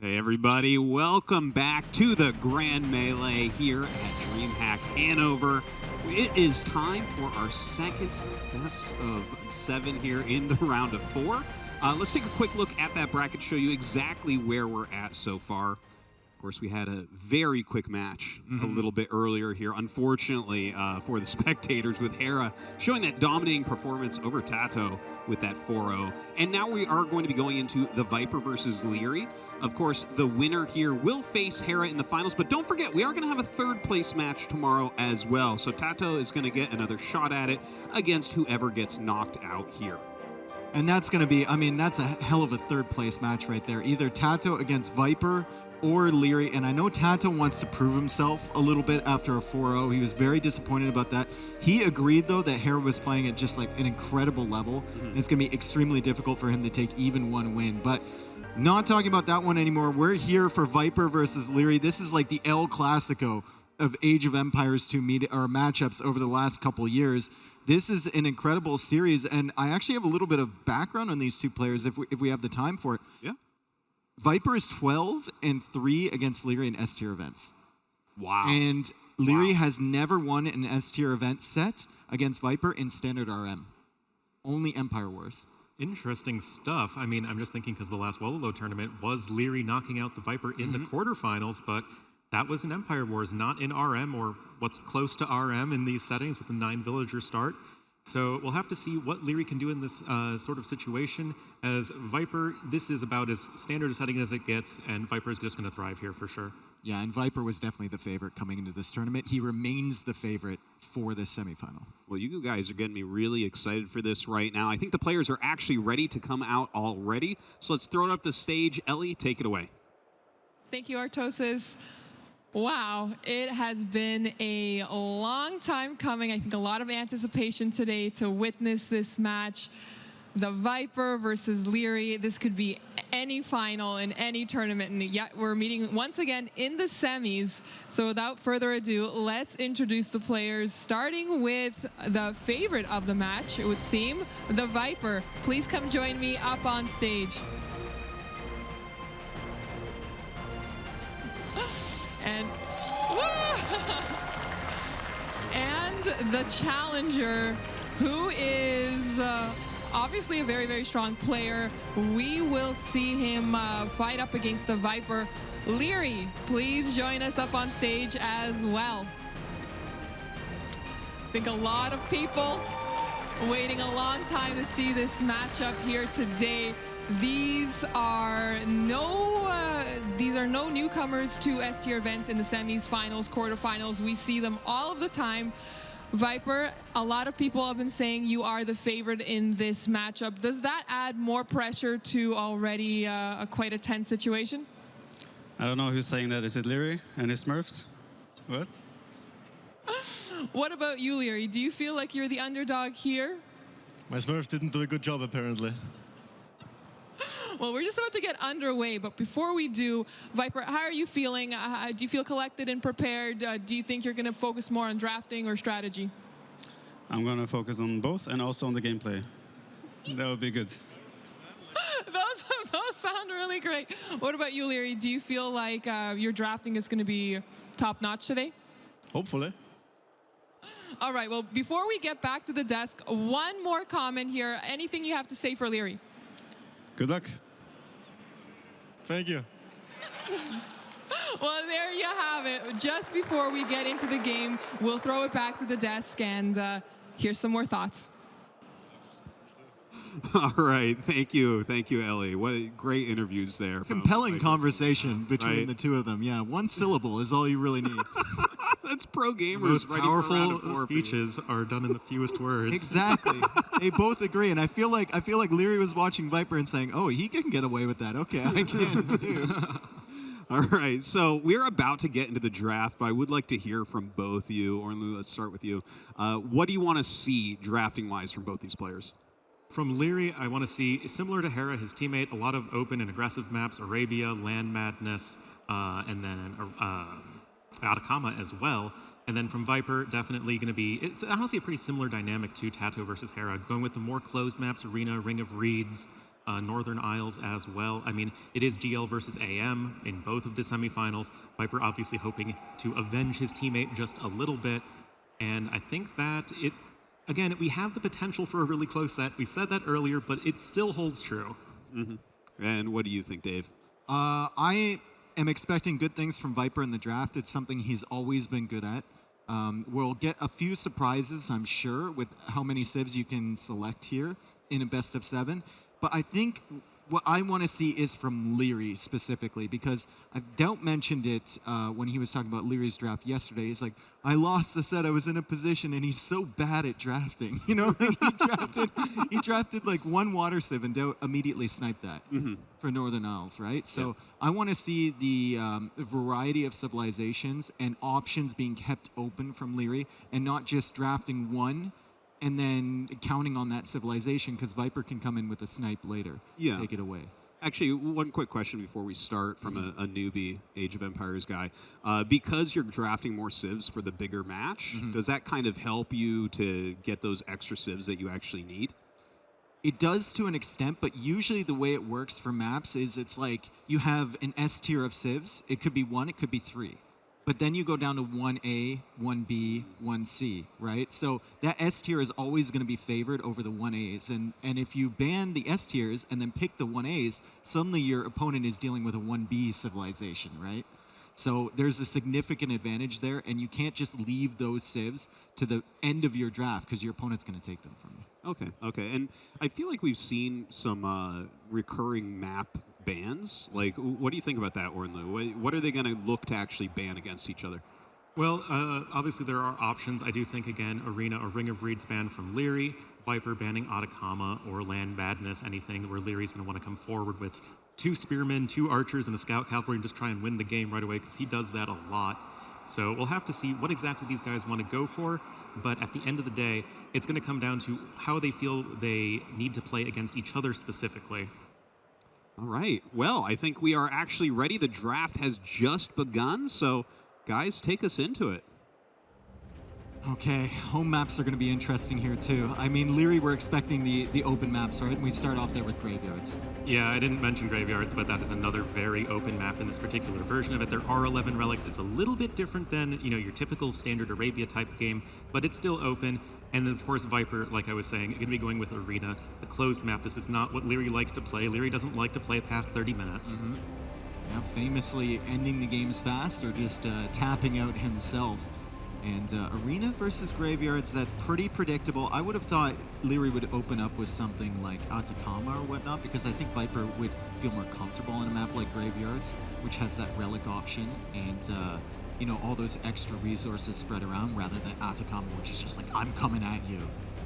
Hey everybody, welcome back to the Grand Melee here at DreamHack Hannover. It is time for our second best of 7 here in the round of 4. Let's take a quick look at that bracket, show you exactly where we're at so far. Of course, we had a very quick match a little bit earlier here, unfortunately for the spectators, with Hera showing that dominating performance over Tato with that 4-0. And now we are going to be going into the Viper versus Leary. Of course, the winner here will face Hera in the finals, but don't forget, we are going to have a third place match tomorrow as well. So Tato is going to get another shot at it against whoever gets knocked out here. And that's going to be, that's a hell of a third place match right there. Either Tato against Viper or Leary, and I know Tato wants to prove himself a little bit after a 4-0. He was very disappointed about that. He agreed, though, that Hera was playing at just like an incredible level. And it's going to be extremely difficult for him to take even one win. But not talking about that one anymore. We're here for Viper versus Leary. This is like the El Clasico of Age of Empires 2 matchups over the last couple years. This is an incredible series, and I actually have a little bit of background on these two players if we have the time for it. Yeah. Viper is 12-3 against Leary in S-tier events. Wow. And Leary has never won an S-tier event set against Viper in standard RM. Only Empire Wars. Interesting stuff. I'm just thinking because the last Wololo tournament was Leary knocking out the Viper in the quarterfinals, but that was in Empire Wars, not in RM or what's close to RM in these settings with the 9 villager start. So we'll have to see what Leary can do in this sort of situation. As Viper, this is about as standard a setting as it gets, and Viper is just going to thrive here for sure. Yeah, and Viper was definitely the favorite coming into this tournament. He remains the favorite for this semifinal. Well, you guys are getting me really excited for this right now. I think the players are actually ready to come out already. So let's throw it up the stage. Ellie, take it away. Thank you, Artosis. Wow, it has been a long time coming. I think a lot of anticipation today to witness this match. The Viper versus Leary. This could be any final in any tournament. And yet we're meeting once again in the semis. So without further ado, let's introduce the players, starting with the favorite of the match, it would seem, the Viper. Please come join me up on stage. And the challenger, who is obviously a very, very strong player. We will see him fight up against the Viper. Leary, please join us up on stage as well. I think a lot of people waiting a long time to see this matchup here today. These are no newcomers to S-tier events in the semis, finals, quarterfinals. We see them all of the time. Viper, a lot of people have been saying you are the favorite in this matchup. Does that add more pressure to already quite a tense situation? I don't know who's saying that. Is it Leary and his Smurfs? What? What about you, Leary? Do you feel like you're the underdog here? My Smurf didn't do a good job, apparently. Well, we're just about to get underway, but before we do, Viper, how are you feeling? Do you feel collected and prepared? Do you think you're going to focus more on drafting or strategy? I'm going to focus on both and also on the gameplay. That would be good. Those sound really great. What about you, Leary? Do you feel like your drafting is going to be top-notch today? Hopefully. All right, well, before we get back to the desk, one more comment here. Anything you have to say for Leary? Good luck. Thank you. Well, there you have it. Just before we get into the game, we'll throw it back to the desk and here's some more thoughts. All right, thank you, Ellie. What great interviews there. Compelling conversation between the two of them. Yeah, one syllable is all you really need. That's pro gamers. Most ready for a round of powerful 4 speeches are done in the fewest words. Exactly. They both agree, and I feel like Leary was watching Viper and saying, "Oh, he can get away with that. Okay, I can too." All right, so we're about to get into the draft, but I would like to hear from both of you. Ornlu, let's start with you. What do you want to see drafting-wise from both these players? From Leary, I want to see, similar to Hera, his teammate, a lot of open and aggressive maps, Arabia, Land Madness, and then Atacama as well. And then from Viper, definitely going to be, it's honestly a pretty similar dynamic to Tato versus Hera, going with the more closed maps, Arena, Ring of Reeds, Northern Isles as well. I mean, it is GL versus AM in both of the semifinals. Viper obviously hoping to avenge his teammate just a little bit. And I think that again, we have the potential for a really close set. We said that earlier, but it still holds true. Mm-hmm. And what do you think, Dave? I am expecting good things from Viper in the draft. It's something he's always been good at. We'll get a few surprises, I'm sure, with how many civs you can select here in a best of 7. But I think what I want to see is from Leary specifically, because Doubt mentioned it when he was talking about Leary's draft yesterday. He's like, I lost the set, I was in a position, and he's so bad at drafting. You know, like he drafted like one water civ, and Doubt immediately sniped that for Northern Isles, right? So I want to see the variety of civilizations and options being kept open from Leary, and not just drafting one and then counting on that civilization, because Viper can come in with a snipe later. Take it away. Actually, one quick question before we start from a newbie Age of Empires guy. Because you're drafting more civs for the bigger match, does that kind of help you to get those extra civs that you actually need? It does to an extent, but usually the way it works for maps is it's like you have an S tier of civs. It could be 1, it could be 3. But then you go down to 1A, 1B, 1C, right? So that S tier is always going to be favored over the 1As. And if you ban the S tiers and then pick the 1As, suddenly your opponent is dealing with a 1B civilization, right? So there's a significant advantage there, and you can't just leave those civs to the end of your draft because your opponent's going to take them from you. Okay. And I feel like we've seen some recurring map bans. Like, what do you think about that, Ornlu? What are they going to look to actually ban against each other? Well, obviously there are options. I do think, again, Arena or Ring of Reeds ban from Leary, Viper banning Atacama or Land Madness, anything where Leary's going to want to come forward with 2 spearmen, 2 archers, and a scout cavalry and just try and win the game right away, because he does that a lot. So we'll have to see what exactly these guys want to go for, but at the end of the day, it's going to come down to how they feel they need to play against each other specifically. All right. Well, I think we are actually ready. The draft has just begun, so guys, take us into it. Okay, home maps are going to be interesting here too. I mean, Leary, we're expecting the open maps, right? And we start off there with graveyards. Yeah, I didn't mention graveyards, but that is another very open map in this particular version of it. There are 11 relics. It's a little bit different than, your typical standard Arabia type game, but it's still open. And then, of course, Viper, like I was saying, going to be going with Arena, the closed map. This is not what Leary likes to play. Leary doesn't like to play past 30 minutes. Yeah, famously ending the games fast or just tapping out himself. And Arena versus Graveyards, that's pretty predictable. I would have thought Leary would open up with something like Atacama or whatnot, because I think Viper would feel more comfortable on a map like Graveyards, which has that relic option and, all those extra resources spread around, rather than Atacama, which is just like, I'm coming at you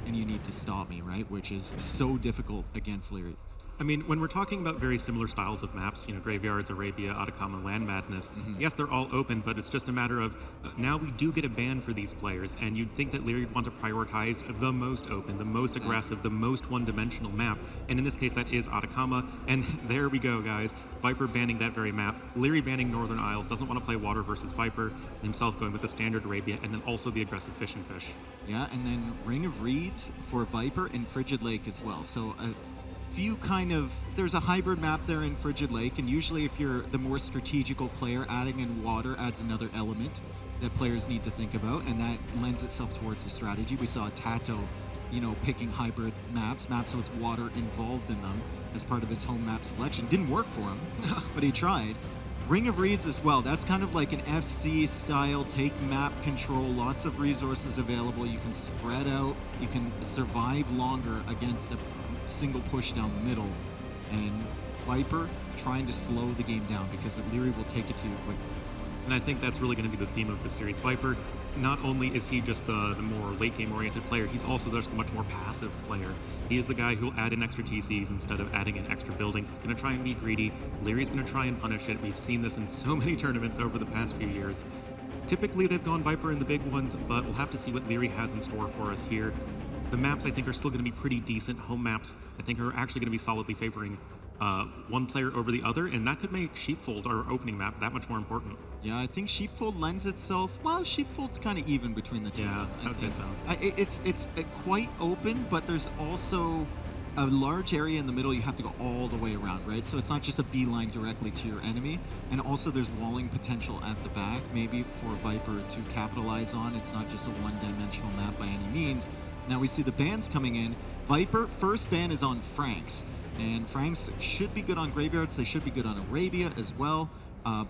and you need to stop me, right? Which is so difficult against Leary. I mean, when we're talking about very similar styles of maps, Graveyards, Arabia, Atacama, Land Madness, yes, they're all open, but it's just a matter of now we do get a ban for these players, and you'd think that Leary would want to prioritize the most open, the most aggressive, the most one-dimensional map, and in this case, that is Atacama, and there we go, guys. Viper banning that very map, Leary banning Northern Isles, doesn't want to play Water versus Viper, himself going with the standard Arabia, and then also the aggressive Fish and Fish. Yeah, and then Ring of Reeds for Viper and Frigid Lake as well. So there's a hybrid map there in Frigid Lake, and usually if you're the more strategical player, adding in water adds another element that players need to think about, and that lends itself towards the strategy. We saw Tato, picking hybrid maps with water involved in them as part of his home map selection. Didn't work for him, but he tried. Ring of Reeds as well. That's kind of like an FC style, take map control, lots of resources available. You can spread out, you can survive longer against a single push down the middle, and Viper trying to slow the game down because Leary will take it to you quickly. And I think that's really going to be the theme of the series. Viper, not only is he just the more late game oriented player, he's also just the much more passive player. He is the guy who'll add in extra TCs instead of adding in extra buildings. He's going to try and be greedy. Leary's going to try and punish it. We've seen this in so many tournaments over the past few years. Typically they've gone Viper in the big ones, but we'll have to see what Leary has in store for us here. The maps, I think, are still going to be pretty decent. Home maps, I think, are actually going to be solidly favoring one player over the other, and that could make Sheepfold, our opening map, that much more important. Yeah, I think Sheepfold lends itself. Well, Sheepfold's kind of even between the two. Yeah, I would say so. It's quite open, but there's also a large area in the middle, you have to go all the way around, right? So it's not just a beeline directly to your enemy. And also there's walling potential at the back, maybe for Viper to capitalize on. It's not just a one-dimensional map by any means. Now we see the bans coming in. Viper, first ban is on Franks. And Franks should be good on Graveyards. They should be good on Arabia as well.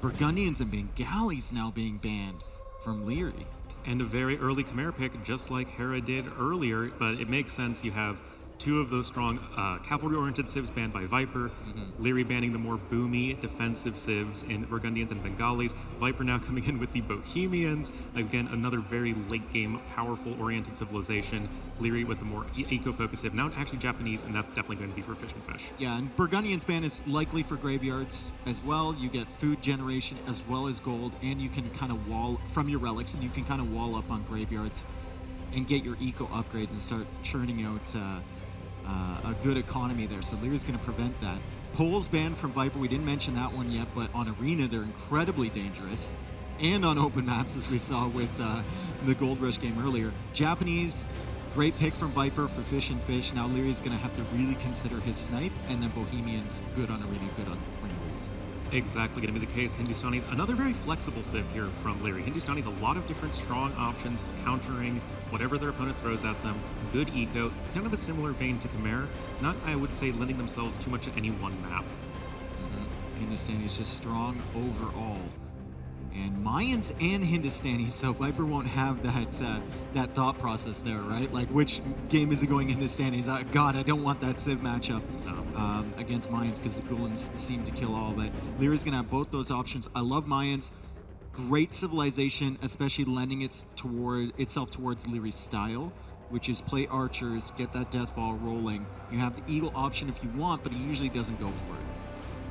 Burgundians and Bengalis now being banned from Leary. And a very early Chimera pick, just like Hera did earlier, but it makes sense. You have two of those strong cavalry-oriented civs banned by Viper, Leary banning the more boomy defensive civs in Burgundians and Bengalis, Viper now coming in with the Bohemians, again another very late-game powerful-oriented civilization, Leary with the more eco-focused civ, now actually Japanese, and that's definitely going to be for Fish and Fish. Yeah, and Burgundian's ban is likely for Graveyards as well. You get food generation as well as gold, and you can kind of wall from your relics, and you can kind of wall up on Graveyards and get your eco upgrades and start churning out a good economy there. So Leary's going to prevent that. Poles banned from Viper. We didn't mention that one yet, but on Arena, they're incredibly dangerous. And on open maps, as we saw with the Gold Rush game earlier. Japanese, great pick from Viper for Fish and Fish. Now Leary's going to have to really consider his snipe. And then Bohemians, good on Arena, good on Ring Reads. Exactly going to be the case. Hindustanis, another very flexible civ here from Leary. Hindustanis, a lot of different strong options, countering whatever their opponent throws at them. Good eco, kind of a similar vein to Khmer. Not, I would say, lending themselves too much to any one map. Hindustanis just strong overall. And Mayans and Hindustanis, so Viper won't have that thought process there, right? Like, which game is it going Hindustanis? God, I don't want that civ matchup against Mayans because the Golems seem to kill all. But Leary's going to have both those options. I love Mayans. Great civilization, especially lending itself towards Leary's style, which is play archers, get that death ball rolling. You have the eagle option if you want, but he usually doesn't go for it.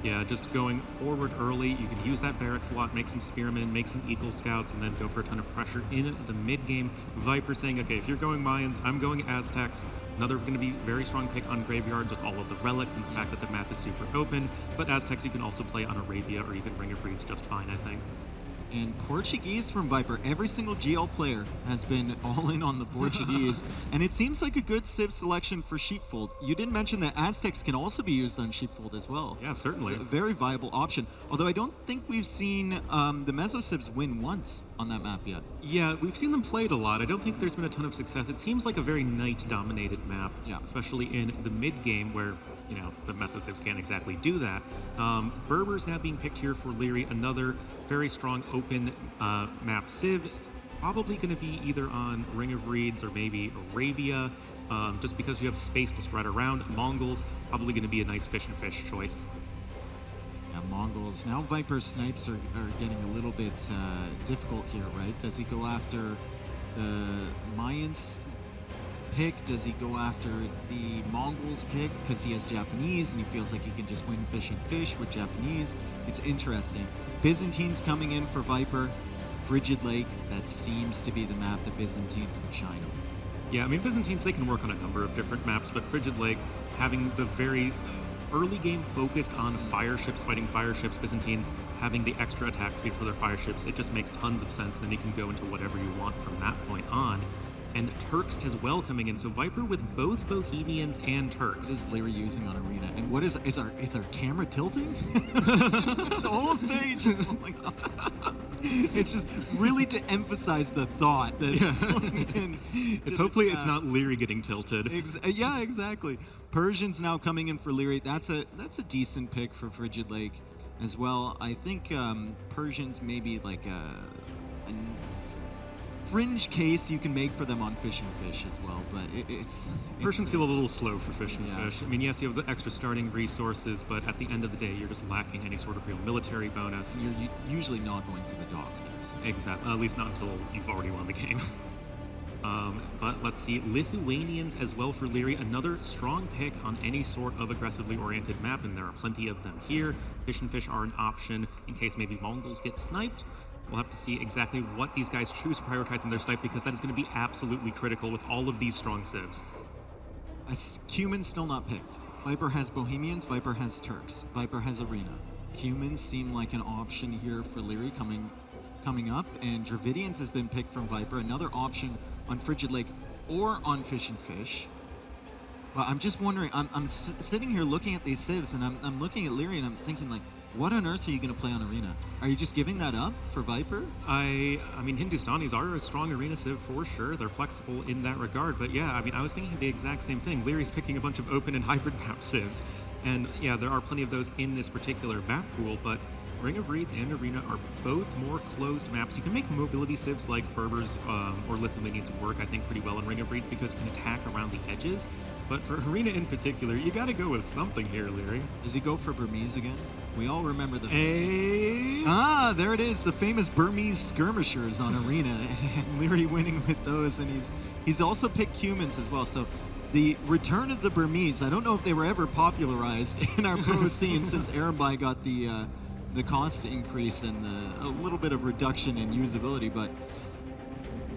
Yeah, just going forward early, you can use that barracks slot, make some spearmen, make some eagle scouts, and then go for a ton of pressure in the mid game. Viper saying, okay, if you're going Mayans, I'm going Aztecs. Another going to be very strong pick on Graveyards with all of the relics and the fact that the map is super open. But Aztecs you can also play on Arabia or even Ring of Reeds just fine, I think. And Portuguese from Viper. Every single GL player has been all in on the Portuguese. And it seems like a good civ selection for Sheepfold. You didn't mention that Aztecs can also be used on Sheepfold as well. Yeah, certainly. It's a very viable option. Although I don't think we've seen the Meso civs win once on that map yet. Yeah, we've seen them played a lot. I don't think there's been a ton of success. It seems like a very knight-dominated map, especially in the mid-game where, you know, the Meso civs can't exactly do that. Berber's now being picked here for Leary, another very strong open map civ. Probably going to be either on Ring of Reeds or maybe Arabia, just because you have space to spread around. Mongols, probably going to be a nice Fish and Fish choice. Yeah, Mongols. Now Viper snipes are getting a little bit difficult here, right? Does he go after the Mayans pick? Does he go after the Mongols pick because he has Japanese and he feels like he can just win Fish and Fish with Japanese? It's interesting. Byzantines coming in for Viper. Frigid Lake, that seems to be the map that Byzantines would shine on. Yeah, I mean, Byzantines, they can work on a number of different maps, but Frigid Lake, having the very early game focused on fire ships, fighting fire ships, Byzantines having the extra attack speed for their fire ships, it just makes tons of sense. Then you can go into whatever you want from that point on. And Turks as well coming in. So Viper with both Bohemians and Turks. This is Leary using on Arena. And what is our camera tilting? The whole stage is going on. It's just really to emphasize the thought that it's hopefully it's not Leary getting tilted. Yeah, exactly. Persians now coming in for Leary. That's a decent pick for Frigid Lake as well. I think Persians maybe like a fringe case you can make for them on Fish and Fish as well, but it's Persians feel a little slow for Fish and Fish. I mean, yes, you have the extra starting resources, but at the end of the day, you're just lacking any sort of real military bonus. You're usually not going for the dock there. So. Exactly, at least not until you've already won the game. But let's see, Lithuanians as well for Leary, another strong pick on any sort of aggressively oriented map, and there are plenty of them here. Fish and Fish are an option in case maybe Mongols get sniped. We'll have to see exactly what these guys choose for prioritizing their snipe, because that is going to be absolutely critical with all of these strong civs. Cuman's still not picked. Viper has Bohemians, Viper has Turks, Viper has Arena. Cumans seem like an option here for Leary coming up, and Dravidians has been picked from Viper, another option on Frigid Lake or on Fish and Fish. Well, I'm just wondering, I'm sitting here looking at these civs, and I'm looking at Leary, and I'm thinking, like, what on earth are you going to play on Arena? Are you just giving that up for Viper? I mean, Hindustanis are a strong arena civ for sure. They're flexible in that regard. But yeah, I mean, I was thinking the exact same thing. Leary's picking a bunch of open and hybrid map civs. And yeah, there are plenty of those in this particular map pool, but Ring of Reeds and Arena are both more closed maps. You can make mobility civs like Berbers or Lithuanians work, I think, pretty well in Ring of Reeds because you can attack around the edges. But for Arena in particular, you got to go with something here, Leary. Does he go for Burmese again? We all remember the famous... Ah, there it is, the famous Burmese skirmishers on Arena. And Leary winning with those, and he's also picked humans as well. So the return of the Burmese, I don't know if they were ever popularized in our pro scene since Arabai got the cost increase and a little bit of reduction in usability, but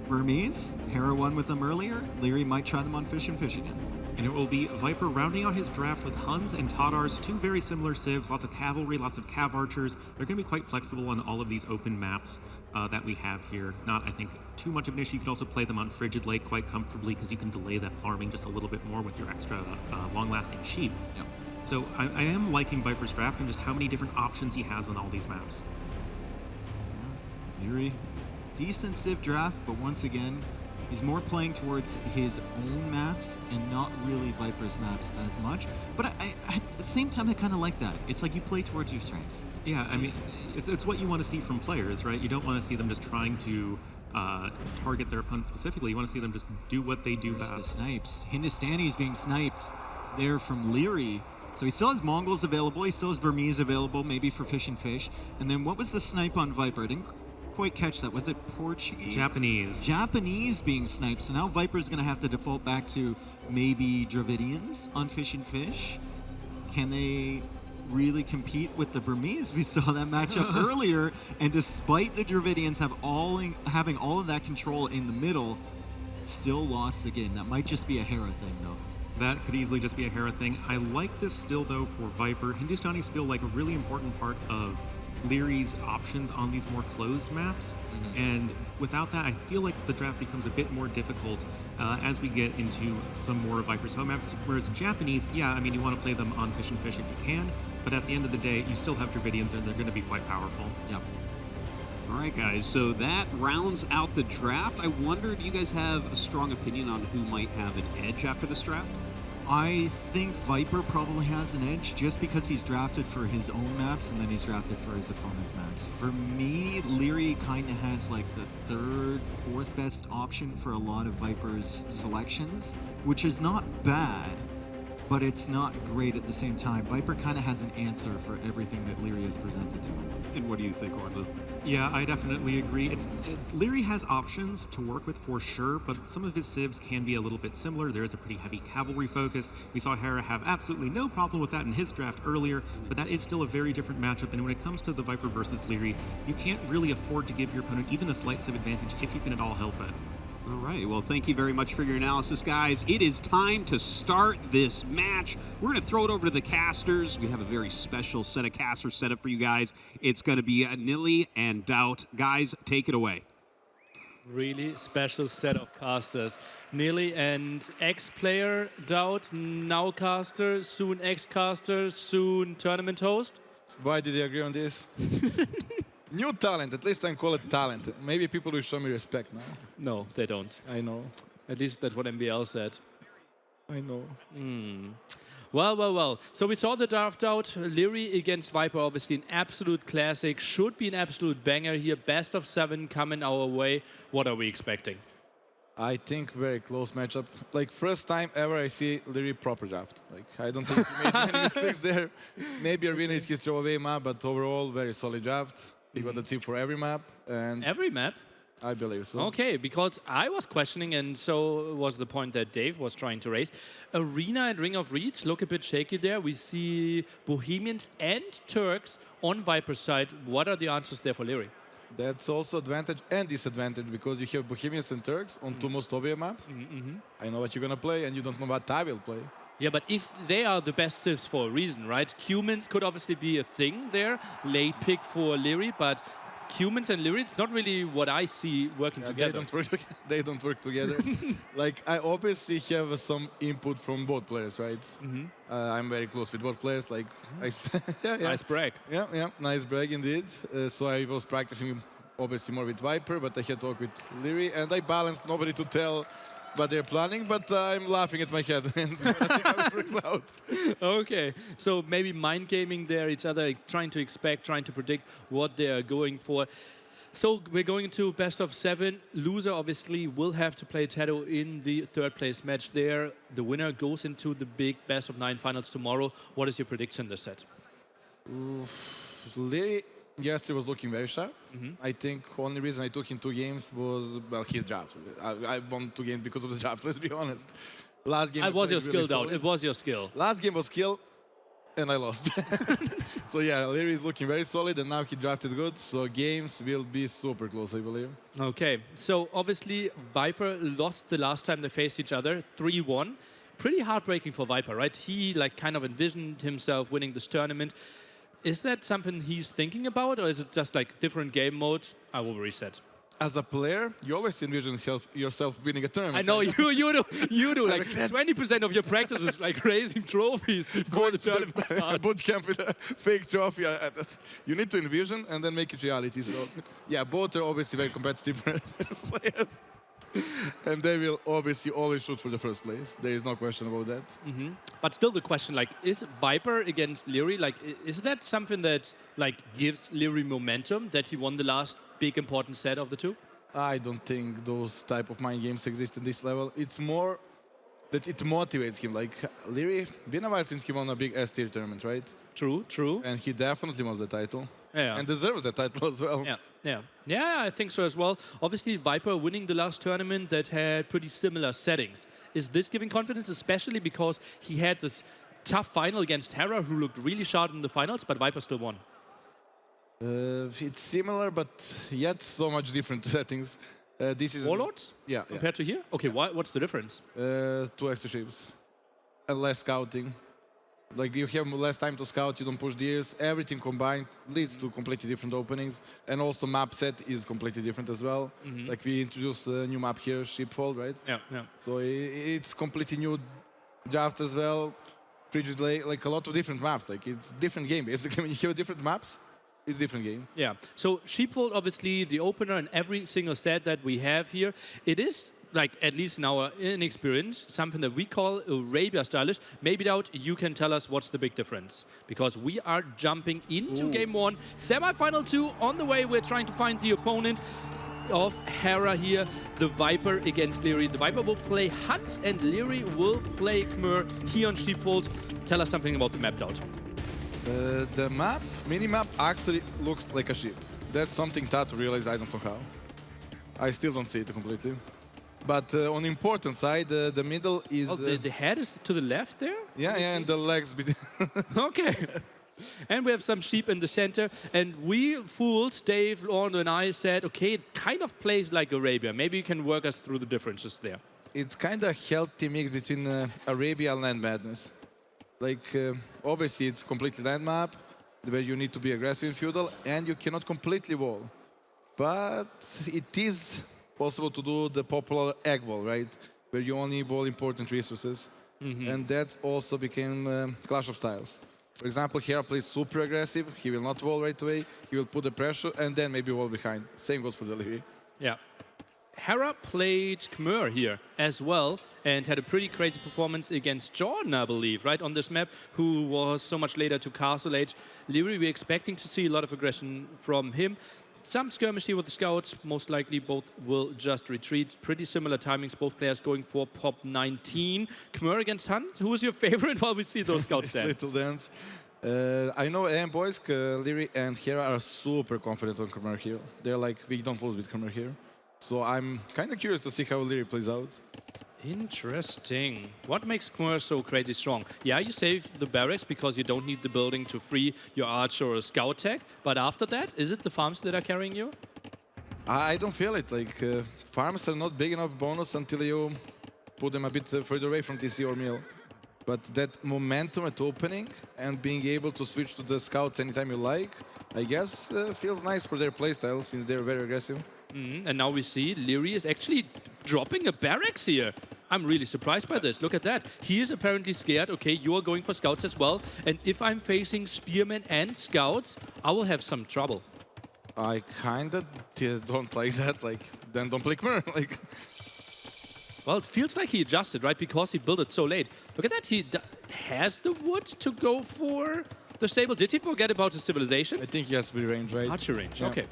Burmese, Hera won with them earlier. Leary might try them on Fish and Fish again. And it will be Viper rounding out his draft with Huns and Tatars, two very similar civs, lots of cavalry, lots of cav archers. They're going to be quite flexible on all of these open maps that we have here. Not, I think, too much of an issue. You can also play them on Frigid Lake quite comfortably because you can delay that farming just a little bit more with your extra long-lasting sheep. Yep. So I am liking Viper's draft and just how many different options he has on all these maps. Leary, decent civ draft, but once again, he's more playing towards his own maps and not really Viper's maps as much. But at the same time, I kind of like that. It's like you play towards your strengths. Yeah, I mean, it's what you want to see from players, right? You don't want to see them just trying to target their opponent specifically. You want to see them just do what they do best. The snipes. Hindustani is being sniped there from Leary. So he still has Mongols available. He still has Burmese available, maybe for Fish and Fish. And then what was the snipe on Viper? I didn't quite catch that. Was it Portuguese? Japanese. Japanese being sniped. So now Viper's going to have to default back to maybe Dravidians on Fish and Fish. Can they really compete with the Burmese? We saw that matchup earlier, and despite the Dravidians having all of that control in the middle, still lost the game. That might just be a Hera thing, though. That could easily just be a Hera thing. I like this still, though, for Viper. Hindustanis feel like a really important part of Leary's options on these more closed maps. And without that, I feel like the draft becomes a bit more difficult as we get into some more Viper's home maps. Whereas Japanese, yeah, I mean, you want to play them on Fish and Fish if you can, but at the end of the day, you still have Dravidians, and they're going to be quite powerful. Yep. All right, guys, so that rounds out the draft. I wonder, do you guys have a strong opinion on who might have an edge after this draft? I think Viper probably has an edge just because he's drafted for his own maps and then he's drafted for his opponent's maps. For me, Leary kind of has like the third, fourth best option for a lot of Viper's selections, which is not bad, but it's not great at the same time. Viper kind of has an answer for everything that Leary has presented to him. And what do you think, Orla? Yeah, I definitely agree. Leary has options to work with for sure, but some of his civs can be a little bit similar. There is a pretty heavy cavalry focus. We saw Hera have absolutely no problem with that in his draft earlier, but that is still a very different matchup. And when it comes to the Viper versus Leary, you can't really afford to give your opponent even a slight civ advantage if you can at all help it. All right, well, thank you very much for your analysis, guys. It is time to start this match. We're going to throw it over to the casters. We have a very special set of casters set up for you guys. It's going to be Nili and Doubt. Guys, take it away. Really special set of casters. Nili and ex-player, Doubt, now caster, soon ex-caster, soon tournament host. Why did you agree on this? New talent, at least I call it talent. Maybe people will show me respect now. No, they don't. I know. At least that's what MBL said. I know. Well. So we saw the draft out. Leary against Viper, obviously an absolute classic. Should be an absolute banger here. Best of 7 coming our way. What are we expecting? I think very close matchup. Like first time ever I see Leary proper draft. Like I don't think he made many mistakes there. Maybe Arena is his throwaway map, but overall very solid draft. He got a tip for every map. And every map? I believe so. Okay, because I was questioning, and so was the point that Dave was trying to raise. Arena and Ring of Reeds look a bit shaky there. We see Bohemians and Turks on Viper's side. What are the answers there for Leary? That's also advantage and disadvantage because you have Bohemians and Turks on two most obvious maps. I know what you're going to play, and you don't know what I will play. Yeah, but if they are the best civs for a reason, right? Cumans could obviously be a thing there. Late pick for Leary, but Humans and Lyri, it's not really what I see working Yeah, together. they don't work together. Like, I obviously have some input from both players, right? I'm very close with both players. Like, yeah. Nice brag. Yeah, nice brag indeed. So I was practicing obviously more with Viper, but I had talk with Lyri, and I balanced nobody to tell what they're planning, but I'm laughing at my head and I see how it works out. Okay, so maybe mind gaming there, each other, trying to expect, trying to predict what they are going for. So we're going into best of 7. Loser obviously will have to play Tato in the 3rd place match there. The winner goes into the big best of 9 finals tomorrow. What is your prediction this set? Lyri yesterday was looking very sharp. I think only reason I took him 2 games was, well, his draft. I won 2 games because of the draft, let's be honest. Last game It was played your really skill, though. solid. It was your skill. Last game was skill, and I lost. So yeah, Lyri is looking very solid, and now he drafted good. So games will be super close, I believe. Okay, so obviously Viper lost the last time they faced each other, 3-1. Pretty heartbreaking for Viper, right? He like kind of envisioned himself winning this tournament. Is that something he's thinking about, or is it just like different game mode? I will reset. As a player, you always envision yourself winning a tournament. I know right? you do. Like 20% of your practice is like raising trophies before the tournament starts. Boot camp with a fake trophy. You need to envision and then make it reality. So yeah, both are obviously very competitive players. And they will obviously always shoot for the first place. There is no question about that. But still the question, like, is Viper against Lyri, like, is that something that, like, gives Lyri momentum, that he won the last big important set of the 2? I don't think those type of mind games exist in this level. It's more that it motivates him. Like, Lyri, been a while since he won a big S-tier tournament, right? True. And he definitely wants the title. Yeah. And deserves the title as well. Yeah, I think so as well. Obviously, Viper winning the last tournament that had pretty similar settings. Is this giving confidence, especially because he had this tough final against Terra, who looked really sharp in the finals, but Viper still won? It's similar, but yet so much different settings. This is Warlords? Yeah. Compared to here? Okay, what's the difference? 2 extra ships and less scouting. Like, you have less time to scout, you don't push deers. Everything combined leads to completely different openings. And also map set is completely different as well. Like, we introduced a new map here, Sheepfold, right? Yeah. So it's completely new draft as well. Frigid, like a lot of different maps. Like, it's different game. Basically, when you have different maps, it's different game. Yeah. So Sheepfold, obviously, the opener in every single stat that we have here. It is, like, at least in our inexperience, something that we call Arabia stylish. Maybe Doubt, you can tell us what's the big difference. Because we are jumping into game 1, semi-final 2 on the way. We're trying to find the opponent of Hera here, the Viper against Lyri. The Viper will play Hans and Lyri will play Khmer here on Sheepfold. Tell us something about the map, Doubt. The map, mini-map, actually looks like a ship. That's something Tato realized, I don't know how. I still don't see it completely. But on the important side, the middle is... Oh, the head is to the left there? Yeah, and the legs... Okay. And we have some sheep in the center. And we fooled, Dave, Lorne, and I said, okay, it kind of plays like Arabia. Maybe you can work us through the differences there. It's kind of a healthy mix between Arabia and Land Madness. Like, obviously, it's completely land map, where you need to be aggressive in feudal, and you cannot completely wall. But it is possible to do the popular egg wall, right? Where you only wall important resources. And that also became Clash of Styles. For example, Hera plays super aggressive. He will not wall right away. He will put the pressure and then maybe wall behind. Same goes for the Lyri. Yeah. Hera played Khmer here as well and had a pretty crazy performance against Jordan, I believe, right, on this map, who was so much later to Castle Age. Lyri, we're expecting to see a lot of aggression from him. Some skirmish here with the scouts. Most likely both will just retreat. Pretty similar timings, both players going for pop 19. Khmer against Hunt. Who is your favorite while we see those scouts stand? Little dance. I know AM boys, Lyri and Hera are super confident on Khmer here. They're like, we don't lose with Khmer here. So I'm kind of curious to see how Lyri plays out. Interesting. What makes Khmer so crazy strong? Yeah, you save the barracks because you don't need the building to free your archer or scout tech. But after that, is it the farms that are carrying you? I don't feel it. Like, farms are not big enough bonus until you put them a bit further away from TC or mill. But that momentum at opening and being able to switch to the scouts anytime you like, I guess feels nice for their playstyle since they're very aggressive. And now we see Leary is actually dropping a barracks here. I'm really surprised by this. Look at that. He is apparently scared. Okay, you are going for scouts as well. And if I'm facing spearmen and scouts, I will have some trouble. I kinda don't like that. Like, then don't play Khmer. Like, Well, it feels like he adjusted, right? Because he built it so late. Look at that. He has the wood to go for the stable. Did he forget about his civilization? I think he has to be range, right? Archer range. Yeah. Okay.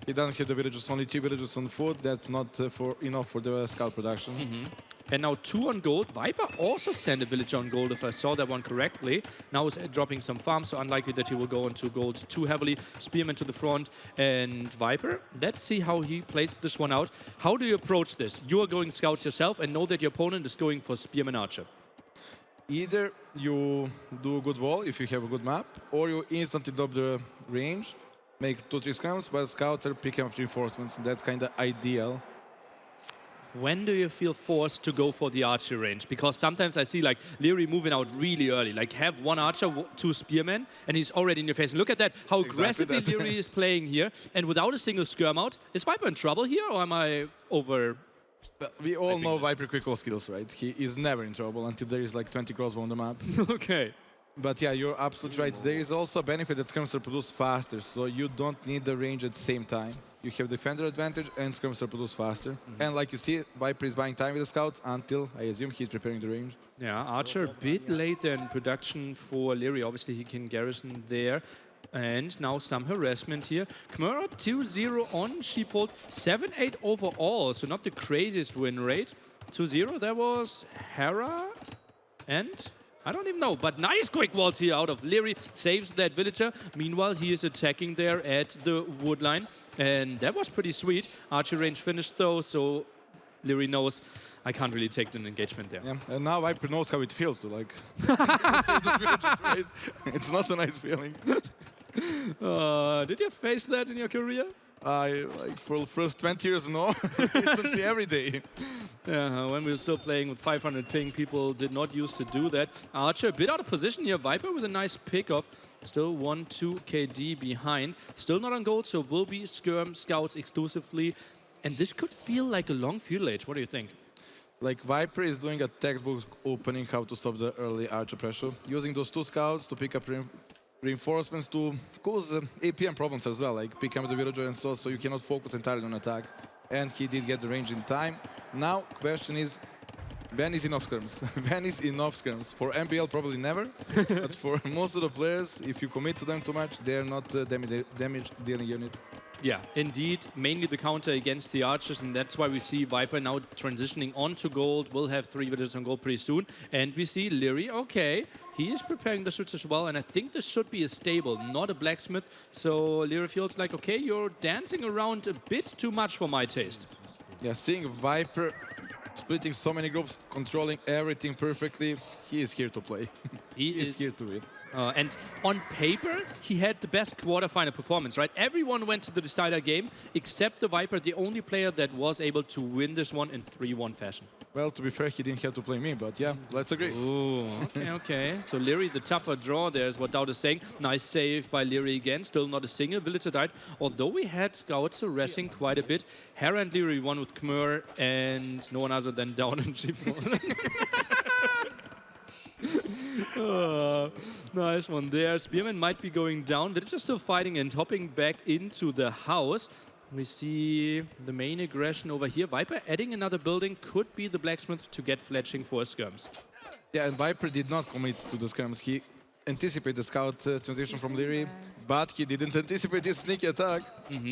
He doesn't have the villages, only 2 villages on foot. That's not enough for the scout production. And now 2 on gold. Viper also sent a villager on gold, if I saw that one correctly. Now he's dropping some farms, so unlikely that he will go into gold too heavily. Spearman to the front. And Viper, let's see how he plays this one out. How do you approach this? You are going scouts yourself and know that your opponent is going for Spearman Archer. Either you do a good wall if you have a good map, or you instantly drop the range, make 2-3 scrums, while scouts are picking up reinforcements. That's kind of ideal. When do you feel forced to go for the archer range? Because sometimes I see like Leary moving out really early, like have 1 archer, 2 spearmen, and he's already in your face. And look at that, how aggressively Leary is playing here. And without a single skirm out, is Viper in trouble here, or am I over? We all know Viper quick wall skills, right? He is never in trouble until there is like 20 crossbow on the map. Okay. But yeah, you're absolutely right. There is also a benefit that skirms are produced faster, so you don't need the range at the same time. You have defender advantage and skirms are produced faster. And like you see, Viper is buying time with the scouts until, I assume, he's preparing the range. Yeah, Archer a bit late in production for Leary. Obviously, he can garrison there. And now some harassment here. Khmer 2-0 on Sheepfold, 7-8 overall, so not the craziest win rate. 2-0, there was Hera and I don't even know, but nice quick walls here out of Leary, saves that villager. Meanwhile, he is attacking there at the wood line, and that was pretty sweet. Archer range finished though, so Leary knows I can't really take an engagement there. Yeah, and now Viper knows how it feels to like save the villagers, right? It's not a nice feeling. Did you face that in your career? Like for the first 20 years, no. Recently, every day. Yeah, when we were still playing with 500 ping, people did not used to do that. Archer a bit out of position here. Viper with a nice pick-off. Still 1-2 KD behind. Still not on gold, so will be skirm scouts exclusively. And this could feel like a long feudal age. What do you think? Like Viper is doing a textbook opening how to stop the early Archer pressure. Using those 2 scouts to pick up reinforcements to cause APM problems as well, like pick up the villager and so you cannot focus entirely on attack. And he did get the range in time. Now, question is, when is enough skirms? When is enough skirms? For MPL, probably never. But for most of the players, if you commit to them too much, they're not damage dealing unit. Yeah, indeed. Mainly the counter against the archers, and that's why we see Viper now transitioning onto gold. We'll have 3 villages on gold pretty soon. And we see Leary, okay, he is preparing the switch as well, and I think this should be a stable, not a blacksmith. So Leary feels like, okay, you're dancing around a bit too much for my taste. Yeah, seeing Viper splitting so many groups, controlling everything perfectly, he is here to play. He is here to win. And on paper, he had the best quarterfinal performance, right? Everyone went to the decider game, except the Viper, the only player that was able to win this one in 3-1 fashion. Well, to be fair, he didn't have to play me, but yeah, let's agree. Ooh, okay, okay. So Leary, the tougher draw there is what Dowd is saying. Nice save by Leary again. Still not a single villager died, although we had scouts harassing quite a bit. Hera and Leary won with Khmer, and no one other than Dowd and Sheepfold. Nice one there. Spearman might be going down. Villager's still fighting and hopping back into the house. We see the main aggression over here. Viper adding another building could be the blacksmith to get fletching for skirms. Yeah, and Viper did not commit to the skirms. He anticipated the scout transition from Leary, but he didn't anticipate his sneaky attack.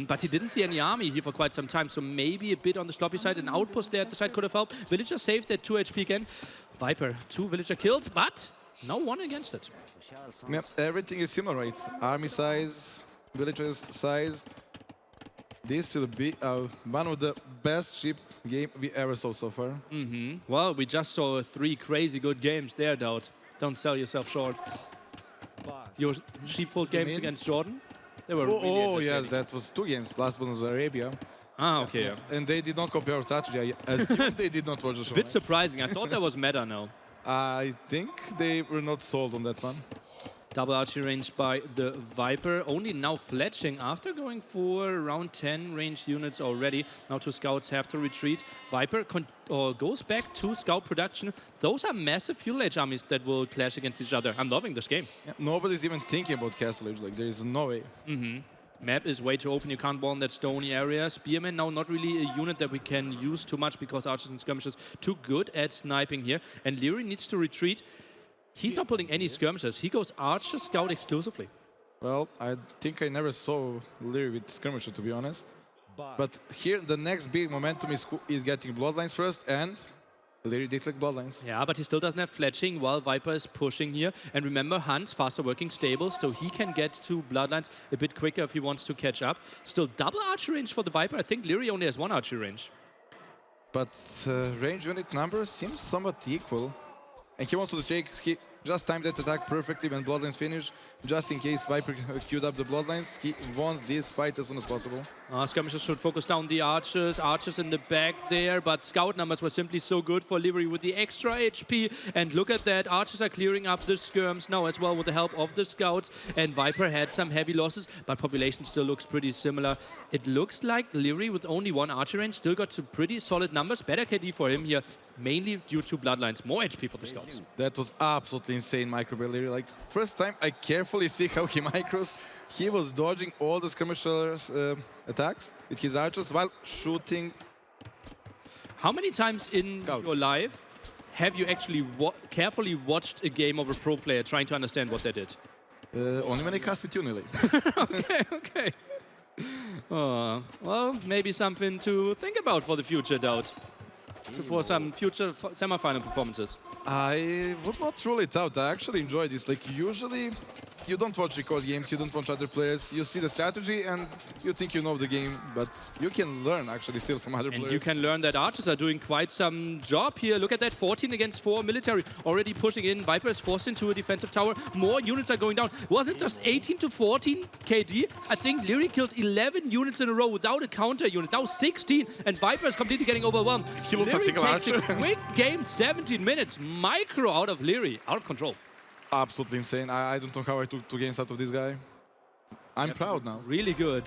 But he didn't see any army here for quite some time, so maybe a bit on the sloppy side. An outpost there at the side could have helped. Villager saved at 2 HP again. Viper, 2 villager killed, but no one against it. Yeah, everything is similar, right? Army size, villagers size. This will be one of the best ship game we ever saw so far. Well, we just saw 3 crazy good games there, Dowd. Don't sell yourself short. Your Sheepfold games against Jordan? They were really yes, that was 2 games. Last one was Arabia. Ah, okay. And they did not compare our strategy. I assume they did not watch the show. Bit surprising. I thought that was meta now. I think they were not sold on that one. Double archery range by the Viper. Only now fletching after going for around 10 ranged units already. Now two scouts have to retreat. Viper goes back to scout production. Those are massive fuel age armies that will clash against each other. I'm loving this game. Yeah, nobody's even thinking about Castle Age. Like, there is no way. Map is way too open. You can't ball in that stony area. Spearman now not really a unit that we can use too much because archers and skirmishers too good at sniping here. And Leary needs to retreat. He's not pulling any skirmishers. He goes archer scout exclusively. Well, I think I never saw Leary with skirmisher, to be honest. But here, the next big momentum is getting bloodlines first, and Leary did click bloodlines. Yeah, but he still doesn't have fletching while Viper is pushing here. And remember, Hunt's faster working stables, so he can get to bloodlines a bit quicker if he wants to catch up. Still double archer range for the Viper. I think Leary only has one archer range. But range unit numbers seems somewhat equal. And he wants to take, he just timed that attack perfectly when bloodlines finish. Just in case Viper queued up the bloodlines, he wants this fight as soon as possible. Skirmishers should focus down the archers. Archers in the back there, but scout numbers were simply so good for Leary with the extra HP. And look at that, archers are clearing up the skirms now as well with the help of the scouts. And Viper had some heavy losses, but population still looks pretty similar. It looks like Leary with only one archer range still got some pretty solid numbers. Better KD for him here, mainly due to bloodlines. More HP for the scouts. That was absolutely insane micro by Leary. Like, first time I carefully see how he micros. He was dodging all the skirmishers' attacks with his archers while shooting. How many times in Scouts. your life have you actually carefully watched a game of a pro player trying to understand what they did? Only when I cast with you, Nili. Okay. Well, maybe something to think about for the future, Doubt. For some future semi-final performances. I would not rule it out. I actually enjoy this. Like, usually you don't watch record games, you don't watch other players, you see the strategy and you think you know the game, but you can learn actually still from other players. And you can learn that archers are doing quite some job here. Look at that, 14 against 4 military already pushing in. Viper is forced into a defensive tower. More units are going down. Was it just 18 to 14 KD? I think Leary killed 11 units in a row without a counter unit. Now 16, and Viper is completely getting overwhelmed. He lost a single takes archer. a quick game, 17 minutes. Micro out of Leary, out of control. Absolutely insane. I don't know how I took 2 games out of this guy. I'm proud now. Really good,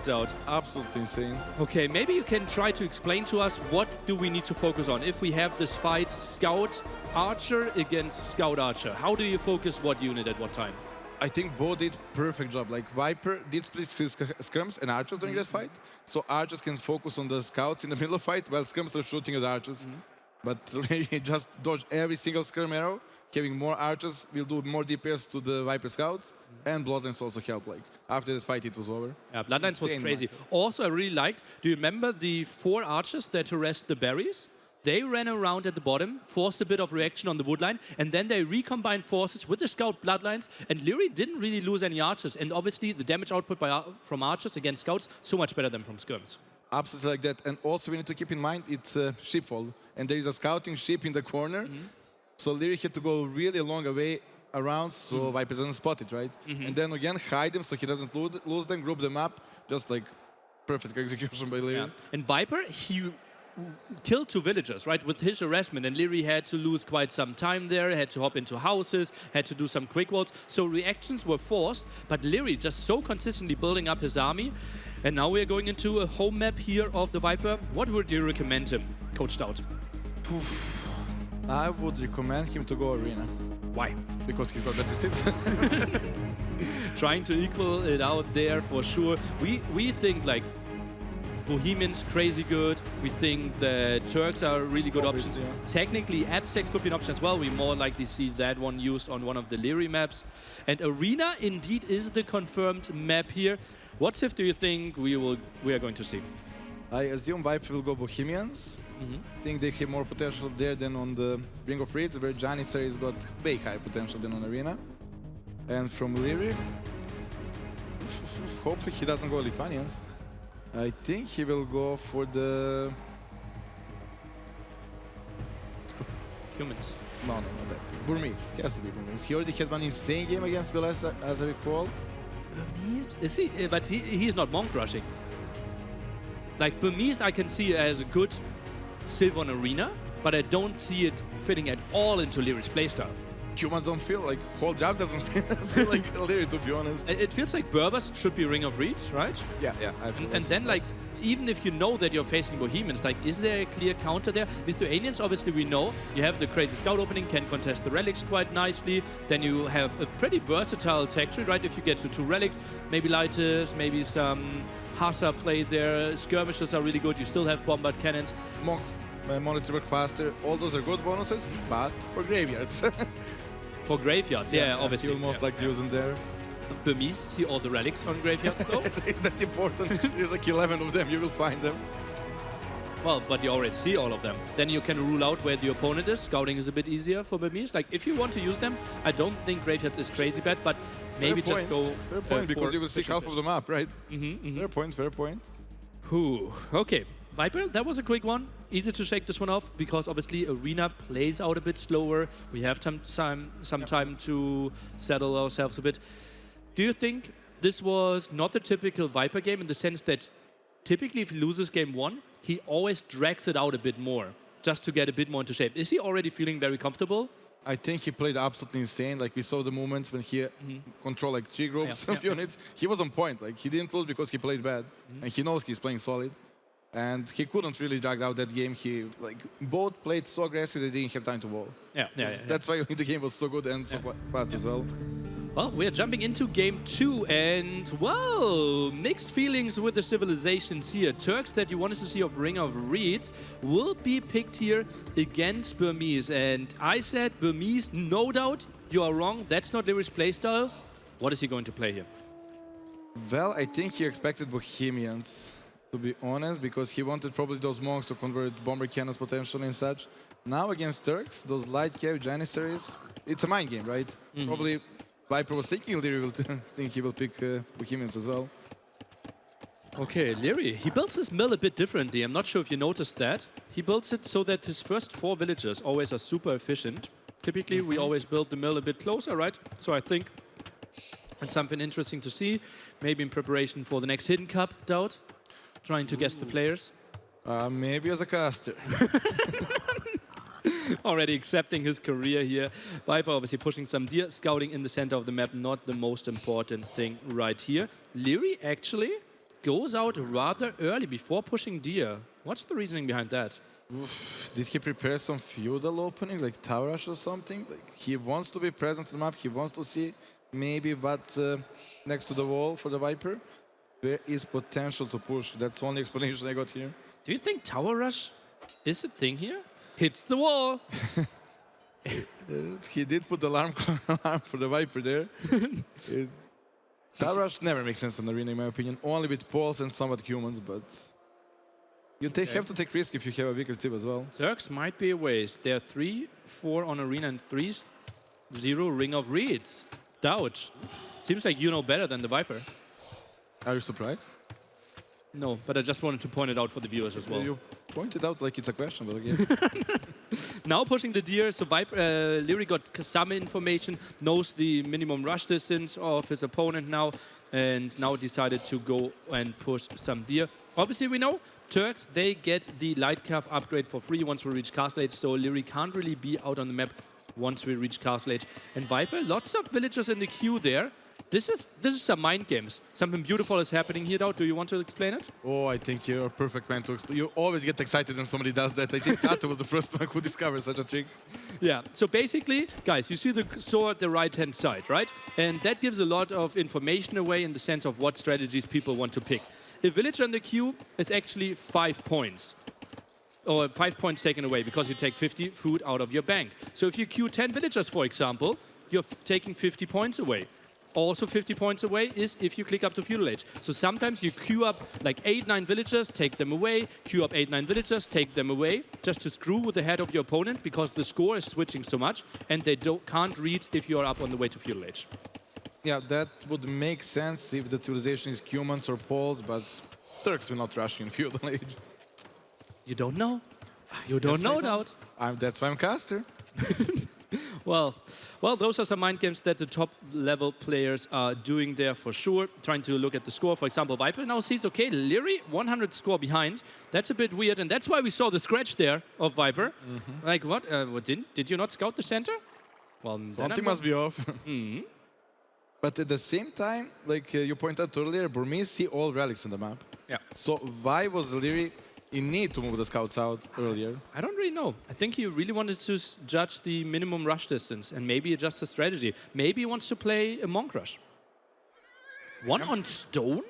Doubt. Absolutely insane. Okay, maybe you can try to explain to us what do we need to focus on if we have this fight Scout Archer against Scout Archer. How do you focus what unit at what time? I think both did perfect job. Like, Viper did split his scrums and archers during that fight, so archers can focus on the scouts in the middle of the fight while scrums are shooting at the archers. But he just dodged every single scrum arrow. Having more archers will do more DPS to the Viper scouts, and Bloodlines also help. Like, after that fight, it was over. Yeah, Bloodlines was Insane, crazy. man. Also, I really liked, do you remember the 4 archers that harassed the berries? They ran around at the bottom, forced a bit of reaction on the woodline, and then they recombined forces with the scout bloodlines, and Leary didn't really lose any archers. And obviously, the damage output from archers against scouts, so much better than from skirms. Absolutely like that. And also, we need to keep in mind it's Sheepfold, and there is a scouting ship in the corner. So Leary had to go really long away around so Viper doesn't spot it, right? And then again, hide him so he doesn't lose them, group them up, just like perfect execution by Leary. Yeah. And Viper, he killed 2 villagers, right, with his harassment, and Leary had to lose quite some time there, had to hop into houses, had to do some quick walls, so reactions were forced, but Leary just so consistently building up his army, and now we're going into a home map here of the Viper. What would you recommend him, Coach Stout? I would recommend him to go arena. Why? Because he's got better tips. Trying to equal it out there for sure. We think like Bohemians crazy good. We think the Turks are really good options. Yeah. Technically, Aztecs could be an option as well. We more likely see that one used on one of the Leary maps. And Arena indeed is the confirmed map here. What Civ do you think we are going to see? I assume Viper will go Bohemians. I think they have more potential there than on the Ring of Reeds, where Janissary's got way higher potential than on Arena. And from Leary, hopefully he doesn't go Lithuanians. I think he will go for the... Humans. No, not that. Burmese. He has to be Burmese. He already had one insane game against Villese, as I recall. Burmese? Is he? But he's not monk rushing. Like Burmese, I can see as a good Civ on Arena. but I don't see it fitting at all into Leary's playstyle. Humans don't feel like whole job doesn't feel like Leary, to be honest. It feels like Berbers should be Ring of Reeds, right? Yeah, I feel And then, like, even if you know that you're facing Bohemians, like, is there a clear counter there? Lithuanians, obviously, we know. You have the crazy scout opening, can contest the relics quite nicely. Then you have a pretty versatile tech tree, right? If you get to 2 relics, maybe lighters, maybe some Hassa play there. Skirmishes are really good. You still have bombard cannons. monks, monsters work faster. All those are good bonuses, but for graveyards. For graveyards, yeah, obviously. You'll most likely use them there. Burmese see all the relics on graveyards, though. It's that important. There's like 11 of them. You will find them. Well, but you already see all of them. Then you can rule out where the opponent is. Scouting is a bit easier for Burmese. Like, if you want to use them, I don't think graveyards is crazy bad, but maybe Fair just point. go. Fair point, because you will see half of the map, right? Mm-hmm. Fair point, fair point. Okay, Viper, that was a quick one. Easy to shake this one off because obviously Arena plays out a bit slower. We have some time to settle ourselves a bit. Do you think this was not the typical Viper game in the sense that typically if he loses game 1, he always drags it out a bit more just to get a bit more into shape? Is he already feeling very comfortable? I think he played absolutely insane. Like, we saw the moments when he controlled like 3 groups of units. He was on point. Like, he didn't lose because he played bad. And he knows he's playing solid. And he couldn't really drag out that game. He, like, both played so aggressive they didn't have time to wall. That's why the game was so good and so fast as well. Well, we're jumping into game 2, and whoa, mixed feelings with the civilizations here. Turks that you wanted to see of Ring of Reeds will be picked here against Burmese. And I said Burmese, no doubt. You are wrong. That's not Leary's playstyle. What is he going to play here? Well, I think he expected Bohemians, to be honest, because he wanted probably those monks to convert bomber cannons potentially and such. Now against Turks, those light cav Janissaries, it's a mind game, right? Probably Viper was thinking Leary will think he will pick Bohemians as well. Okay, Leary, he builds his mill a bit differently. I'm not sure if you noticed that. He builds it so that his first 4 villagers always are super efficient. Typically, we always build the mill a bit closer, right? So I think it's something interesting to see. Maybe in preparation for the next Hidden Cup, Doubt. Trying to guess the players. Maybe as a caster. Already accepting his career here. Viper obviously pushing some deer. Scouting in the center of the map, not the most important thing right here. Leary actually goes out rather early before pushing deer. What's the reasoning behind that? Did he prepare some feudal opening, like Tower Rush or something? Like, he wants to be present on the map. He wants to see maybe what's next to the wall for the Viper. There is potential to push. That's the only explanation I got here. Do you think Tower Rush is a thing here? Hits the wall. He did put the alarm for the Viper there. Tower Rush never makes sense in Arena, in my opinion. Only with Poles and somewhat humans, but you have to take risk if you have a weaker tip as well. Turks might be a waste. There are 3, 4 on Arena and 3, 0 Ring of Reeds. Doubt. Seems like you know better than the Viper. Are you surprised? No, but I just wanted to point it out for the viewers as well. You pointed out like it's a question, but again. Now pushing the deer, so Leary got some information, knows the minimum rush distance of his opponent now, and now decided to go and push some deer. Obviously, we know Turks, they get the light cav upgrade for free once we reach Castle Age, so Leary can't really be out on the map once we reach Castle Age. And Viper, lots of villagers in the queue there. This is some mind games. Something beautiful is happening here, though. Do you want to explain it? Oh, I think you're a perfect man to explain. You always get excited when somebody does that. I think Tato was the first one who discovered such a trick. Yeah, so basically, guys, you see the sword at the right-hand side, right? And that gives a lot of information away in the sense of what strategies people want to pick. A villager in the queue is actually 5 points. Or 5 points taken away because you take 50 food out of your bank. So if you queue 10 villagers, for example, you're taking 50 points away. Also 50 points away is if you click up to Feudal Age. So sometimes you queue up like 8, 9 villagers, take them away, queue up 8, 9 villagers, take them away, just to screw with the head of your opponent because the score is switching so much and they can't read if you are up on the way to Feudal Age. Yeah, that would make sense if the civilization is humans or Poles, but Turks will not rush in Feudal Age. You don't know? You don't know, Doubt. That's why I'm caster. Well, those are some mind games that the top level players are doing there for sure. Trying to look at the score. For example, Viper now sees, okay, Leary 100 score behind. That's a bit weird, and that's why we saw the scratch there of Viper. Like what? Did you not scout the center? Well, Something must be off. But at the same time, like you pointed out earlier, Burmese see all relics on the map. Yeah. So why was Leary in need to move the scouts out earlier? I don't really know. I think he really wanted to judge the minimum rush distance and maybe adjust the strategy. Maybe he wants to play a monk rush. One on stone?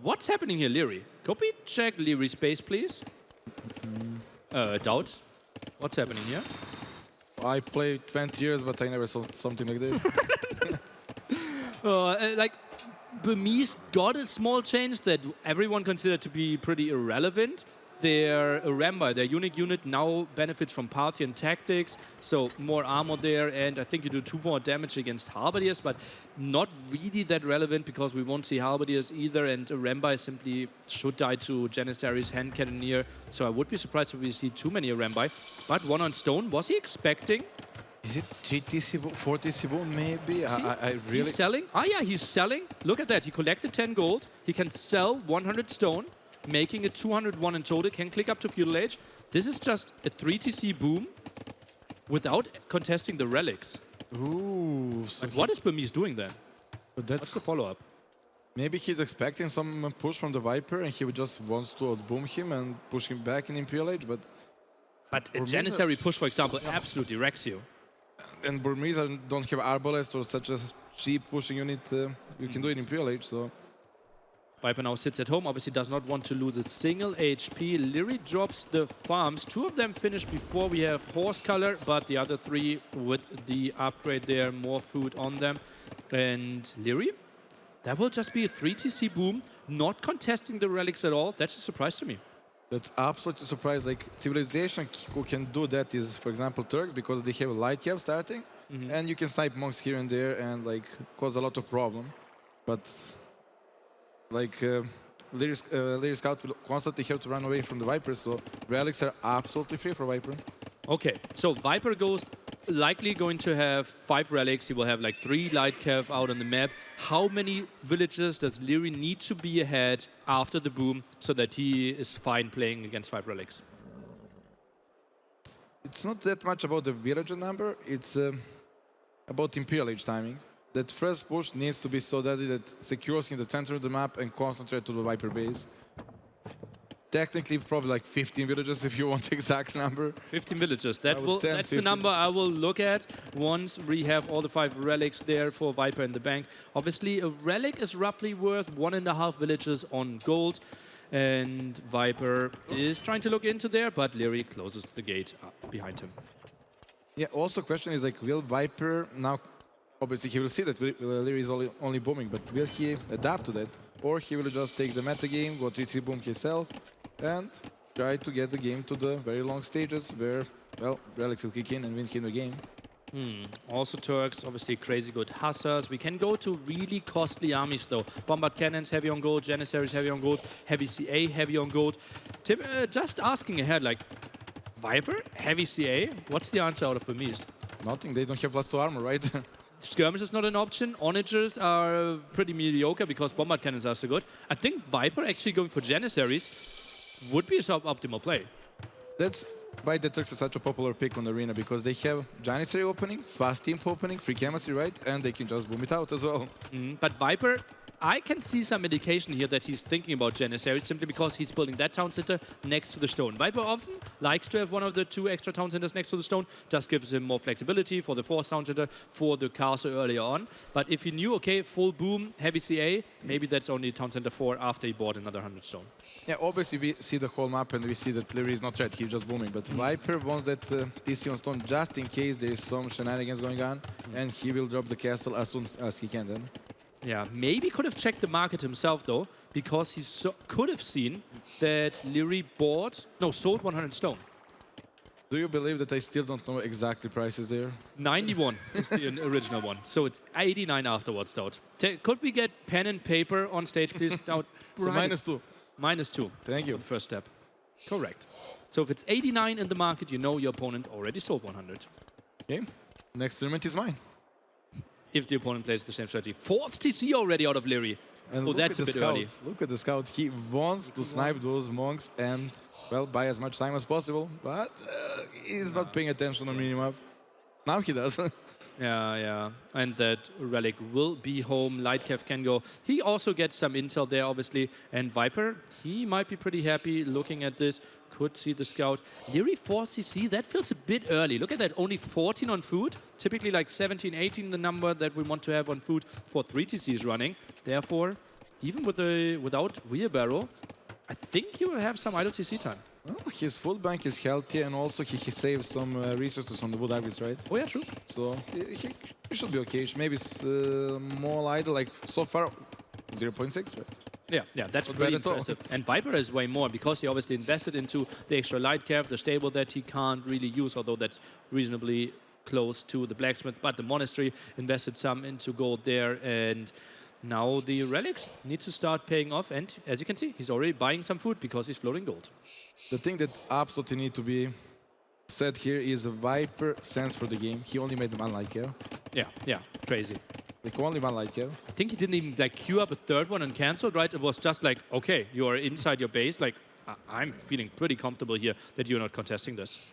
What's happening here, Leary? Could we check Leary's space, please? Doubt. What's happening here? I played 20 years, but I never saw something like this. Like, Burmese got a small change that everyone considered to be pretty irrelevant. Their Rambai, their unique unit, now benefits from Parthian tactics, so more armor there, and I think you do 2 more damage against Halberdiers, but not really that relevant because we won't see Halberdiers either, and Rambai simply should die to Janissary's Hand Cannoneer, so I would be surprised if we see too many Rambai. But one on stone, was he expecting? Is it GTC, 40C maybe? I really... He's selling? Ah, yeah, he's selling. Look at that. He collected 10 gold. He can sell 100 stone, making it 201 in total. Can click up to Feudal Age. This is just a 3TC boom without contesting the relics. Ooh. So But what is Burmese doing then? But What's the follow-up? Maybe he's expecting some push from the Viper and he just wants to outboom him and push him back in Imperial Age, but... But a Burmese Janissary push, for example, absolutely wrecks you. And Burmese don't have Arbalest or such a cheap pushing unit you can do in Imperial Age, so... Viper now sits at home, obviously does not want to lose a single HP. Leary drops the farms. 2 of them finish before we have Horse Color, but the other 3 with the upgrade there, more food on them. And Leary, that will just be a 3TC boom, not contesting the relics at all. That's a surprise to me. That's absolutely surprised. Like, Civilization who can do that is, for example, Turks, because they have light cav starting, and you can snipe monks here and there and, like, cause a lot of problem. But... like, Leary Scout will constantly have to run away from the Viper, so relics are absolutely free for Viper. Okay, so Viper goes likely going to have 5 relics. He will have like 3 light cav out on the map. How many villages does Leary need to be ahead after the boom so that he is fine playing against 5 relics? It's not that much about the villager number, it's about Imperial Age timing. That first push needs to be so deadly that secures in the center of the map and concentrate to the Viper base. Technically, probably like 15 villages if you want the exact number. 15 villages. That's 10, the number I will look at once we have all the 5 relics there for Viper in the bank. Obviously, a relic is roughly worth 1.5 villages on gold. And Viper is trying to look into there, but Leary closes the gate behind him. Yeah, also question is like, will Viper now... Obviously, he will see that Leary is only booming, but will he adapt to that? Or he will just take the meta game, go 3C boom himself, and try to get the game to the very long stages where, well, relics will kick in and win him the game. Also Turks, obviously crazy good Hussars. We can go to really costly armies though. Bombard cannons heavy on gold, Janissaries heavy on gold, heavy CA heavy on gold. Tim, just asking ahead, like, Viper, heavy CA? What's the answer out of Burmese? Nothing, they don't have +2 armor, right? Skirmish is not an option. Onagers are pretty mediocre because bombard cannons are so good. I think Viper actually going for Janissaries would be a suboptimal play. That's why the Turks are such a popular pick on the arena, because they have Janissary opening, fast imp opening, free chemistry, right? And they can just boom it out as well. But Viper, I can see some indication here that he's thinking about Janissary simply because he's building that town center next to the stone. Viper often likes to have one of the 2 extra town centers next to the stone, just gives him more flexibility for the 4th town center, for the castle earlier on. But if he knew, okay, full boom, heavy CA, maybe that's only town center 4 after he bought another 100 stone. Yeah, obviously we see the whole map and we see that Leary is not red, he's just booming. But Viper wants that TC on stone just in case there is some shenanigans going on, and he will drop the castle as soon as he can then. Yeah, maybe could have checked the market himself though, because he could have seen that Leary sold 100 stone. Do you believe that I still don't know exactly prices there? 91 is the original one, so it's 89 afterwards, Doubt. Could we get pen and paper on stage, please, Doubt? So -2. -2. Thank you. The first step. Correct. So if it's 89 in the market, you know your opponent already sold 100. Okay, next tournament is mine. If the opponent plays the same strategy. 4th TC already out of Leary. And Oh, look that's at a the bit scout. early. Look at the scout. He wants to snipe those monks and, well, buy as much time as possible. But he's not paying attention on minimap. Now he does. Yeah. And that Relic will be home. Lightkev can go. He also gets some intel there, obviously. And Viper, he might be pretty happy looking at this. Could see the scout. Leary 4th CC, that feels a bit early. Look at that, only 14 on food. Typically like 17, 18 the number that we want to have on food for 3 TCs running. Therefore, even without wheelbarrow, I think you will have some idle TC time. Well, his food bank is healthy, and also he saves some resources on the wood hybrids, right? Oh yeah, true. So he should be okay. Maybe it's more idle, like so far 0.6, right? Yeah, that's Not pretty bad at all. impressive. And Viper is way more because he obviously invested into the extra light cap, the stable that he can't really use, although that's reasonably close to the blacksmith. But the monastery invested some into gold there, and now the relics need to start paying off. And as you can see, he's already buying some food because he's floating gold. The thing that absolutely need to be said here is a Viper sense for the game. He only made one light cap. Yeah, crazy. Like only one light cap. I think he didn't even like queue up a third one and canceled, right? It was just like, okay, you are inside your base. Like, I'm feeling pretty comfortable here that you're not contesting this.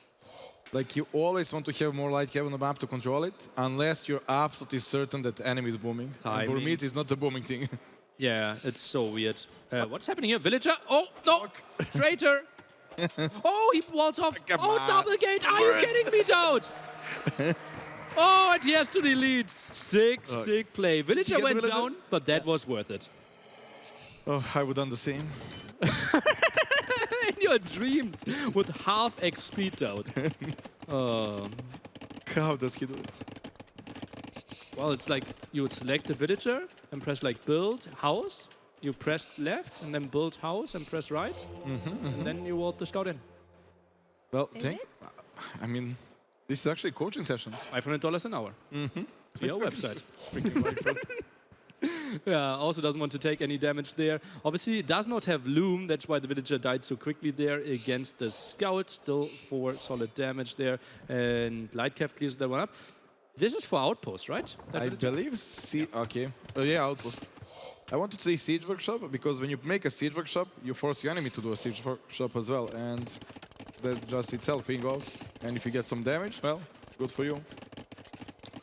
Like you always want to have more light cap on the map to control it, unless you're absolutely certain that the enemy is booming. And Timing. Burmese is not the booming thing. Yeah, it's so weird. What's happening here? Villager? Oh, no! Traitor! Oh, he walls off. Come Oh, on. double gate! Are you kidding me, Dowd? Oh, and he has to delete. Sick play. Villager get the went villager? down, but that was worth it. Oh, I would done the same. In your dreams with half X speed, Dowd. How does he do it? Well, it's like you would select the villager and press like build house. You press left and then build house and press right. And then you walt the scout in. Well, I mean, this is actually a coaching session. $500 an hour. Via website. Yeah, also doesn't want to take any damage there. Obviously, it does not have Loom. That's why the villager died so quickly there against the scout. Still 4 solid damage there. And Lightcap clears that one up. This is for Outpost, right? That I villager? believe okay. Oh yeah, Outpost. I wanted to say Siege Workshop because when you make a Siege Workshop, you force your enemy to do a Siege Workshop as well. And that just itself paying off. And if you get some damage, well, good for you.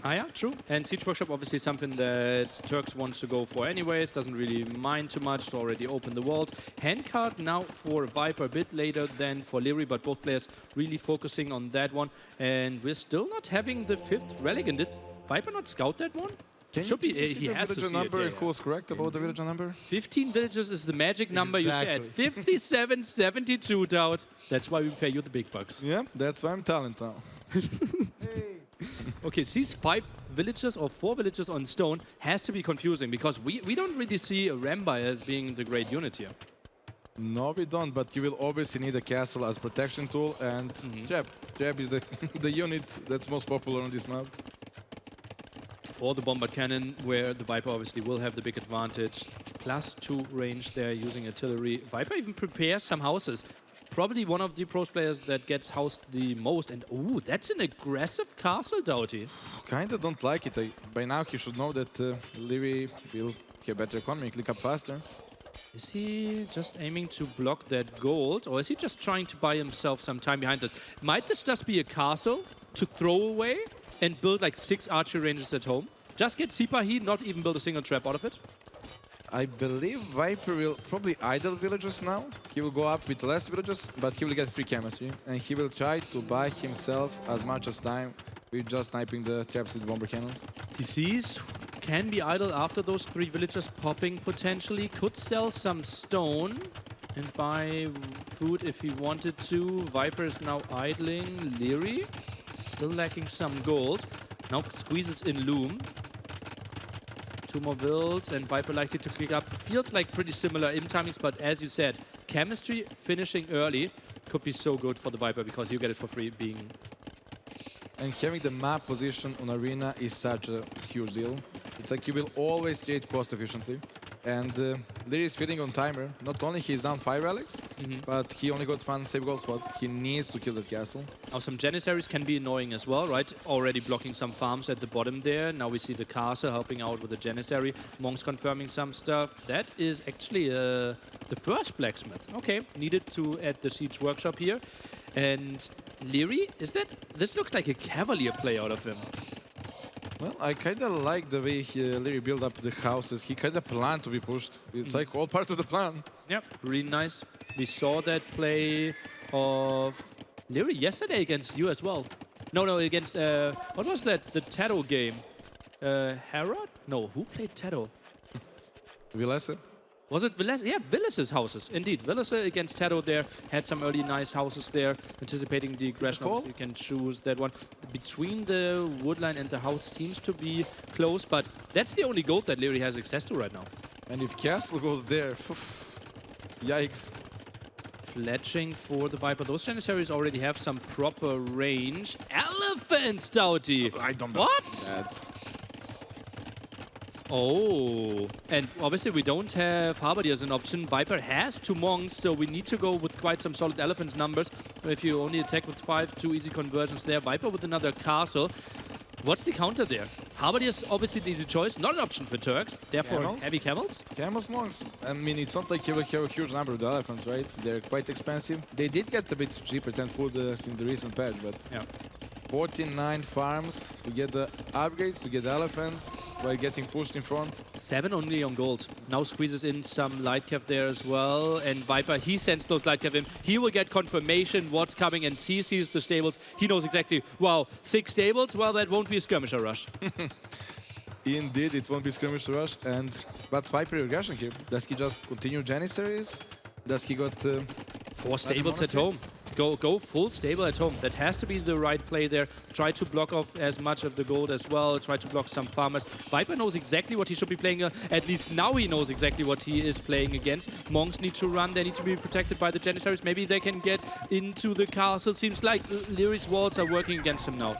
Ah, yeah, true. And Siege Workshop, obviously something that Turks wants to go for anyways. Doesn't really mind too much to already open the walls. Handcard now for Viper a bit later than for Leary, but both players really focusing on that one. And we're still not having the 5th relic. And did Viper not scout that one? Should be. He has to villager see it, number yeah, and who was correct about the villager number? 15 villagers is the magic number you said. 57-72, Dowd. That's why we pay you the big bucks. Yeah, that's why I'm talent now. Okay, these 5 villagers or 4 villagers on stone has to be confusing because we don't really see Ramba as being the great unit here. No, we don't, but you will obviously need a castle as protection tool and Jab. Jab is the, the unit that's most popular on this map. Or the bombard cannon, where the Viper obviously will have the big advantage. +2 range there using artillery. Viper even prepares some houses. Probably one of the pros players that gets housed the most. And ooh, that's an aggressive castle, Doughty. Kinda don't like it. By now he should know that Leary will get better economy, click up faster. Is he just aiming to block that gold? Or is he just trying to buy himself some time behind it? Might this just be a castle to throw away and build like 6 archery ranges at home? Just get Sipahi, not even build a single trap out of it? I believe Viper will probably idle villagers now. He will go up with less villagers, but he will get free chemistry. And he will try to buy himself as much as time with just sniping the traps with bomber cannons. TCs can be idle after those 3 villagers popping potentially. Could sell some stone and buy food if he wanted to. Viper is now idling. Leary still lacking some gold. Now squeezes in Loom. 2 more builds and Viper likely to click up. Feels like pretty similar in timings, but as you said, chemistry finishing early could be so good for the Viper because you get it for free being... And having the map position on arena is such a huge deal. It's like you will always trade cost efficiently. And Leary is feeding on timer. Not only he's down 5 relics, but he only got 1 save gold spot. He needs to kill that castle. Now some Janissaries can be annoying as well, right? Already blocking some farms at the bottom there. Now we see the castle helping out with the Janissary. Monks confirming some stuff. That is actually the first blacksmith. Okay, needed to add the siege workshop here. And Leary, this looks like a cavalier play out of him. Well, I kind of like the way Leary built up the houses. He kind of planned to be pushed. It's like all part of the plan. Yep, really nice. We saw that play of Leary yesterday against you as well. No, against, what was that? The Tato game. Herod? No, who played Tato? Villese? Was it Villese? Yeah, Villese's houses. Indeed, Villese against Tato there. Had some early nice houses there. Anticipating the aggression. You can choose that one. Between the woodline and the house seems to be close, but that's the only gold that Leary has access to right now. And if castle goes there, yikes. Fletching for the Viper. Those Janissaries already have some proper range. Elephant, Stouty! I don't know. What? That. Oh, and obviously we don't have Halberdier as an option. Viper has 2 monks, so we need to go with quite some solid elephant numbers. If you only attack with 5, 2 easy conversions there. Viper with another castle. What's the counter there? Halberdier is obviously the easy choice, not an option for Turks. Therefore, Camels? heavy camels. Camels, monks. I mean, it's not like he will have a huge number of the elephants, right? They're quite expensive. They did get a bit cheaper than food in the recent patch, but Yeah. 49 farms to get the upgrades, to get the elephants, while getting pushed in front. 7 only on gold. Now squeezes in some light cav there as well. And Viper, he sends those light cav in. He will get confirmation what's coming, and he sees the stables. He knows exactly, wow, 6 stables? Well, that won't be a skirmisher rush. Indeed, it won't be skirmish rush. But Viper aggression here. Does he just continue Janissaries? Does he got 4 stables at home. Go full stable at home. That has to be the right play there. Try to block off as much of the gold as well. Try to block some farmers. Viper knows exactly what he should be playing. At least now he knows exactly what he is playing against. Monks need to run. They need to be protected by the Janissaries. Maybe they can get into the castle. Seems like Leary's walls are working against him now.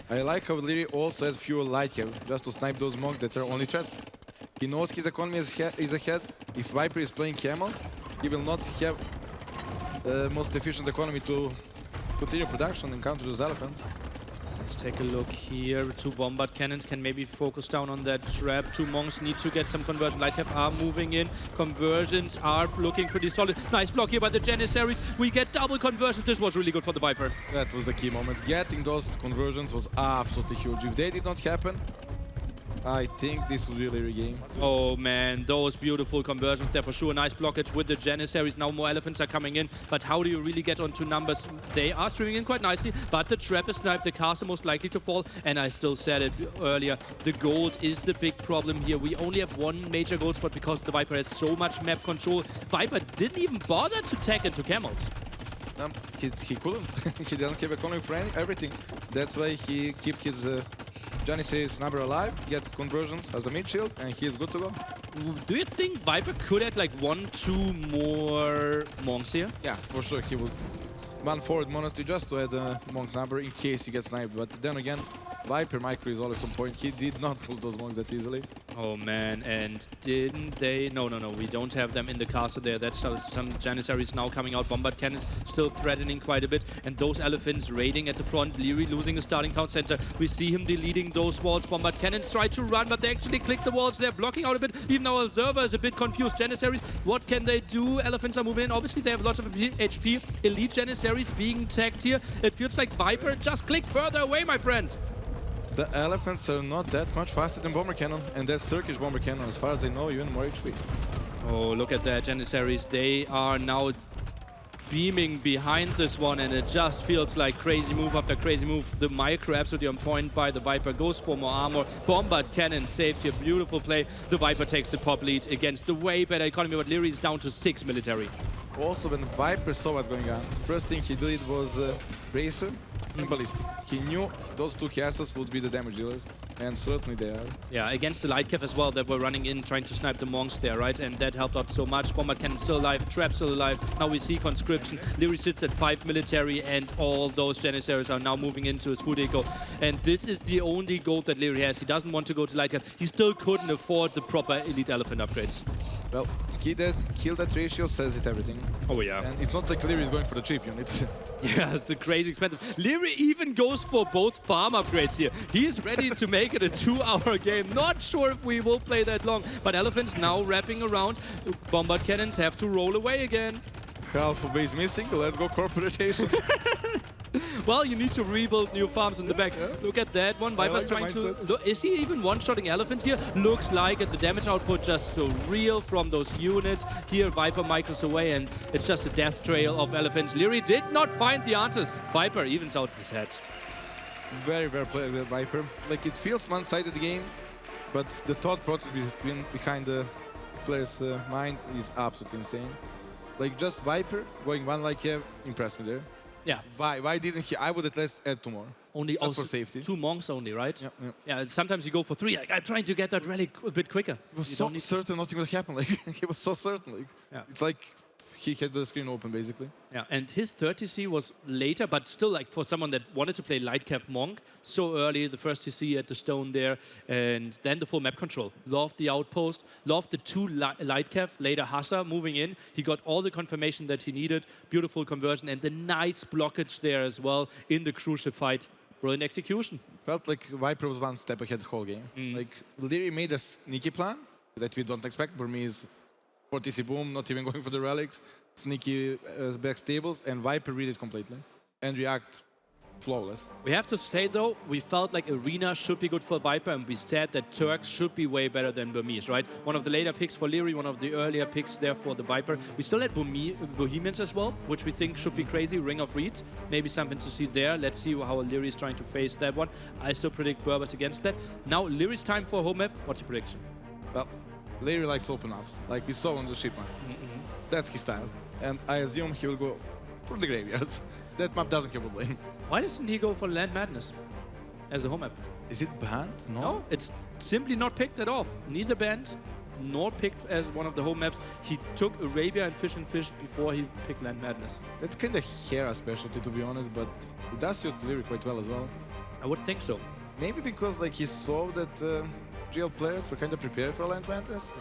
I like how Leary also had fewer light cav, just to snipe those monks that are only threat. He knows his economy is ahead. If Viper is playing camels, he will not have the most efficient economy to continue production and counter those elephants. Let's take a look here. 2 bombard cannons can maybe focus down on that trap. 2 monks need to get some conversion. Light cav are moving in. Conversions are looking pretty solid. Nice block here by the Janissaries. We get double conversions. This was really good for the Viper. That was the key moment. Getting those conversions was absolutely huge. If they did not happen, I think this will really regain. Oh man, those beautiful conversions there for sure. Nice blockage with the Janissaries. Now more elephants are coming in, but how do you really get onto numbers? They are streaming in quite nicely, but the trap is sniped. The castle most likely to fall, and I still said it earlier, the gold is the big problem here. We only have 1 major gold spot because the Viper has so much map control. Viper didn't even bother to tag into camels. He couldn't. He didn't have economy for everything. That's why he kept his Janissaries number alive, get conversions as a mid shield, and he is good to go. Do you think Viper could add like 1, 2 more monks here? Yeah, for sure he would. 1 forward monastery just to add a monk number in case you get sniped. But then again, Viper micro is always on point. He did not pull those monks that easily. Oh man, and didn't they? No, we don't have them in the castle there. That's some Janissaries now coming out. Bombard cannons still threatening quite a bit. And those elephants raiding at the front. Leary losing the starting town center. We see him deleting those walls. Bombard cannons try to run, but they actually click the walls. They're blocking out a bit. Even our observer is a bit confused. Janissaries, what can they do? Elephants are moving in. Obviously, they have lots of HP. Elite Janissaries being tagged here. It feels like Viper just clicked further away, my friend. The elephants are not that much faster than bomber cannon, and that's Turkish bomber cannon. As far as I know, even more HP. Oh, look at that, Janissaries. They are now beaming behind this one, and it just feels like crazy move after crazy move. The micro absolutely on point by the Viper. Goes for more armor. Bombard cannon saved here. Beautiful play. The Viper takes the top lead against the way better economy, but Leary is down to 6 military. Also, when Viper saw what's going on, first thing he did was Bracer and Ballistic. He knew those two castles would be the damage dealers, and certainly they are. Yeah, against the light cav as well, that were running in, trying to snipe the monks there, right? And that helped out so much. Bombard Cannon still alive, Trap still alive. Now we see Conscription. Leary sits at 5 military, and all those Janissaries are now moving into his food eco. And this is the only gold that Leary has. He doesn't want to go to light cav. He still couldn't afford the proper Elite Elephant upgrades. Well, kill that ratio says it everything. Oh yeah. And it's not like Leary is going for the cheap units. Yeah, it's a crazy expensive. Leary even goes for both farm upgrades here. He is ready to make it a 2-hour game. Not sure if we will play that long. But Elephants now wrapping around. Bombard Cannons have to roll away again. Half of base missing. Let's go corporation. Well, you need to rebuild new farms in the back. Yeah. Look at that one. Viper's like the trying to... mindset. Look, is he even one-shotting Elephants here? Looks like it. The damage output just so real from those units. Here, Viper micros away, and it's just a death trail of Elephants. Leary did not find the answers. Viper evens out his head. Very played with Viper. Like, it feels one-sided game, but the thought process behind the player's mind is absolutely insane. Like, just Viper going one like Kev impressed me there. Yeah. Why didn't he? I would at least add 2 more. Only Just also for safety. 2 monks only, right? Yeah. Yeah, sometimes you go for 3. Like, I'm trying to get that relic a bit quicker. He was You so don't need- certain nothing will happen. Like, he was so certain. Like, Yeah. it's like he had the screen open, basically. Yeah, and his 30C was later, but still, like, for someone that wanted to play light cav monk, so early, the first TC at the stone there, and then the full map control. Loved the outpost, loved the 2 light cav, later Hassa moving in. He got all the confirmation that he needed, beautiful conversion, and the nice blockage there as well in the crucial fight. Brilliant execution. Felt like Viper was one step ahead the whole game. Like, Leary made a sneaky plan that we don't expect. For me, is 40C boom, not even going for the relics, sneaky back stables, and Viper read it completely and react flawless. We have to say, though, we felt like Arena should be good for Viper, and we said that Turks should be way better than Burmese, right? One of the later picks for Leary, one of the earlier picks there for the Viper. We still had Bohemians as well, which we think should be crazy. Ring of Reeds, maybe something to see there. Let's see how Leary is trying to face that one. I still predict Berbers against that. Now, Leary's time for a home map. What's your prediction? Well, Leary likes open ups, like we saw on the ship map. That's his style. And I assume he will go for the graveyards. That map doesn't have a lane. Why didn't he go for Land Madness as a home map? Is it banned? No, it's simply not picked at all. Neither banned nor picked as one of the home maps. He took Arabia and Fish before he picked Land Madness. That's kind of Hera specialty, to be honest, but it does suit Leary quite well as well. I would think so. Maybe because like he saw that GL players were kind of prepared for Land Madness,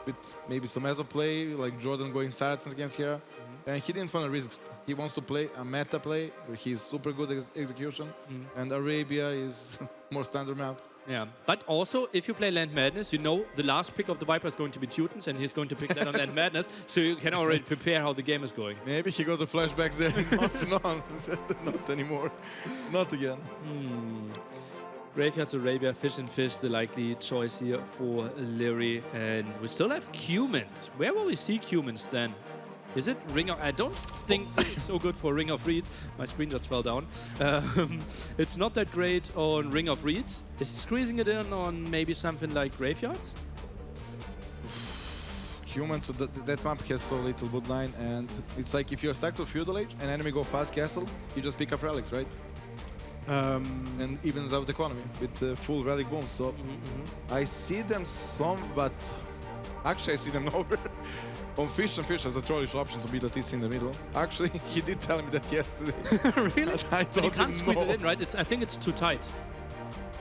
with maybe some Ezo play, like Jordan going Saracens against Hera, and he didn't want to risk. He wants to play a meta play where he's super good at execution, and Arabia is more standard map. Yeah, but also if you play Land Madness, you know the last pick of the Viper is going to be Teutons, and he's going to pick that on Land Madness, so you can already prepare how the game is going. Maybe he got the flashbacks there. Not anymore. Not again. Graveyards, Arabia, Fish, the likely choice here for Leary. And we still have Cumans. Where will we see Cumans then? Is it Ring of... I don't think it's so good for Ring of Reeds. My screen just fell down. It's not that great on Ring of Reeds. Is it squeezing it in on maybe something like Graveyards? Humans, so that map has so little wood line, and it's like if you're stuck to Feudal Age and enemy go fast castle, you just pick up relics, right? And evens out the economy with full relic booms. So I see them some, but actually I see them nowhere. On Fish has a trollish option to beat a TC in the middle. Actually, he did tell me that yesterday. Really? I But you don't can't squeeze know. it in, right? I think it's too tight.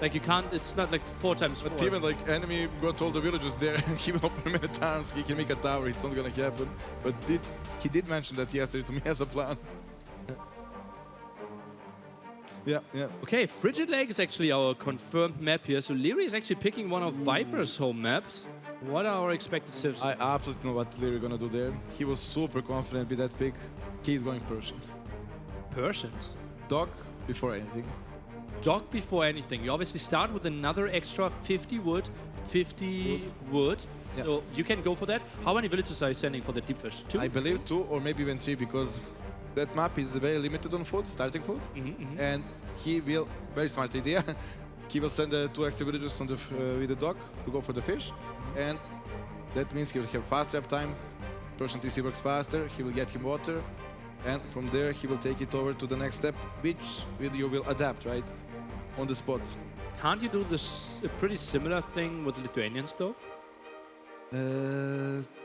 Like you can't, it's not like 4 times 4. But even like enemy got all the villagers there, he will open many times, he can make a tower, it's not gonna happen. But he did mention that yesterday to me as a plan. Yeah. Okay, Frigid Lake is actually our confirmed map here. So Leary is actually picking one of Viper's home maps. What are our expected civs? I absolutely know what Leary gonna do there. He was super confident with that pick. He's going Persians. Persians. Dog before anything. Dog before anything. You obviously start with another extra 50 wood, 50 wood. Yeah. So you can go for that. How many villages are you sending for the deep fish? 2? I believe 2 or maybe even 3 because that map is very limited on food, starting food. And he will, very smart idea, he will send 2 extra villagers on with the dog to go for the fish. And that means he will have fast trap time, Persian TC works faster, he will get him water, and from there he will take it over to the next step, which you will adapt, right? On the spot. Can't you do this a pretty similar thing with Lithuanians though?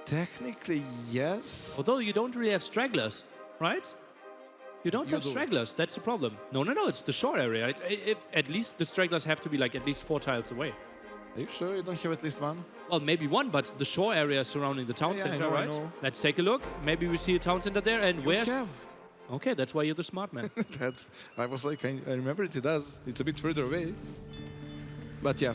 Technically, yes. Although you don't really have stragglers, right? You don't You have do. stragglers, that's the problem. No, it's the shore area. If at least the stragglers have to be like at least 4 tiles away. Are you sure you don't have at least one? Well, maybe one, but the shore area surrounding the town Yeah, I center, know, I right? know. Let's take a look. Maybe we see a town center there, and where's... have. Okay, that's why you're the smart man. That's. I was like, I remember it does. It's a bit further away. But yeah,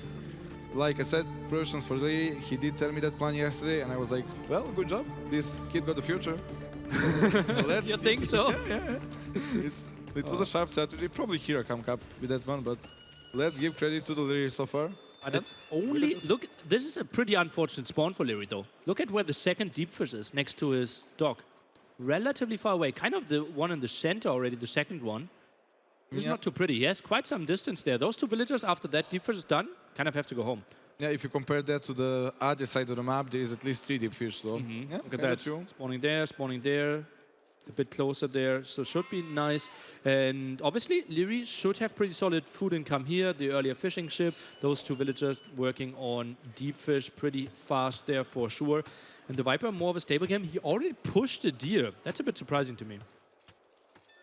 like I said, Persians for Lee. He did tell me that plan yesterday, and I was like, well, good job. This kid got the future. Let's You see. think so? It was a sharp strategy. Probably here come up with that one, but let's give credit to the Leary so far. But it's only... Look, this is a pretty unfortunate spawn for Leary, though. Look at where the second deep fish is, next to his dock. Relatively far away. Kind of the one in the center already, the second one. It's Yeah. not too pretty. He has quite some distance there. Those 2 villagers, after that deep fish is done, kind of have to go home. Yeah, if you compare that to the other side of the map, there is at least 3 deep fish. So yeah, Look at kinda that. true. Spawning there, a bit closer there. So should be nice. And obviously, Leary should have pretty solid food income here. The earlier fishing ship, those 2 villagers working on deep fish pretty fast there for sure. And the Viper, more of a stable game. He already pushed a deer. That's a bit surprising to me.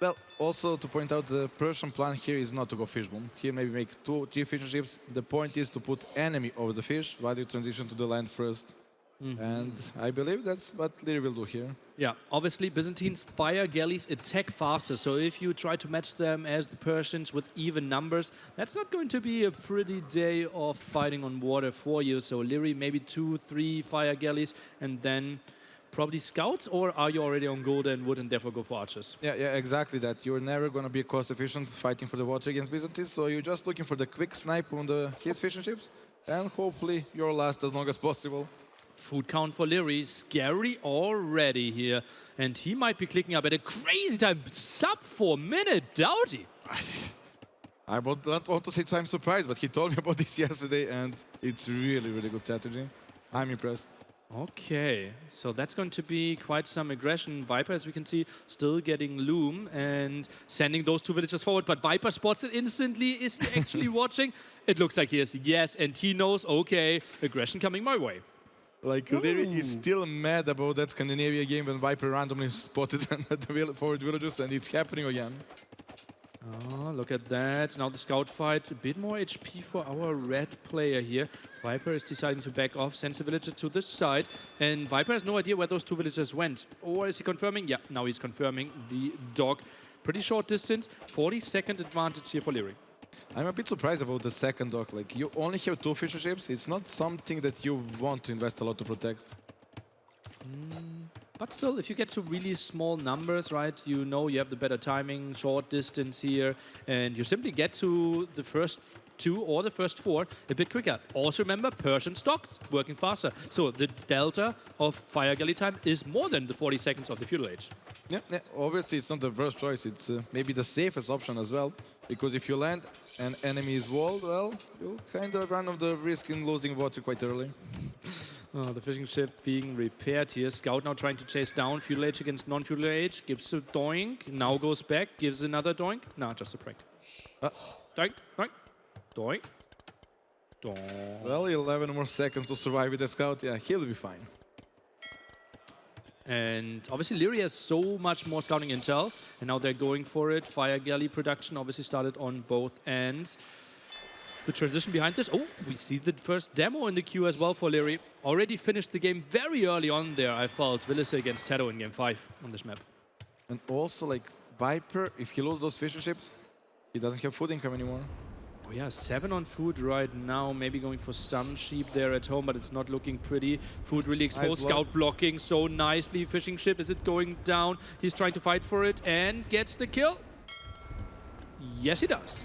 Well, also to point out, the Persian plan here is not to go fish boom. Here maybe make 2, 3 fishing ships. The point is to put enemy over the fish while you transition to the land first. And I believe that's what Leary will do here. Yeah, obviously Byzantines fire galleys attack faster, so if you try to match them as the Persians with even numbers, that's not going to be a pretty day of fighting on water for you. So Leary, maybe 2, 3 fire galleys, and then probably scouts, or are you already on gold and would and therefore go for archers? Yeah, exactly that. You're never going to be cost efficient fighting for the water against Byzantines, so you're just looking for the quick snipe on his fishing ships, and hopefully you're last as long as possible. Food count for Leary, scary already here. And he might be clicking up at a crazy time. Sub 4 minute, Doughty. I don't want to say I'm surprised, but he told me about this yesterday, and it's really, really good strategy. I'm impressed. Okay, so that's going to be quite some aggression. Viper, as we can see, still getting Loom and sending those 2 villagers forward. But Viper spots it instantly. Is he actually watching? It looks like he is, yes. And he knows, okay, aggression coming my way. Like, Leary is still mad about that Scandinavia game when Viper randomly spotted the forward villagers, and it's happening again. Oh, look at that. Now the scout fight. A bit more HP for our red player here. Viper is deciding to back off, sends a villager to this side. And Viper has no idea where those 2 villagers went. Or is he confirming? Yeah, now he's confirming the dog. Pretty short distance. 40-second advantage here for Leary. I'm a bit surprised about the second dock. Like, you only have 2 fisher ships. It's not something that you want to invest a lot to protect. But still, if you get to really small numbers, right, you know you have the better timing, short distance here, and you simply get to the first 2 or the first 4 a bit quicker. Also remember, Persian stocks working faster. So the delta of fire galley time is more than the 40 seconds of the feudal age. Yeah, obviously it's not the worst choice. It's maybe the safest option as well. Because if you land and enemy is walled, well, you kind of run of the risk in losing water quite early. Oh, the fishing ship being repaired here. Scout now trying to chase down feudal age against non-feudal age. Gives a doink. Now goes back. Gives another doink. Nah, just a prank. Doink, doink, doink, doink. Well, 11 more seconds to survive with the scout. Yeah, he'll be fine. And obviously Leary has so much more scouting intel, and now they're going for it. Fire galley production obviously started on both ends. The transition behind this, oh, we see the first demo in the queue as well for Leary. Already finished the game very early on there, I felt. Villese against Teto in game 5 on this map. And also, like, Viper, if he loses those fishing ships, he doesn't have food income anymore. Oh yeah, 7 on food right now. Maybe going for some sheep there at home, but it's not looking pretty. Food really exposed. Nice block. Scout blocking so nicely. Fishing ship, is it going down? He's trying to fight for it and gets the kill. Yes, he does.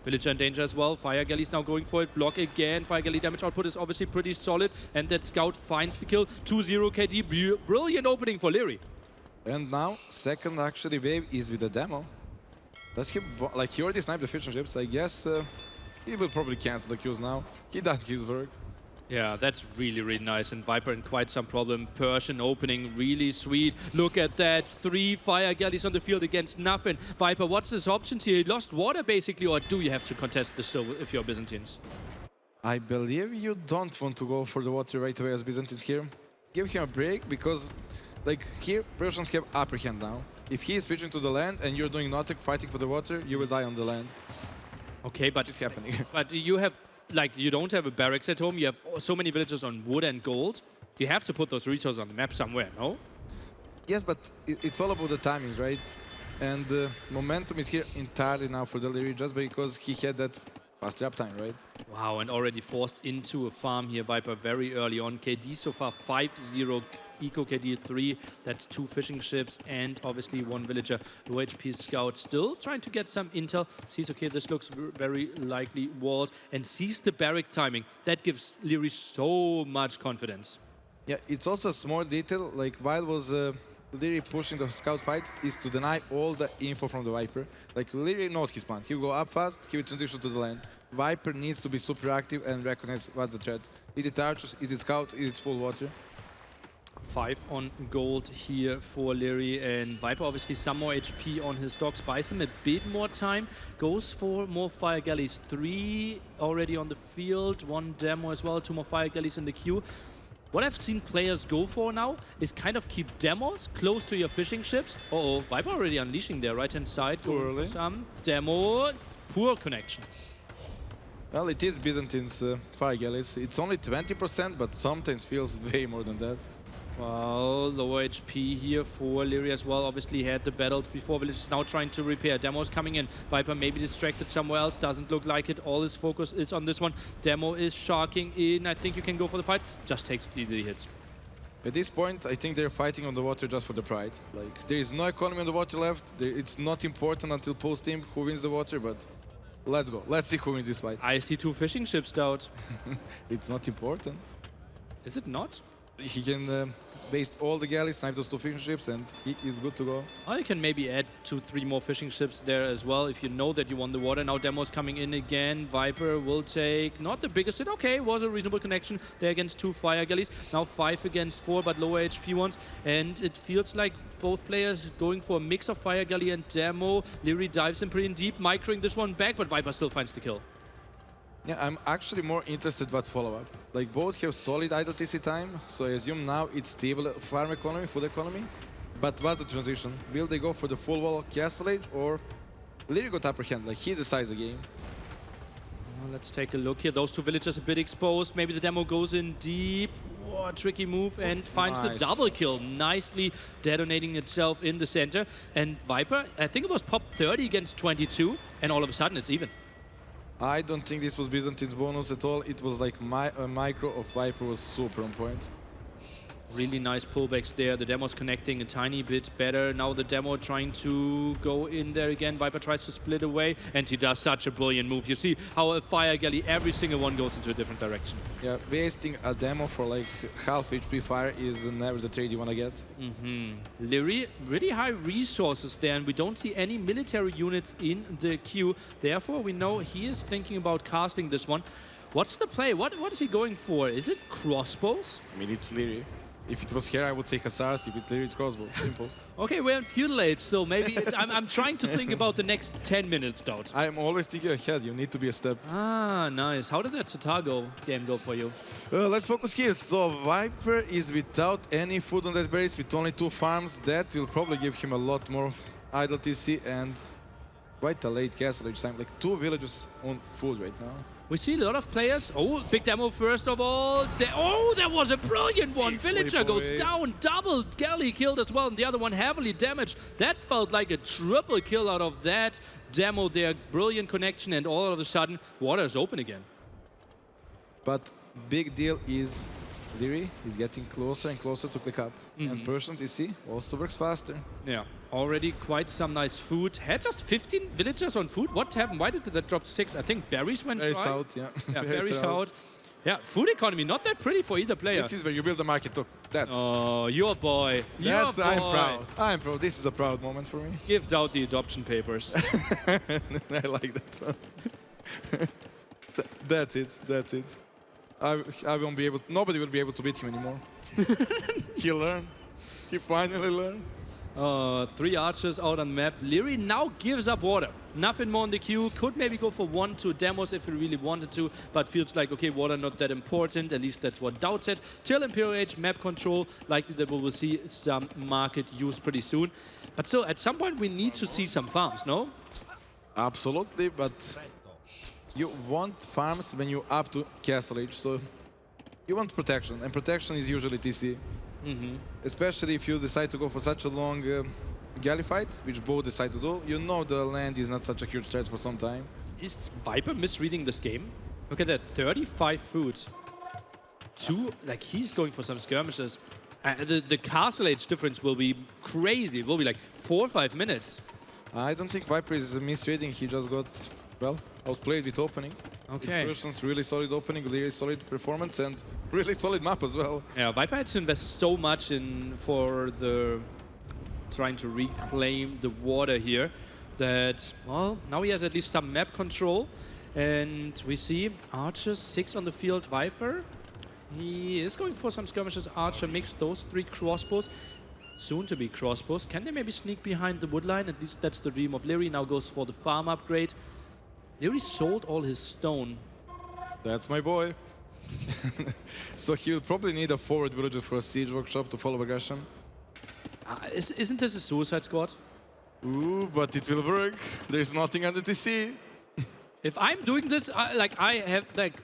Villager in danger as well. Fire Galley's now going for it. Block again. Fire Galley damage output is obviously pretty solid. And that Scout finds the kill. 2-0 KD. Brilliant opening for Leary. And now, second actually wave is with the demo. Does he, like, he already sniped the fishing ships. I guess he will probably cancel the queues now. He done his work. Yeah, that's really, really nice. And Viper in quite some problem. Persian opening, really sweet. Look at that. 3 fire galleys on the field against nothing. Viper, what's his options here? He lost water, basically, or do you have to contest this still if you're Byzantines? I believe you don't want to go for the water right away as Byzantines here. Give him a break because, like, here, Persians have upper hand now. If he is switching to the land and you're doing nothing, fighting for the water, you will die on the land. Okay, but It's happening. But you have, like, you don't have a barracks at home. You have so many villagers on wood and gold. You have to put those resources on the map somewhere, no? Yes, but it's all about the timings, right? And momentum is here entirely now for Deliri just because he had that faster uptime, right? Wow, and already forced into a farm here, Viper, very early on. KD so far 5-0, Eco KD 3, that's 2 fishing ships and obviously 1 villager. Low HP scout still trying to get some intel. Sees, okay, this looks very likely walled and sees the barrack timing. That gives Leary so much confidence. Yeah, it's also a small detail, like while was Leary pushing the scout fight is to deny all the info from the Viper. Like Leary knows his plan. He will go up fast, he will transition to the land. Viper needs to be super active and recognize what's the threat. Is it archers, is it scout, is it full water? 5 on gold here for Leary, and Viper obviously some more HP on his dogs, buys him a bit more time, goes for more fire galleys. 3 already on the field, 1 demo as well, 2 more fire galleys in the queue. What I've seen players go for now is kind of keep demos close to your fishing ships. Uh-oh, Viper already unleashing their right-hand side. Too early. Some demo, poor connection. Well, it is Byzantines fire galleys. It's only 20%, but sometimes feels way more than that. Well, lower HP here for Leary as well. Obviously had the battles before. Village is now trying to repair. Demos coming in. Viper maybe distracted somewhere else. Doesn't look like it. All his focus is on this one. Demo is sharking in. I think you can go for the fight. Just takes the hits. At this point, I think they're fighting on the water just for the pride. Like, there is no economy on the water left. It's not important until post-team who wins the water, but let's go. Let's see who wins this fight. I see 2 fishing ships, Stout. It's not important. Is it not? He can waste all the galleys, snipe those 2 fishing ships, and he is good to go. Or you can maybe add 2-3 more fishing ships there as well if you know that you won the water. Now Demo's coming in again. Viper will take not the biggest hit. Okay, was a reasonable connection there against 2 fire galleys. Now 5 against 4, but lower HP ones. And it feels like both players going for a mix of fire galley and Demo. Leary dives in pretty deep, microing this one back, but Viper still finds the kill. Yeah, I'm actually more interested what's follow-up. Like, both have solid idle TC time, so I assume now it's stable farm economy, food economy. But what's the transition? Will they go for the full wall castle age, or Leary got upper hand? Like, he decides the game. Well, let's take a look here. Those 2 villagers a bit exposed. Maybe the Demo goes in deep. Whoa, tricky move, and finds the double kill. Nicely detonating itself in the center. And Viper, I think it was pop 30 against 22, and all of a sudden it's even. I don't think this was Byzantine's bonus at all. It was like a micro of Viper was super on point. Really nice pullbacks there. The Demo's connecting a tiny bit better. Now the Demo trying to go in there again. Viper tries to split away, and he does such a brilliant move. You see how a fire galley, every single one goes into a different direction. Yeah, wasting a Demo for like half HP fire is never the trade you want to get. Leary, really high resources there, and we don't see any military units in the queue. Therefore, we know he is thinking about casting this one. What's the play? What is he going for? Is it crossbows? I mean, it's Leary. If it was here, I would take Hussars. If it's Leary, it's crossbow. Simple. Okay, we're in feudal age still. Maybe I'm trying to think about the next 10 minutes, Stout. I'm always thinking ahead. You need to be a step. Ah, nice. How did that Satago game go for you? Let's focus here. So Viper is without any food on that base, with only 2 farms. That will probably give him a lot more idle TC and quite a late castle age time. Like 2 villages on food right now. We see a lot of players. Oh, big Demo first of all. Oh, that was a brilliant one. Big Villager goes down. Double galley killed as well. And the other one heavily damaged. That felt like a triple kill out of that Demo there. Brilliant connection. And all of a sudden, water is open again. But big deal is Leary is getting closer and closer to click up. And Persian TC also works faster. Yeah, already quite some nice food. Had just 15 villagers on food. What happened? Why did that drop to 6? I think berries went dry. Berries out, yeah. Yeah, berries out. Yeah, food economy, not that pretty for either player. This is where you build the market. Look, that's... Oh, your boy. I'm proud. I'm proud. This is a proud moment for me. Give out the adoption papers. I like that one. That's it. That's it. I won't be able. Nobody will be able to beat him anymore. He learned. He finally learned. 3 archers out on the map. Leary now gives up water. Nothing more in the queue. Could maybe go for 1-2 demos if he really wanted to, but feels like, okay, water not that important. At least that's what Doubt said. Till Imperial Age, map control. Likely that we will see some market use pretty soon. But still, at some point, we need to see some farms, no? Absolutely, but you want farms when you up to Castle Age, so you want protection, and protection is usually TC. Especially if you decide to go for such a long galley fight, which both decide to do, you know the land is not such a huge threat for some time. Is Viper misreading this game? Look at that, 35 food. Like he's going for some skirmishes. The Castle Age difference will be crazy. It will be like 4 or 5 minutes. I don't think Viper is misreading, he just got, well, outplayed with opening. Okay. Explosion's really solid opening, really solid performance, and really solid map as well. Yeah, Viper had to invest so much in for the trying to reclaim the water here that, well, now he has at least some map control. And we see Archer 6 on the field, Viper. He is going for some skirmishes. Archer mix those 3 crossbows. Soon to be crossbows. Can they maybe sneak behind the woodline? At least that's the dream of Leary. Now goes for the farm upgrade. Leary sold all his stone. That's my boy. So he'll probably need a forward villager for a siege workshop to follow aggression. Isn't this a suicide squad? Ooh, but it will work. There's nothing under TC. If I'm doing this,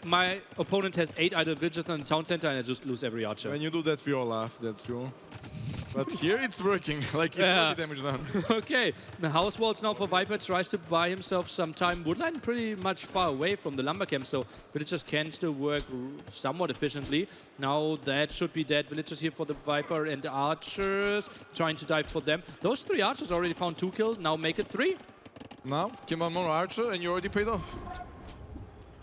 my opponent has 8 idle villagers in the town center and I just lose every archer. When you do that, we all laugh, that's true. But here it's working, like it's really damage done. Okay, the house walls now for Viper, tries to buy himself some time. Woodline pretty much far away from the lumber camp, so villagers can still work somewhat efficiently. Now that should be dead. Villagers here for the Viper and the archers, trying to dive for them. Those 3 archers already found 2 kills, now make it 3. Now, kill one more archer and you already paid off.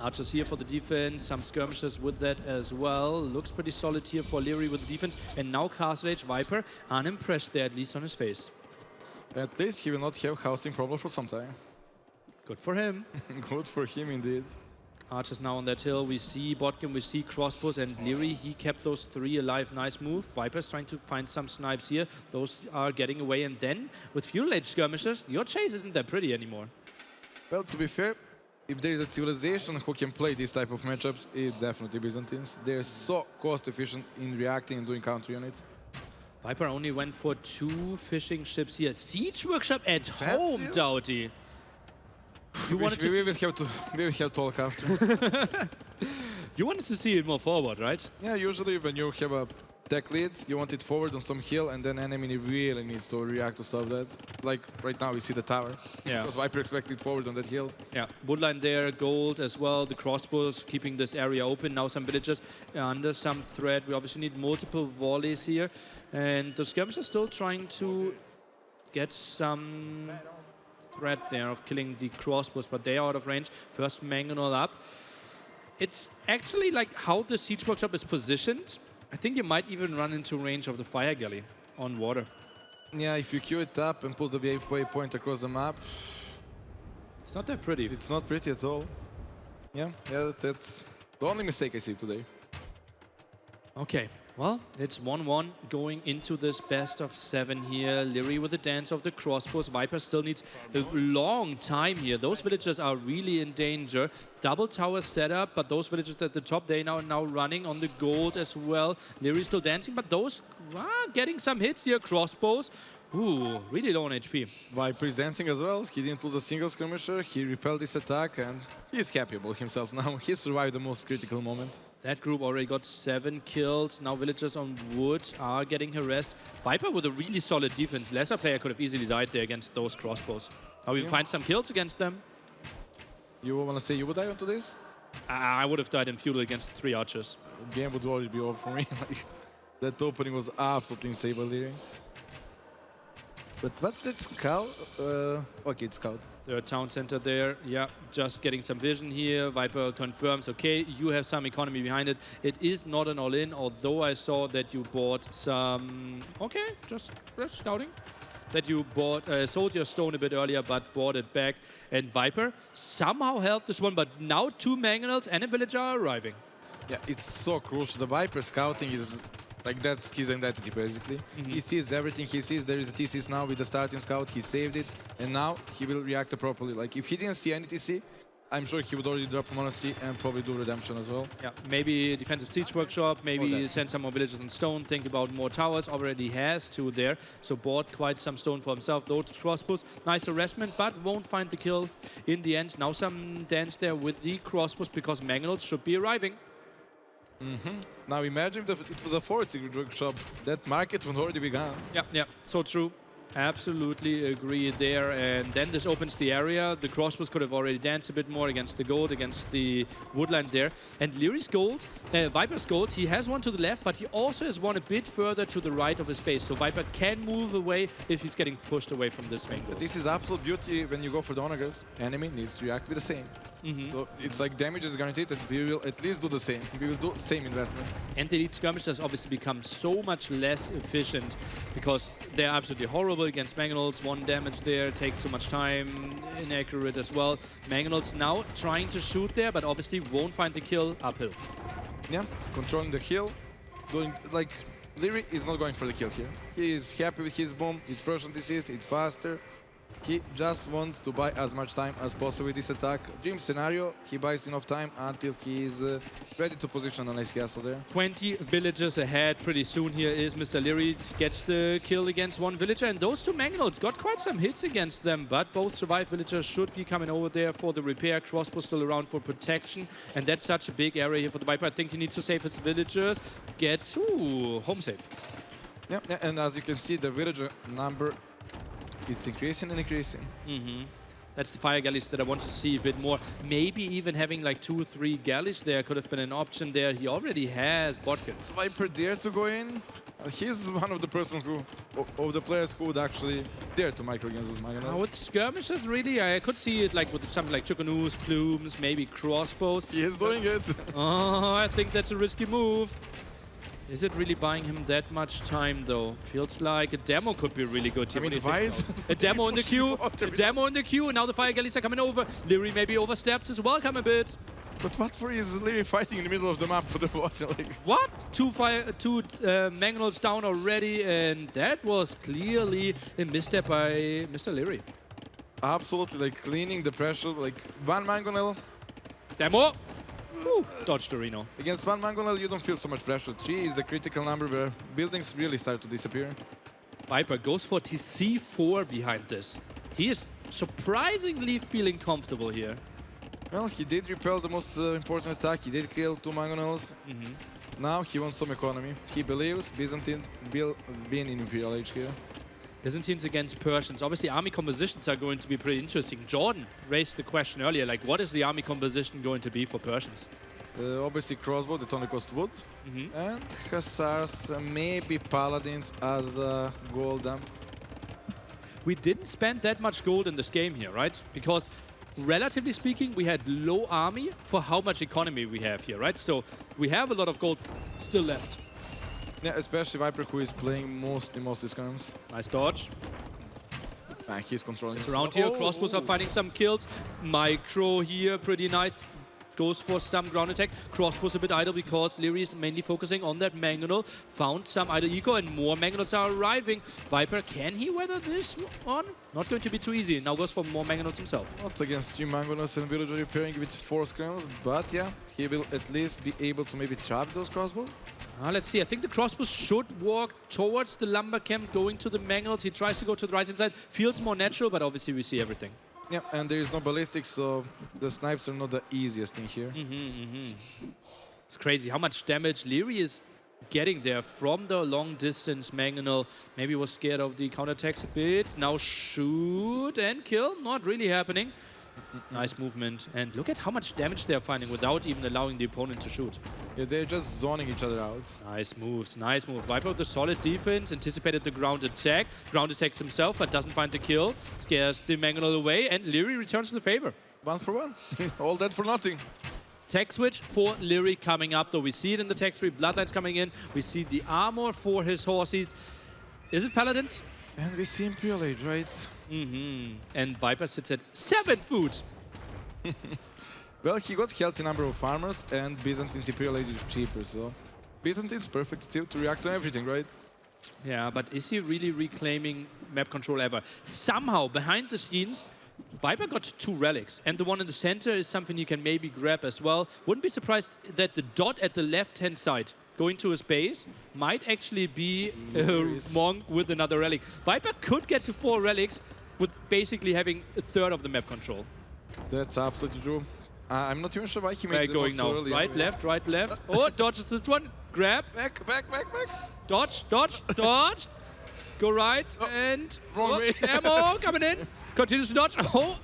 Archers here for the defense, some skirmishes with that as well. Looks pretty solid here for Leary with the defense. And now Castle Age Viper, unimpressed there, at least on his face. At least he will not have housing problem for some time. Good for him. Good for him indeed. Archers now on that hill. We see Botkin, we see crossbows, and Leary, he kept those 3 alive. Nice move. Viper's trying to find some snipes here. Those are getting away. And then, with Fuel Age skirmishes, your chase isn't that pretty anymore. Well, to be fair, if there is a civilization who can play this type of matchups, it's definitely Byzantines. They're so cost efficient in reacting and doing counter units. Viper only went for 2 fishing ships here. Siege workshop at home, Doughty. We will have talk after. You wanted to see it more forward, right? Yeah, usually when you have a tech lead, you want it forward on some hill, and then enemy really needs to react to stop that. Like right now, we see the tower. Yeah. Because Viper expected forward on that hill. Yeah, woodline there, gold as well. The crossbows keeping this area open. Now some villagers under some threat. We obviously need multiple volleys here. And the skirmishers are still trying to get some threat there of killing the crossbows, but they are out of range. First mangonel up. It's actually like how the siege workshop is positioned. I think you might even run into range of the fire galley on water. Yeah, if you queue it up and put the waypoint across the map, it's not that pretty. It's not pretty at all. Yeah, that's the only mistake I see today. Okay, well, it's 1-1 going into this best of 7 here. Leary with the dance of the crossbows. Viper still needs a long time here. Those villagers are really in danger. Double tower setup, but those villagers at the top, they now running on the gold as well. Leary still dancing, but those getting some hits here. Crossbows. Ooh, really low on HP. Viper is dancing as well. He didn't lose a single skirmisher. He repelled this attack, and he's happy about himself now. He survived the most critical moment. That group already got 7 kills. Now villagers on wood are getting harassed. Viper with a really solid defense. Lesser player could have easily died there against those crossbows. Now we find some kills against them. You want to say you would die onto this? I would have died in feudal against 3 archers. Game would already be over for me. That opening was absolutely insane by Leary. But what's that scout? Okay, it's scout. Third town center there. Yeah, just getting some vision here. Viper confirms, okay, you have some economy behind it. It is not an all-in, although I saw that you bought some... Okay, just scouting. That you bought, sold your stone a bit earlier, but bought it back. And Viper somehow helped this one, but now 2 mangonels and a villager are arriving. Yeah, it's so crucial. The Viper scouting is like that's his identity basically. He sees everything. He sees there is a TCS now with the starting scout. He saved it, and now he will react properly. Like if he didn't see any TC, I'm sure he would already drop Monastery and probably do Redemption as well. Yeah, maybe defensive siege workshop, maybe send some more villages on stone, think about more towers, already has 2 there, so bought quite some stone for himself. Those crossbows, nice harassment, but won't find the kill in the end. Now some dance there with the crossbows because Mangonels should be arriving. Now imagine if it was a forest workshop, that market would already be gone. Yeah, so true. Absolutely agree there. And then this opens the area. The crossbows could have already danced a bit more against the gold, against the woodland there. And Leary's gold, Viper's gold, he has one to the left, but he also has one a bit further to the right of his base. So Viper can move away if he's getting pushed away from this main goal. This is absolute beauty when you go for the Onagers. Enemy needs to react with the same. So it's like damage is guaranteed that we will at least do the same. We will do same investment. And the elite skirmishers obviously become so much less efficient because they're absolutely horrible against Mangonels. 1 damage there, takes so much time, inaccurate as well. Mangonels now trying to shoot there, but obviously won't find the kill uphill. Yeah, controlling the hill. Doing like Leary is not going for the kill here. He is happy with his boom, his Persian disease, it's faster. He just wants to buy as much time as possible with this attack. Dream scenario, he buys enough time until he is ready to position a nice castle there. 20 villagers ahead. Pretty soon here is Mr. Leary. Gets the kill against 1 villager. And those 2 Mangonels got quite some hits against them. But both survived villagers should be coming over there for the repair. Crossbow still around for protection. And that's such a big area here for the Viper. I think he needs to save his villagers. Get home safe. Yeah, and as you can see, the villager number, it's increasing and increasing. That's the fire galleys that I want to see a bit more. Maybe even having like 2 or 3 galleys there could have been an option there. He already has Botkins. Viper dare to go in. He's one of the persons who, of the players who would actually dare to micro against this Mangonels. With skirmishes, really, I could see it like with something like Chukanu's, plumes, maybe crossbows. He is doing it. Oh, I think that's a risky move. Is it really buying him that much time, though? Feels like a demo could be really good here. I mean, Vice. A demo in the queue. A demo in the queue. And now the fire galleys are coming over. Leary maybe overstepped his welcome a bit. But what for is Leary fighting in the middle of the map for the bot? Like, what? 2 Mangonels down already. And that was clearly a misstep by Mr. Leary. absolutely, like cleaning the pressure. Like 1 Mangonel. Demo. Dodged the Reno. Against 1 Mangonel, you don't feel so much pressure. 3 is the critical number where buildings really start to disappear. Viper goes for TC4 behind this. He is surprisingly feeling comfortable here. Well, he did repel the most important attack. He did kill 2 Mangonels. Now he wants some economy. He believes Byzantine will win in Imperial Age here. Byzantines against Persians. Obviously, army compositions are going to be pretty interesting. Jordan raised the question earlier, like, what is the army composition going to be for Persians? Obviously, crossbow, that only cost wood. And Hussars, maybe Paladins as a gold dump. We didn't spend that much gold in this game here, right? Because, relatively speaking, we had low army for how much economy we have here, right? So, we have a lot of gold still left. Yeah, especially Viper, who is playing most scrims. Nice dodge. He's controlling. It's around here. Crossbows are finding some kills. Micro here, pretty nice. Goes for some ground attack. Crossbows a bit idle because Leary is mainly focusing on that Mangonel. Found some idle eco and more Mangonels are arriving. Viper, can he weather this one? Not going to be too easy. Now goes for more Mangonels himself. Not against 3 Mangonels and Villager repairing with 4 scrims, but yeah, he will at least be able to maybe trap those crossbows. Let's see. I think the crossbows should walk towards the lumber camp, going to the Mangonels. He tries to go to the right-hand side. Feels more natural, but obviously we see everything. Yeah, and there is no ballistics, so the snipes are not the easiest thing here. It's crazy how much damage Leary is getting there from the long-distance Mangonel. Maybe was scared of the counterattacks a bit. Now shoot and kill. Not really happening. Nice movement. And look at how much damage they're finding without even allowing the opponent to shoot. Yeah, they're just zoning each other out. Nice moves, nice move. Viper with the solid defense, anticipated the ground attack. Ground attacks himself, but doesn't find the kill. Scares the Mangonel away, and Leary returns to the favor. 1 for 1. All that for nothing. Tech switch for Leary coming up, though. We see it in the tech tree. Bloodlines coming in. We see the armor for his horses. Is it Paladins? And we see Imperial Age, right? And Viper sits at 7 food. Well, he got healthy number of farmers, and Byzantine's Imperial Age is cheaper, so Byzantine's perfect to react to everything, right? Yeah, but is he really reclaiming map control ever? Somehow, behind the scenes, Viper got 2 relics, and the one in the center is something you can maybe grab as well. Wouldn't be surprised that the dot at the left-hand side going to his base might actually be a monk with another relic. Viper could get to 4 relics with basically having a third of the map control. That's absolutely true. I'm not even sure why he made the going so now. early. Right, left, right, left. Oh, dodges this one. Grab. Back. Dodge, dodge, dodge. Go right and Wrong way. ammo coming in. Continues to dodge. Oh.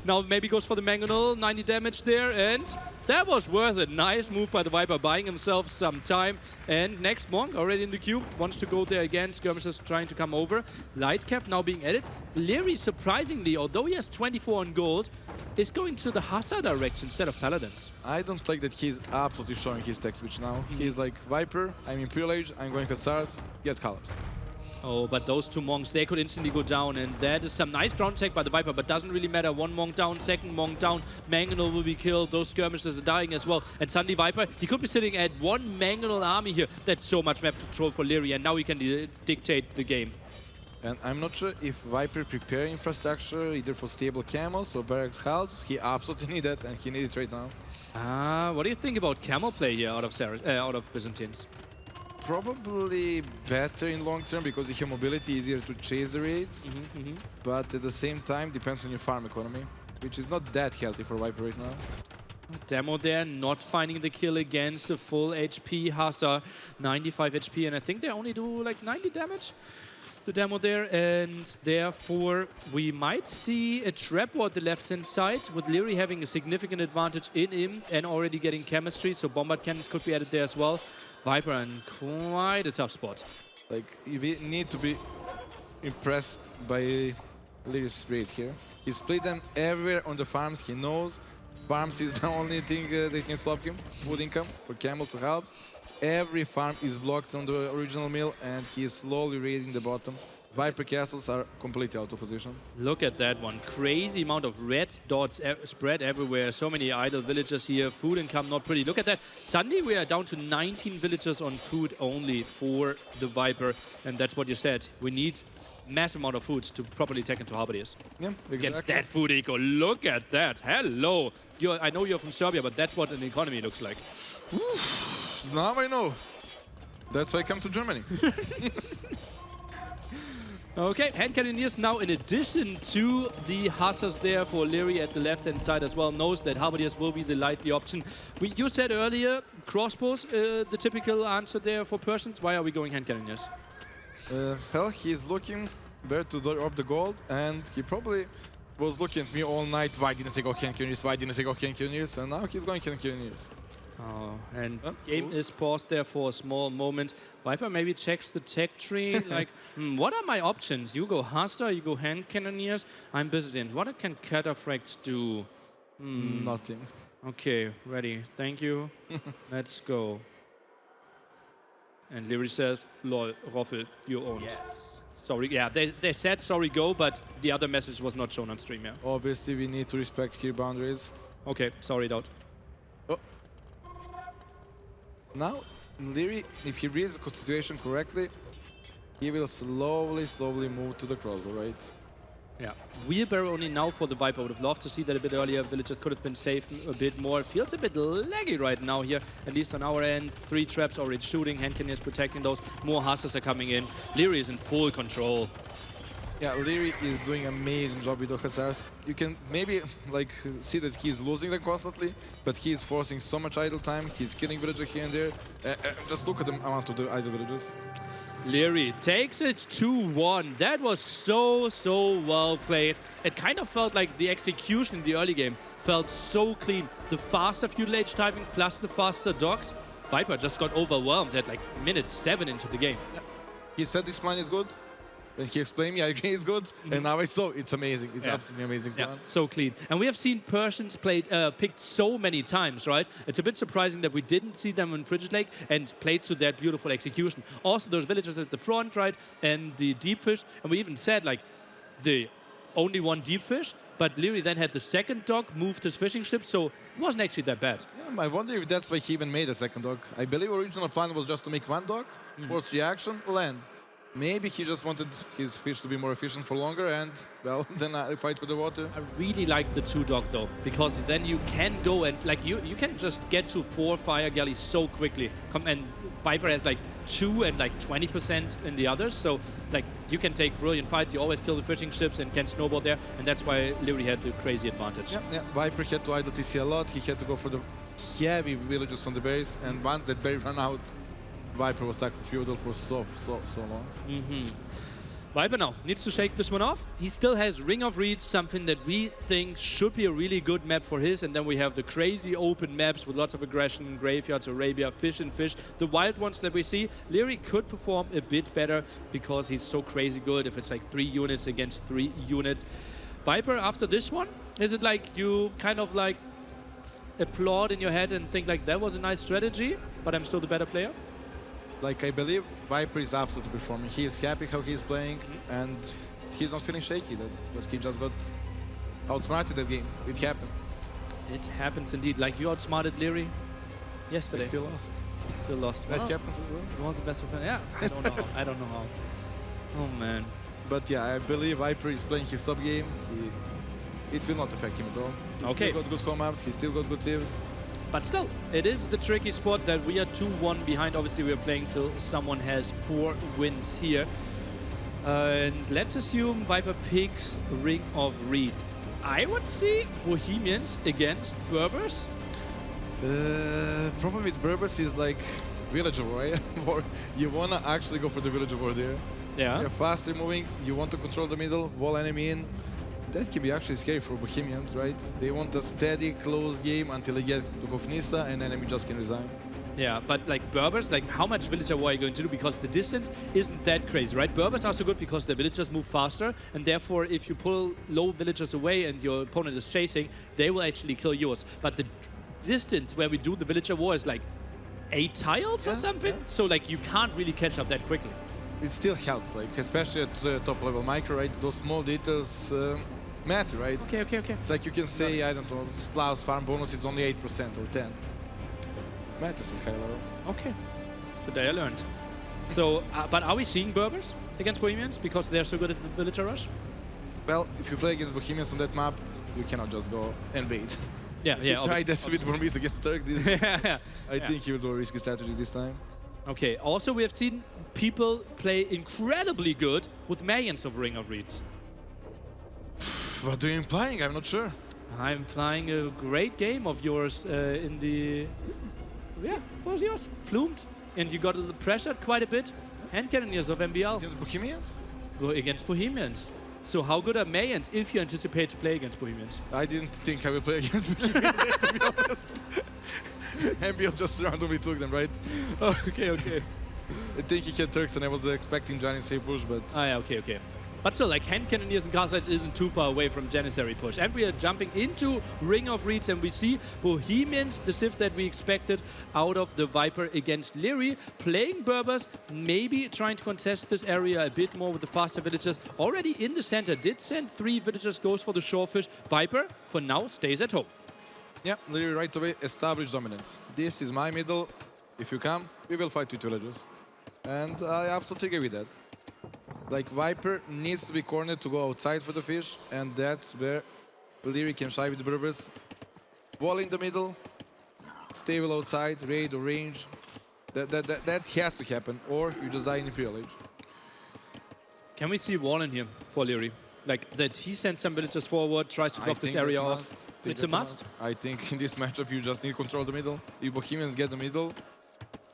Now maybe goes for the mangonel. 90 damage there, and that was worth it. Nice move by the Viper, buying himself some time. And next monk already in the queue, wants to go there again. Skirmishers trying to come over. Lightcap now being added. Leary, surprisingly, although he has 24 on gold, is going to the Hussar direction instead of Paladins. I don't like that he's absolutely showing his tech switch now. He's like, Viper, I'm Imperial Age, I'm going Hussars, get colors. Oh, but those 2 monks, they could instantly go down, and that is some nice ground tech by the Viper, but doesn't really matter. 1 monk down, 2nd monk down, Mangonel will be killed, those skirmishers are dying as well, and suddenly Viper, he could be sitting at 1 Mangonel army here. That's so much map control for Leary, and now he can dictate the game. And I'm not sure if Viper prepare infrastructure either for stable camels or barracks hulls. He absolutely need that, and he need it right now. What do you think about camel play here out of Byzantines? Probably better in long term because you have mobility, easier to chase the raids. But at the same time, depends on your farm economy, which is not that healthy for Viper right now. Demo there, not finding the kill against the full HP Hussar, 95 HP, and I think they only do like 90 damage. The demo there, and therefore we might see a trap ward the left-hand side, with Leary having a significant advantage in him and already getting chemistry, so bombard cannons could be added there as well. Viper in quite a tough spot. Like, we need to be impressed by Leary's rate here. He split them everywhere on the farms. He knows farms is the only thing that can stop him. Food income for camels to help. Every farm is blocked on the original mill, and he is slowly raiding the bottom. Viper castles are completely out of position. Look at that one. Crazy amount of red dots spread everywhere. So many idle villagers here. Food income not pretty. Look at that. Suddenly we are down to 19 villagers on food only for the Viper. And that's what you said. We need massive amount of food to properly take into Halberdiers. Yeah, exactly. Against that food eco. Look at that. Hello. I know you're from Serbia, but that's what an economy looks like. Now I know. That's why I come to Germany. Okay, hand cannoneers now, in addition to the Hussars there for Leary at the left-hand side as well, knows that Halberdiers will be the likely option. You said earlier, crossbows, the typical answer there for Persians. Why are we going hand cannoneers? Well, he's looking where to drop the gold, and he probably was looking at me all night. Why didn't I go hand cannoneers? Why didn't I go hand cannoneers? And now he's going hand cannoneers. Oh, and game is paused there for a small moment. Viper maybe checks the tech tree, like, what are my options? You go Hussar, you go hand cannoneers. I'm Byzantine. What can cataphracts do? Nothing. Okay, ready. Thank you. Let's go. And Leary says, lol, Roffel, you owned. Yes. Sorry, yeah, they said sorry, go, but the other message was not shown on stream, yeah. Obviously, we need to respect here boundaries. Okay, sorry, Dot. Oh. Now, Leary, if he reads the situation correctly, he will slowly move to the crossbow, right? Yeah. Wheelbarrow only now for the Viper. I would have loved to see that a bit earlier. Villagers could have been saved a bit more. Feels a bit laggy right now here, at least on our end. 3 traps already shooting. Hand cannoneers protecting those. More Hussars are coming in. Leary is in full control. Yeah, Leary is doing an amazing job with the Hussars. You can maybe like see that he's losing them constantly, but he's forcing so much idle time. He's killing villagers here and there. Just look at the amount of the idle villagers. Leary takes it 2-1. That was so well played. It kind of felt like the execution in the early game felt so clean. The faster feudal age timing plus the faster docks. Viper just got overwhelmed at like minute 7 into the game. Yeah. He said this plan is good. And he explained me, I agree it's good. And now I saw it's amazing. It's absolutely amazing plan. Yeah, so clean. And we have seen Persians picked so many times, right? It's a bit surprising that we didn't see them in Frigid Lake and played to that beautiful execution. Also, those villagers at the front, right? And the deep fish. And we even said, like, the only one deep fish but Leary then had the second dog, moved his fishing ship, so it wasn't actually that bad. Yeah, I wonder if that's why he even made a second dog. I believe original plan was just to make one dog, force reaction, land. Maybe he just wanted his fish to be more efficient for longer and, well, then fight with the water. I really like the 2-dog though, because then you can go and like you can just get to 4 fire galleys so quickly. And Viper has like 2 and like 20% in the others, so like you can take brilliant fights. You always kill the fishing ships and can snowball there, and that's why Leary had the crazy advantage. Yeah. Viper had to idle TC a lot. He had to go for the heavy villages on the berries, and once that berry ran out, Viper was stuck with Feudal for so long. Viper now needs to shake this one off. He still has Ring of Reeds, something that we think should be a really good map for his. And then we have the crazy open maps with lots of aggression, graveyards, Arabia, fish and fish. The wild ones that we see, Leary could perform a bit better because he's so crazy good if it's like 3 units against 3 units. Viper, after this one, is it like you kind of like applaud in your head and think like that was a nice strategy, but I'm still the better player? Like, I believe Viper is absolutely performing. He is happy how he's playing, and he's not feeling shaky. He just got outsmarted that game. It happens. It happens indeed. Like you outsmarted Leary yesterday. They still lost. Still lost. That Well, happens as well. It was the best of them. Yeah, I don't know. I don't know how. Oh man. But yeah, I believe Viper is playing his top game. It will not affect him at all. He's Okay. still got good home ups. He's still got good saves. But still, it is the tricky spot that we are 2-1 behind. Obviously, we are playing till someone has 4 wins here. And let's assume Viper picks Ring of Reeds. I would see Bohemians against Berbers. Problem with Berbers is like Villager War, right? Or you wanna actually go for the Villager War there. Yeah. You're faster moving, you want to control the middle, wall enemy in. That can be actually scary for Bohemians, right? They want a steady, close game until they get to Kofnista and enemy just can resign. Yeah, but like Berbers, like how much Villager War are you going to do? Because the distance isn't that crazy, right? Berbers are so good because the villagers move faster, and therefore if you pull low villagers away and your opponent is chasing, they will actually kill yours. But the distance where we do the Villager War is like 8 tiles or something, so like you can't really catch up that quickly. It still helps, like especially at the top level micro, right? Those small details matter, right? Okay. It's like you can say, I don't know, Slav's farm bonus is only 8% or 10. Matters at high level. Okay, today I learned. So, but are we seeing Berbers against Bohemians because they're so good at the Villager Rush? Well, if you play against Bohemians on that map, you cannot just go and wait. Yeah, He tried that with Burmese against Turk, didn't he? yeah. I think he will do a risky strategy this time. Okay, also we have seen people play incredibly good with Mayans of Ring of Reeds. What are you implying? I'm not sure. I'm flying a great game of yours in the... Yeah, what was yours? Flumed. And you got pressured quite a bit. Hand Cannoneers of MBL. Against Bohemians? Against Bohemians. So how good are Mayans if you anticipate to play against Bohemians? I didn't think I will play against Bohemians, to be honest. MBL just randomly took them, right? Okay. I think he had Turks and I was expecting Janissary push, but... Ah, yeah, okay. But still, like, Hand Cannoneers and Carthage isn't too far away from Janissary push. And we are jumping into Ring of Reeds, and we see Bohemians, the Civ that we expected out of the Viper against Leary, playing Berbers, maybe trying to contest this area a bit more with the faster villagers. Already in the center, did send 3 villagers, goes for the shorefish. Viper, for now, stays at home. Yeah, Leary right away, established dominance. This is my middle. If you come, we will fight with villagers. And I absolutely agree with that. Like, Viper needs to be cornered to go outside for the fish, and that's where Leary can shy with the Berbers. Wall in the middle, stay well outside, raid or range. That has to happen, or you just die in Imperial Age. Can we see wall in here for Leary? Like, that he sends some villagers forward, tries to block this area off. It's a must? I think in this matchup you just need to control the middle. If Bohemians get the middle,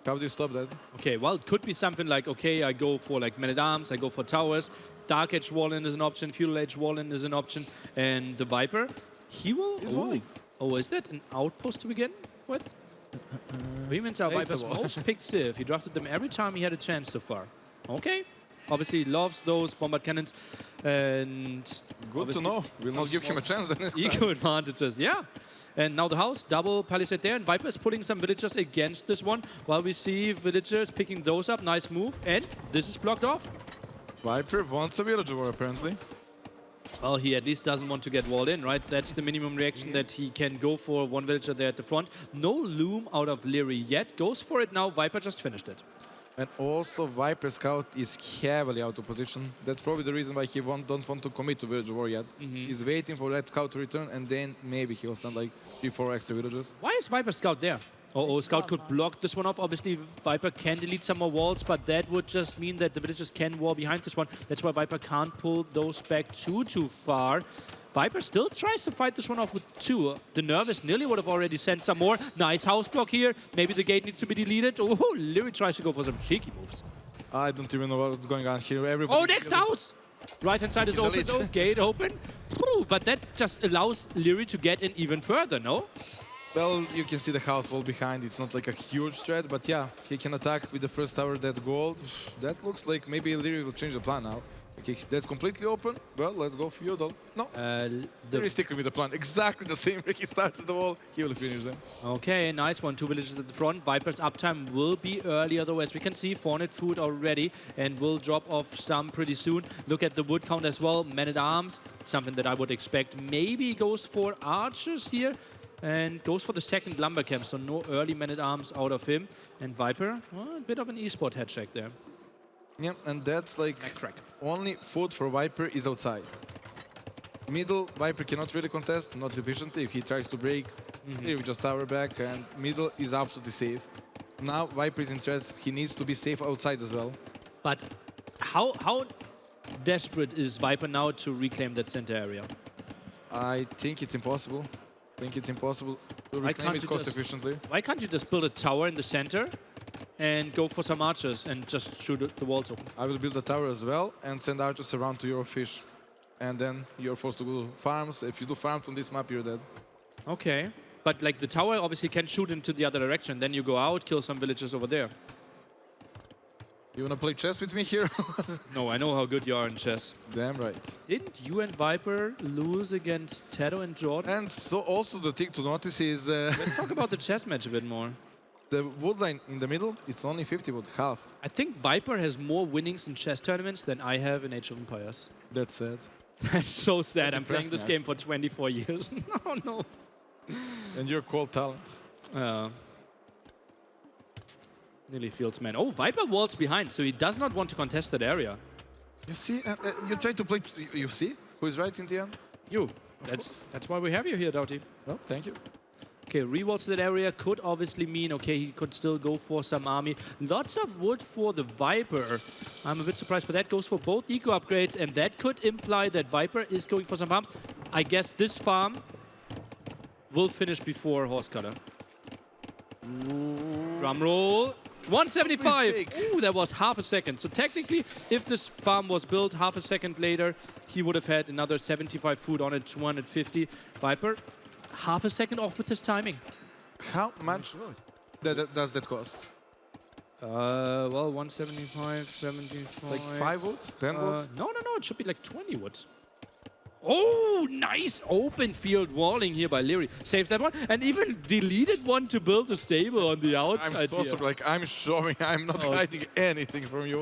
how do you stop that? Okay, well, it could be something like, okay, I go for like Men-at-Arms, I go for towers. Dark Edge Wall-in is an option, Feudal Edge Wall-in is an option. And the Viper, he will... He's walling. Oh, is that an outpost to begin with? Bohemians are Viper's most picked Civ. He drafted them every time he had a chance so far. Okay. Obviously, loves those bombard cannons. And good to know. We'll not give him a chance the next time. Eco advantages, yeah. And now the house, double palisade there, and Viper is putting some villagers against this one, while we see villagers picking those up. Nice move, and this is blocked off. Viper wants a villager war, apparently. Well, he at least doesn't want to get walled in, right? That's the minimum reaction that he can go for. One villager there at the front. No loom out of Leary yet. Goes for it now. Viper just finished it. And also, Viper Scout is heavily out of position. That's probably the reason why he don't want to commit to Village War yet. He's waiting for that Scout to return, and then maybe he'll send like 3-4 extra villagers. Why is Viper Scout there? Oh, Scout could block this one off. Obviously, Viper can delete some more walls, but that would just mean that the villagers can wall behind this one. That's why Viper can't pull those back too far. Viper still tries to fight this one off with 2. The Nervous nearly would have already sent some more. Nice house block here. Maybe the gate needs to be deleted. Oh, Leary tries to go for some cheeky moves. I don't even know what's going on here. Everybody Oh, next house! Right-hand side is open, though. Gate open. Whew, but that just allows Leary to get in even further, no? Well, you can see the house wall behind. It's not like a huge threat, but yeah, he can attack with the first tower, that gold. That looks like maybe Leary will change the plan now. Okay, that's completely open. Well, let's go feudal. No, Leary sticking with the plan. Exactly the same way he started the wall. He will finish them. Okay, nice one. 2 villages at the front. Viper's uptime will be earlier, though, as we can see. Fawned food already, and will drop off some pretty soon. Look at the wood count as well. Men-at-Arms, something that I would expect. Maybe goes for archers here. And goes for the second lumber camp, so no early men-at-arms out of him. And Viper, well, a bit of an esport head check there. Yeah, and that's like crack. Only food for Viper is outside. Middle, Viper cannot really contest, not efficiently. If he tries to break, he will just tower back, and middle is absolutely safe. Now Viper is in threat. He needs to be safe outside as well. But how desperate is Viper now to reclaim that center area? I think it's impossible. To reclaim it cost efficiently. Why can't you just build a tower in the center and go for some archers and just shoot the walls open? I will build a tower as well and send archers around to your fish. And then you're forced to do farms. If you do farms on this map, you're dead. Okay. But like the tower obviously can shoot into the other direction. Then you go out, kill some villagers over there. You wanna play chess with me here? No, I know how good you are in chess. Damn right. Didn't you and Viper lose against Tato and Jordan? And so also the thing to notice is... Let's talk about the chess match a bit more. The wood line in the middle, it's only 50 wood, half. I think Viper has more winnings in chess tournaments than I have in Age of Empires. That's sad. That's so sad. I'm playing this game for 24 years. No. And you're called talent. Nearly feels man. Oh, Viper walls behind, so he does not want to contest that area. You see, you try to play. You see who is right in the end? You. That's why we have you here, Doughty. Well, thank you. Okay, rewalls to that area could obviously mean, okay, he could still go for some army. Lots of wood for the Viper. I'm a bit surprised, but that goes for both eco upgrades, and that could imply that Viper is going for some farms. I guess this farm will finish before Horse Cutter. Drum roll. 175. Ooh, that was half a second. So technically, if this farm was built half a second later, he would have had another 75 food on it, 250. Viper, half a second off with his timing. How much does that cost? Well, 175, 75. It's like 5 wood? 10 wood? No. It should be like 20 wood. Oh, nice open field walling here by Leary. Saved that one and even deleted one to build a stable on the outside. I'm so sorry. Like, I'm showing, I'm not hiding anything from you.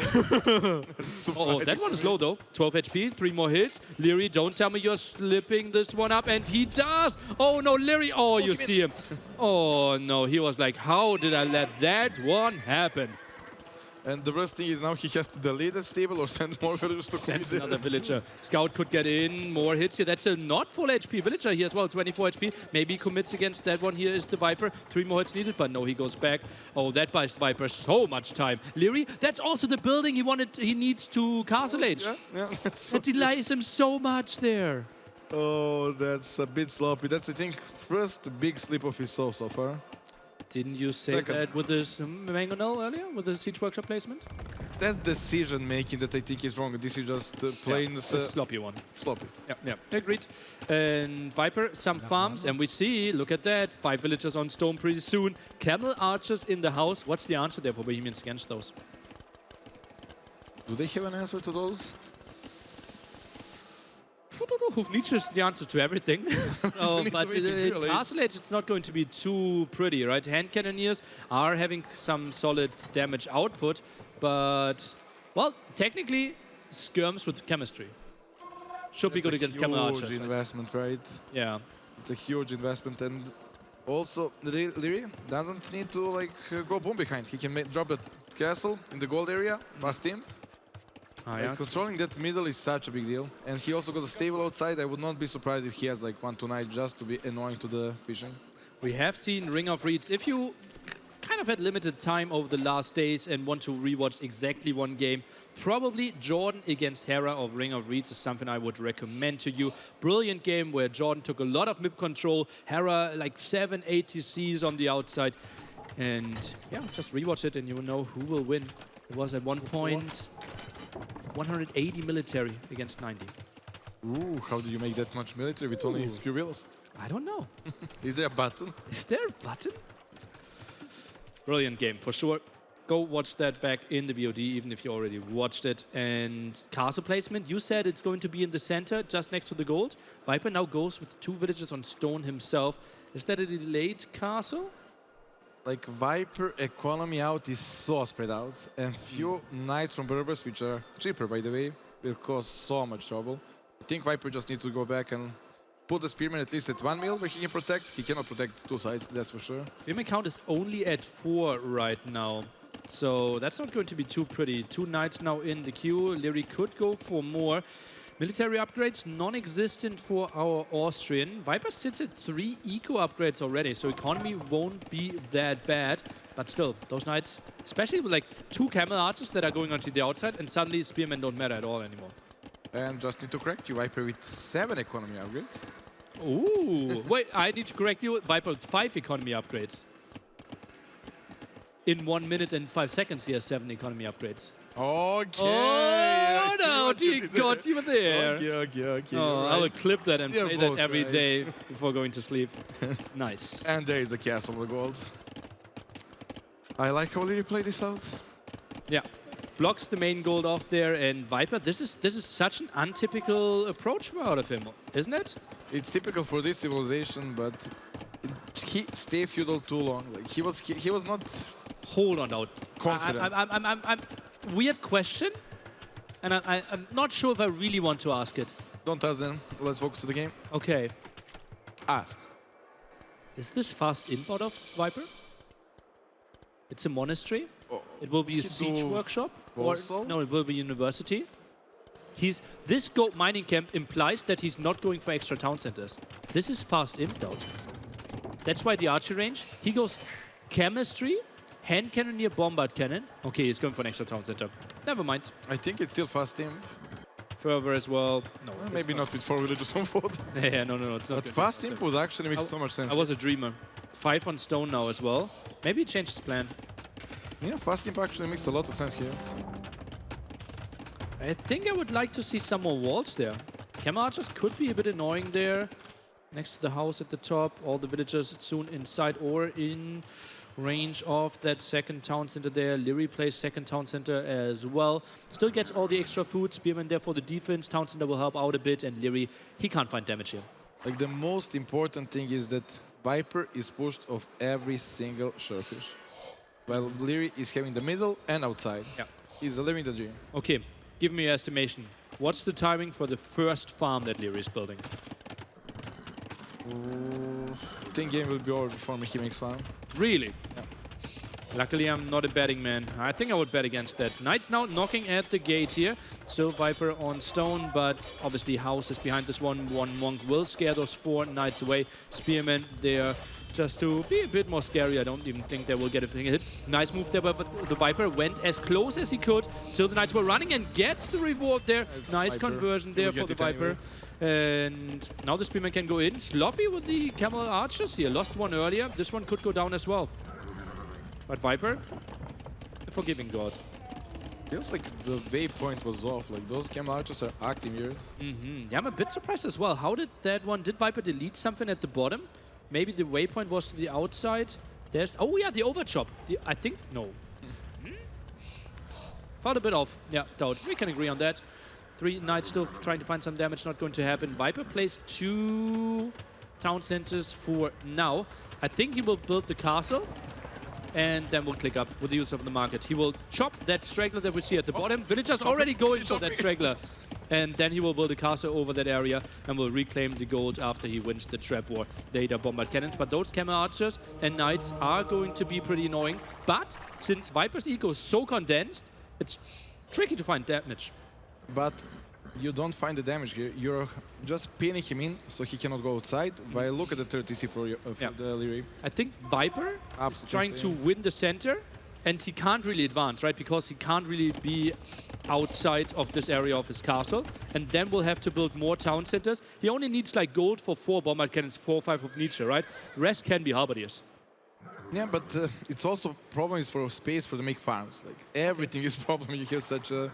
Oh, that one is low though. 12 HP, 3 more hits. Leary, don't tell me you're slipping this one up. And he does. Oh no, Leary. Oh, you see him. Oh no, he was like, how did I let that one happen? And the worst thing is now he has to delete the stable or send more villagers to come in. Sends another villager. Scout could get in, more hits here. That's a not full HP villager here as well, 24 HP. Maybe commits against that one. Here is the Viper. 3 more hits needed, but no, he goes back. Oh, that buys the Viper so much time. Leary, that's also the building he needs to Castle Age. Yeah. That delays him so much there. Oh, that's a bit sloppy. That's, I think, first big slip of his soul so far. Didn't you say that with this Mangonel earlier, with the Siege Workshop placement? That's decision-making that I think is wrong. This is just plain... a sloppy one. Sloppy. Yeah, agreed. And Viper, some farms, and we see, look at that, 5 villagers on stone pretty soon. Camel archers in the house. What's the answer there for Bohemians against those? Do they have an answer to those? Who needs the answer to everything? But in Castle Age, it's not going to be too pretty, right? Hand cannoneers are having some solid damage output, but, well, technically, skirms with chemistry. Should be good against Camel Archers. Huge investment, right? Yeah. It's a huge investment, and also Leary doesn't need to like go boom behind. He can drop the castle in the gold area, fast team. Like, controlling that middle is such a big deal, and he also got a stable outside. I would not be surprised if he has like 1 tonight just to be annoying to the fishing. We have seen Ring of Reeds. If you kind of had limited time over the last days and want to rewatch exactly one game, probably Jordan against Hera of Ring of Reeds is something I would recommend to you. Brilliant game where Jordan took a lot of MIP control, Hera like 7 ATCs on the outside, and yeah, just rewatch it and you will know who will win. It was at one point 180 military against 90. Ooh, how did you make that much military with only a few wheels? I don't know. Is there a button? Is there a button? Brilliant game, for sure. Go watch that back in the VOD, even if you already watched it. And castle placement, you said it's going to be in the center, just next to the gold. Viper now goes with 2 villages on stone himself. Is that a delayed castle? Like, Viper economy out is so spread out, and few knights from Berbers, which are cheaper, by the way, will cause so much trouble. I think Viper just needs to go back and put the Spearman at least at 1 mil where he can protect. He cannot protect 2 sides, that's for sure. Spearman count is only at 4 right now, so that's not going to be too pretty. 2 knights now in the queue. Leary could go for more. Military upgrades non-existent for our Austrian. Viper sits at 3 eco upgrades already, so economy won't be that bad. But still, those knights, especially with like 2 camel archers that are going onto the outside, and suddenly spearmen don't matter at all anymore. And just need to correct you, Viper with 7 economy upgrades. Ooh, wait, I need to correct you. Viper with 5 economy upgrades. In 1 minute and 5 seconds, he has 7 economy upgrades. Okay. Oh, no, he got you there. Okay. Oh, I will clip that and You're play that both every right. day before going to sleep. Nice. And there is the castle of gold. I like how Leary played this out. Yeah. Blocks the main gold off there, and Viper, this is such an untypical approach out of him, isn't it? It's typical for this civilization, but he stayed feudal too long. Like he was not. Hold on out. Confident. I'm weird question, and I'm not sure if I really want to ask it. Don't ask them. Let's focus to the game. Okay. Ask. Is this fast inbound of Viper? It's a monastery. Oh, It will be a he siege do workshop. also? Or, no, it will be university. This gold mining camp implies that he's not going for extra town centers. This is fast inbound. That's why the archer range. He goes chemistry, hand cannoneer, bombard cannon. Okay, he's going for an extra town center. Never mind. I think it's still fast team. Fervor as well. No, it's Maybe not with 4 villages on foot. Yeah, no, it's not. But good. fast team would actually make I- so much sense. I was a dreamer. 5 on stone now as well. Maybe he changed his plan. Yeah, fast team actually makes a lot of sense here. I think I would like to see some more walls there. Camel archers could be a bit annoying there. Next to the house at the top, all the villagers soon inside or in range of that second town center there. Leary plays second town center as well. Still gets all the extra food. Spearman there for the defense. Town center will help out a bit, and Leary, he can't find damage here. Like the most important thing is that Viper is pushed off every single surefish, while Leary is having the middle and outside. Yeah. He's living the dream. Okay, give me your estimation. What's the timing for the first farm that Leary is building? I think game will be over before he makes farm. Really? Luckily, I'm not a betting man. I think I would bet against that. Knights now knocking at the gate here. Still Viper on stone, but obviously House is behind this one. One monk will scare those 4 knights away. Spearmen there just to be a bit more scary. I don't even think they will get a finger hit. Nice move there, but the Viper went as close as he could till the knights were running and gets the reward there. It's Nice Viper. conversion He there will for the get it Viper. And now the Spearman can go in. Sloppy with the Camel Archers here. Lost one earlier. This one could go down as well. But Viper, the forgiving god. Feels like the waypoint was off. Like those camel archers are acting here. Yeah, I'm a bit surprised as well. How did that one? Did Viper delete something at the bottom? Maybe the waypoint was to the outside. There's, oh yeah, the overchop. I think, no. Felt a bit off. Yeah, doubt. We can agree on that. 3 knights still trying to find some damage. Not going to happen. Viper plays 2 town centers for now. I think he will build the castle. And then we'll click up with the use of the market. He will chop that straggler that we see at the bottom. Villagers already going for that straggler. and then he will build a castle over that area and will reclaim the gold after he wins the trap war. Later, bombard cannons, but those camel archers and knights are going to be pretty annoying. But since Viper's eco is so condensed, it's tricky to find damage. But you don't find the damage here. You're just pinning him in so he cannot go outside. But look at the 30C for the Leary. I think Viper is trying to win the center, and he can't really advance, right? Because he can't really be outside of this area of his castle. And then we'll have to build more town centers. He only needs like gold for 4 bombard cannons, 4 or 5 of Nietzsche, right? Rest can be halberdiers. Yeah, but it's also problem is for space for the make farms. Like everything is problem. You have such a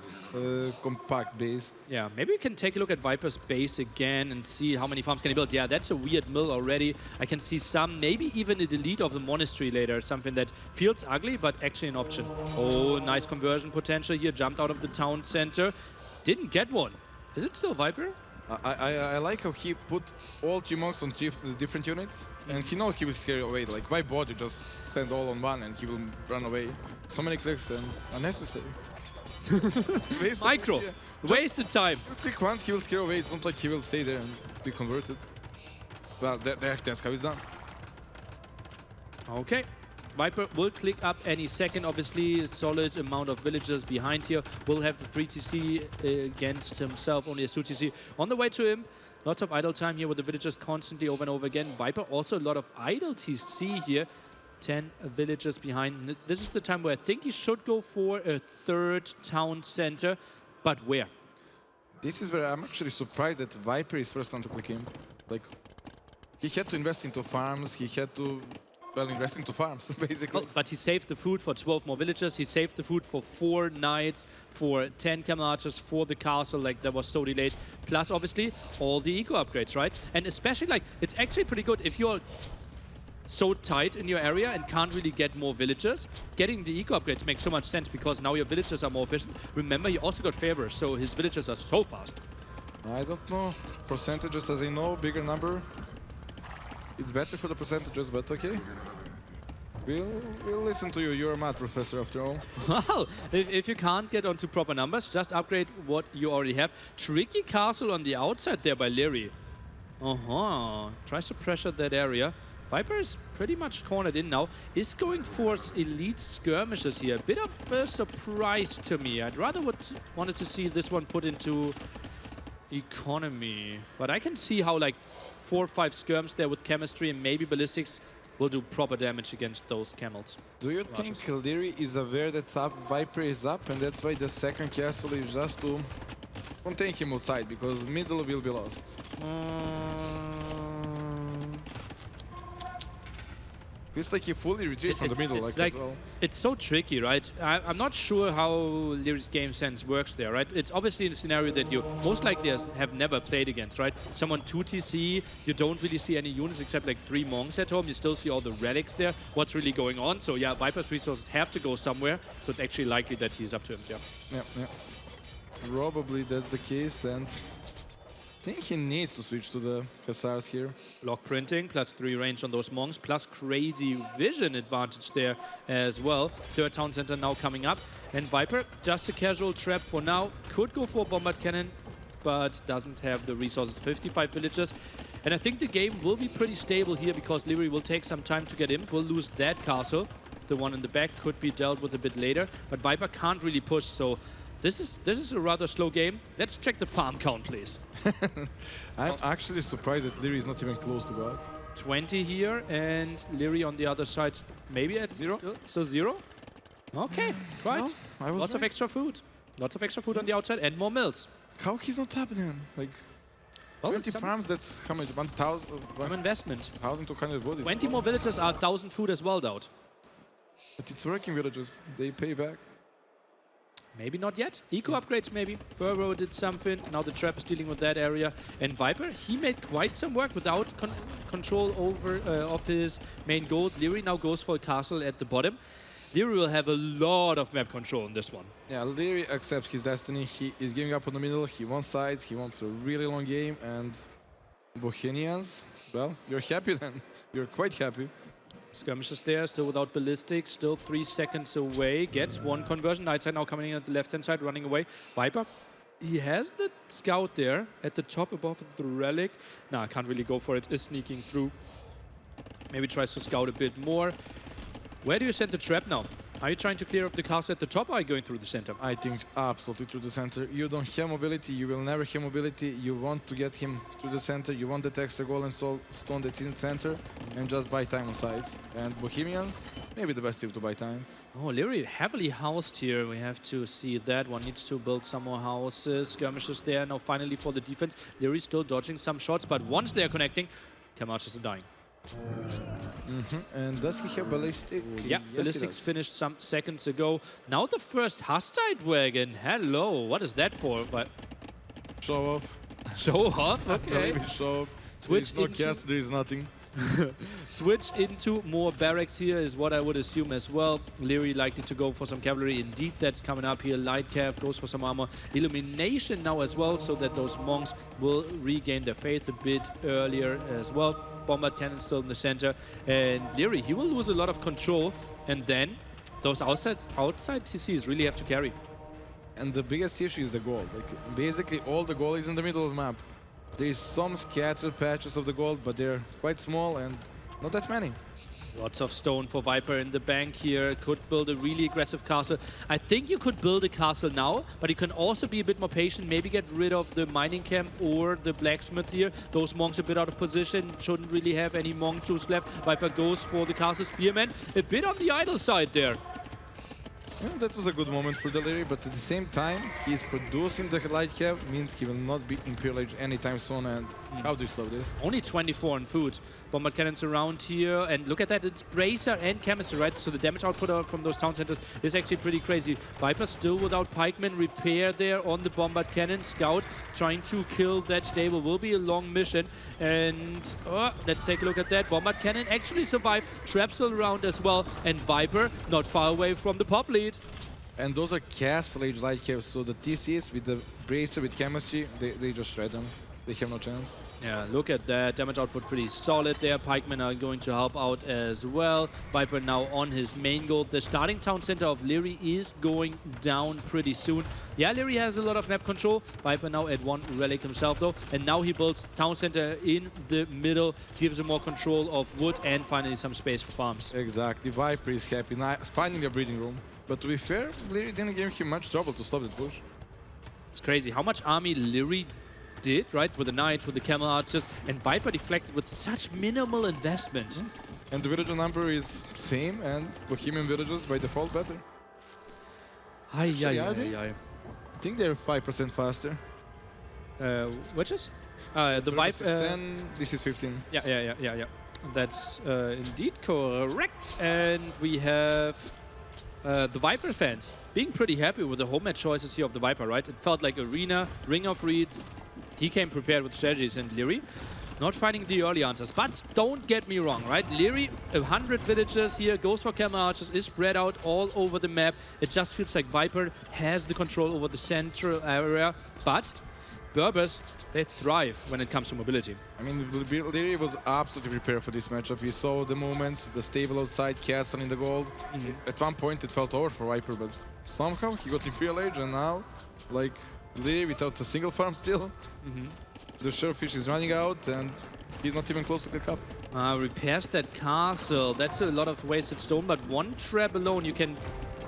compact base. Yeah, maybe we can take a look at Viper's base again and see how many farms can he build. Yeah, that's a weird mill already. I can see some, maybe even a delete of the monastery later. Something that feels ugly, but actually an option. Oh, nice conversion potential here. Jumped out of the town center. Didn't get one. Is it still Viper? I like how he put all 3 monks on different units, and he knows he will scare away. Like, why bother? Just send all on one and he will run away. So many clicks and unnecessary. Micro. Yeah. Wasted time. You click once, he will scare away. It's not like he will stay there and be converted. Well, that's how it's done. Okay. Viper will click up any second. Obviously, a solid amount of villagers behind here. Will have the 3TC against himself, only a 2TC on the way to him. Lots of idle time here with the villagers constantly over and over again. Viper also a lot of idle TC here. 10 villagers behind. This is the time where I think he should go for a 3rd town center. But where? This is where I'm actually surprised that Viper is first on to click him. Like, he had to invest into farms. He had to... Well, investing to farms, basically. Well, but he saved the food for 12 more villagers. He saved the food for 4 knights, for 10 camel archers, for the castle, like that was so delayed. Plus, obviously, all the eco upgrades, right? And especially, like, it's actually pretty good if you're so tight in your area and can't really get more villagers. Getting the eco upgrades makes so much sense because now your villagers are more efficient. Remember, he also got favors, so his villagers are so fast. I don't know. Percentages, as I know, bigger number. It's better for the percentages, but okay. We'll listen to you. You're a math professor after all. Well, if you can't get onto proper numbers, just upgrade what you already have. Tricky castle on the outside there by Leary. Tries to pressure that area. Viper is pretty much cornered in now. Is going for elite skirmishes here. A bit of a surprise to me. I'd rather wanted to see this one put into economy. But I can see how like 4 or 5 skirms there with chemistry and maybe ballistics will do proper damage against those camels. Do you think Leary is aware that Viper is up and that's why the 2nd castle is just to contain him outside because middle will be lost? Feels like he fully retreated from the middle, like as well. It's so tricky, right? I'm not sure how Leary's game sense works there, right? It's obviously in a scenario that you most likely have never played against, right? Someone 2TC, you don't really see any units except like 3 monks at home. You still see all the relics there. What's really going on? So yeah, Viper's resources have to go somewhere. So it's actually likely that he's up to him, Yeah. Probably that's the case, and I think he needs to switch to the Hussars here. Block printing, plus 3 range on those monks, plus crazy vision advantage there as well. 3rd town center now coming up. And Viper, just a casual trap for now. Could go for a bombard cannon, but doesn't have the resources. 55 villagers. And I think the game will be pretty stable here because Leary will take some time to get in. We'll lose that castle. The one in the back could be dealt with a bit later. But Viper can't really push, so this is a rather slow game. Let's check the farm count, please. I'm actually surprised that Leary is not even close to God. 20 here, and Leary on the other side, maybe at 0. Still 0? Okay, right. No, Lots of extra food. Lots of extra food on the outside, and more mills. How he's not happening? Like, 20 farms, that's how much? 1,000? Some investment. 1,200 bodies. 20 more villagers are 1,000 food as well, Doubt. But it's working villages. They pay back. Maybe not yet. Eco upgrades, maybe. Furrow did something. Now the trap is dealing with that area. And Viper, he made quite some work without control over of his main gold. Leary now goes for a castle at the bottom. Leary will have a lot of map control in this one. Yeah, Leary accepts his destiny. He is giving up on the middle. He wants sides. He wants a really long game. And Bohemians, well, you're happy then. You're quite happy. Skirmishes there, still without ballistics, still 3 seconds away. Gets 1 conversion. Knights are now coming in at the left-hand side, running away. Viper He has the scout there at the top above the relic. Nah, can't really go for it. Is sneaking through. Maybe tries to scout a bit more. Where do you send the trap now? Are you trying to clear up the castle at the top, or are you going through the center? I think absolutely through the center. You don't have mobility, you will never have mobility. You want to get him to the center, you want that extra golden stone that's in the center, and just buy time on sides. And Bohemians, maybe the best team to buy time. Oh, Leary heavily housed here. We have to see that. One needs to build some more houses. Skirmishes there. Now finally for the defense. Leary still dodging some shots, but once they're connecting, Kamarchis are dying. And does he have ballistic? Yeah, Yes, ballistics finished some seconds ago. Now the first Hussite wagon. Hello, what is that for? But Show off. show off. Okay. Maybe show off. Switch There is into- no cast, there is nothing. Switch into more barracks here is what I would assume as well. Leary likely to go for some cavalry. Indeed, that's coming up here. Light Cav goes for some armor. Illumination now as well, so that those monks will regain their faith a bit earlier as well. Bombard cannon still in the center. And Leary, he will lose a lot of control. And then those outside TCs really have to carry. And the biggest issue is the gold. Like, basically, all the gold is in the middle of the map. There is some scattered patches of the gold, but they're quite small and not that many. Lots of stone for Viper in the bank here. Could build a really aggressive castle. I think you could build a castle now, but you can also be a bit more patient. Maybe get rid of the mining camp or the blacksmith here. Those monks a bit out of position. Shouldn't really have any monk juice left. Viper goes for the castle spearman. A bit on the idle side there. Yeah, that was a good moment for Deliri, but at the same time, he's producing the light cap, means he will not be in Pure Age anytime soon. And how do you slow this? Only 24 on food. Bombard cannons around here, and look at that, it's Bracer and Chemistry, right? So the damage output out from those town centers is actually pretty crazy. Viper still without pikemen. Repair there on the Bombard cannon. Scout trying to kill that stable. Will be a long mission. And let's take a look at that. Bombard cannon actually survived. Trap still around as well. And Viper not far away from the pop lead. And those are Castle Age light caps, so the TCs with the Bracer, with Chemistry, they just shred them. They have no chance. Yeah, look at that. Damage output pretty solid there. Pikemen are going to help out as well. Viper now on his main goal. The starting town center of Leary is going down pretty soon. Yeah, Leary has a lot of map control. Viper now at one relic himself though. And now he builds the town center in the middle. Gives him more control of wood and finally some space for farms. Exactly. Viper is happy, finding a breeding room. But to be fair, Leary didn't give him much trouble to stop that push. It's crazy how much army Leary did, right? With the knights, with the camel archers, and Viper deflected with such minimal investment. And the villager number is same, and Bohemian villagers by default better. Actually, are they? I think they're 5% faster. Which is? The This is Viper. 10, this is 15. Yeah. That's indeed correct. And we have the Viper fans being pretty happy with the home match choices here of the Viper, right? It felt like Arena, Ring of Reeds. He came prepared with strategies, and Leary not finding the early answers. But don't get me wrong, right? Leary, 100 villagers here, goes for camel archers, is spread out all over the map. It just feels like Viper has the control over the central area. But Berbers, they thrive when it comes to mobility. I mean, Leary was absolutely prepared for this matchup. He saw the movements, the stable outside, castle in the gold. At one point, it felt over for Viper, but somehow he got Imperial Age, and now, like, Leary without a single farm still. The Shellfish is running out, and he's not even close to the cup. Repairs that castle. That's a lot of wasted stone, but one trap alone, you can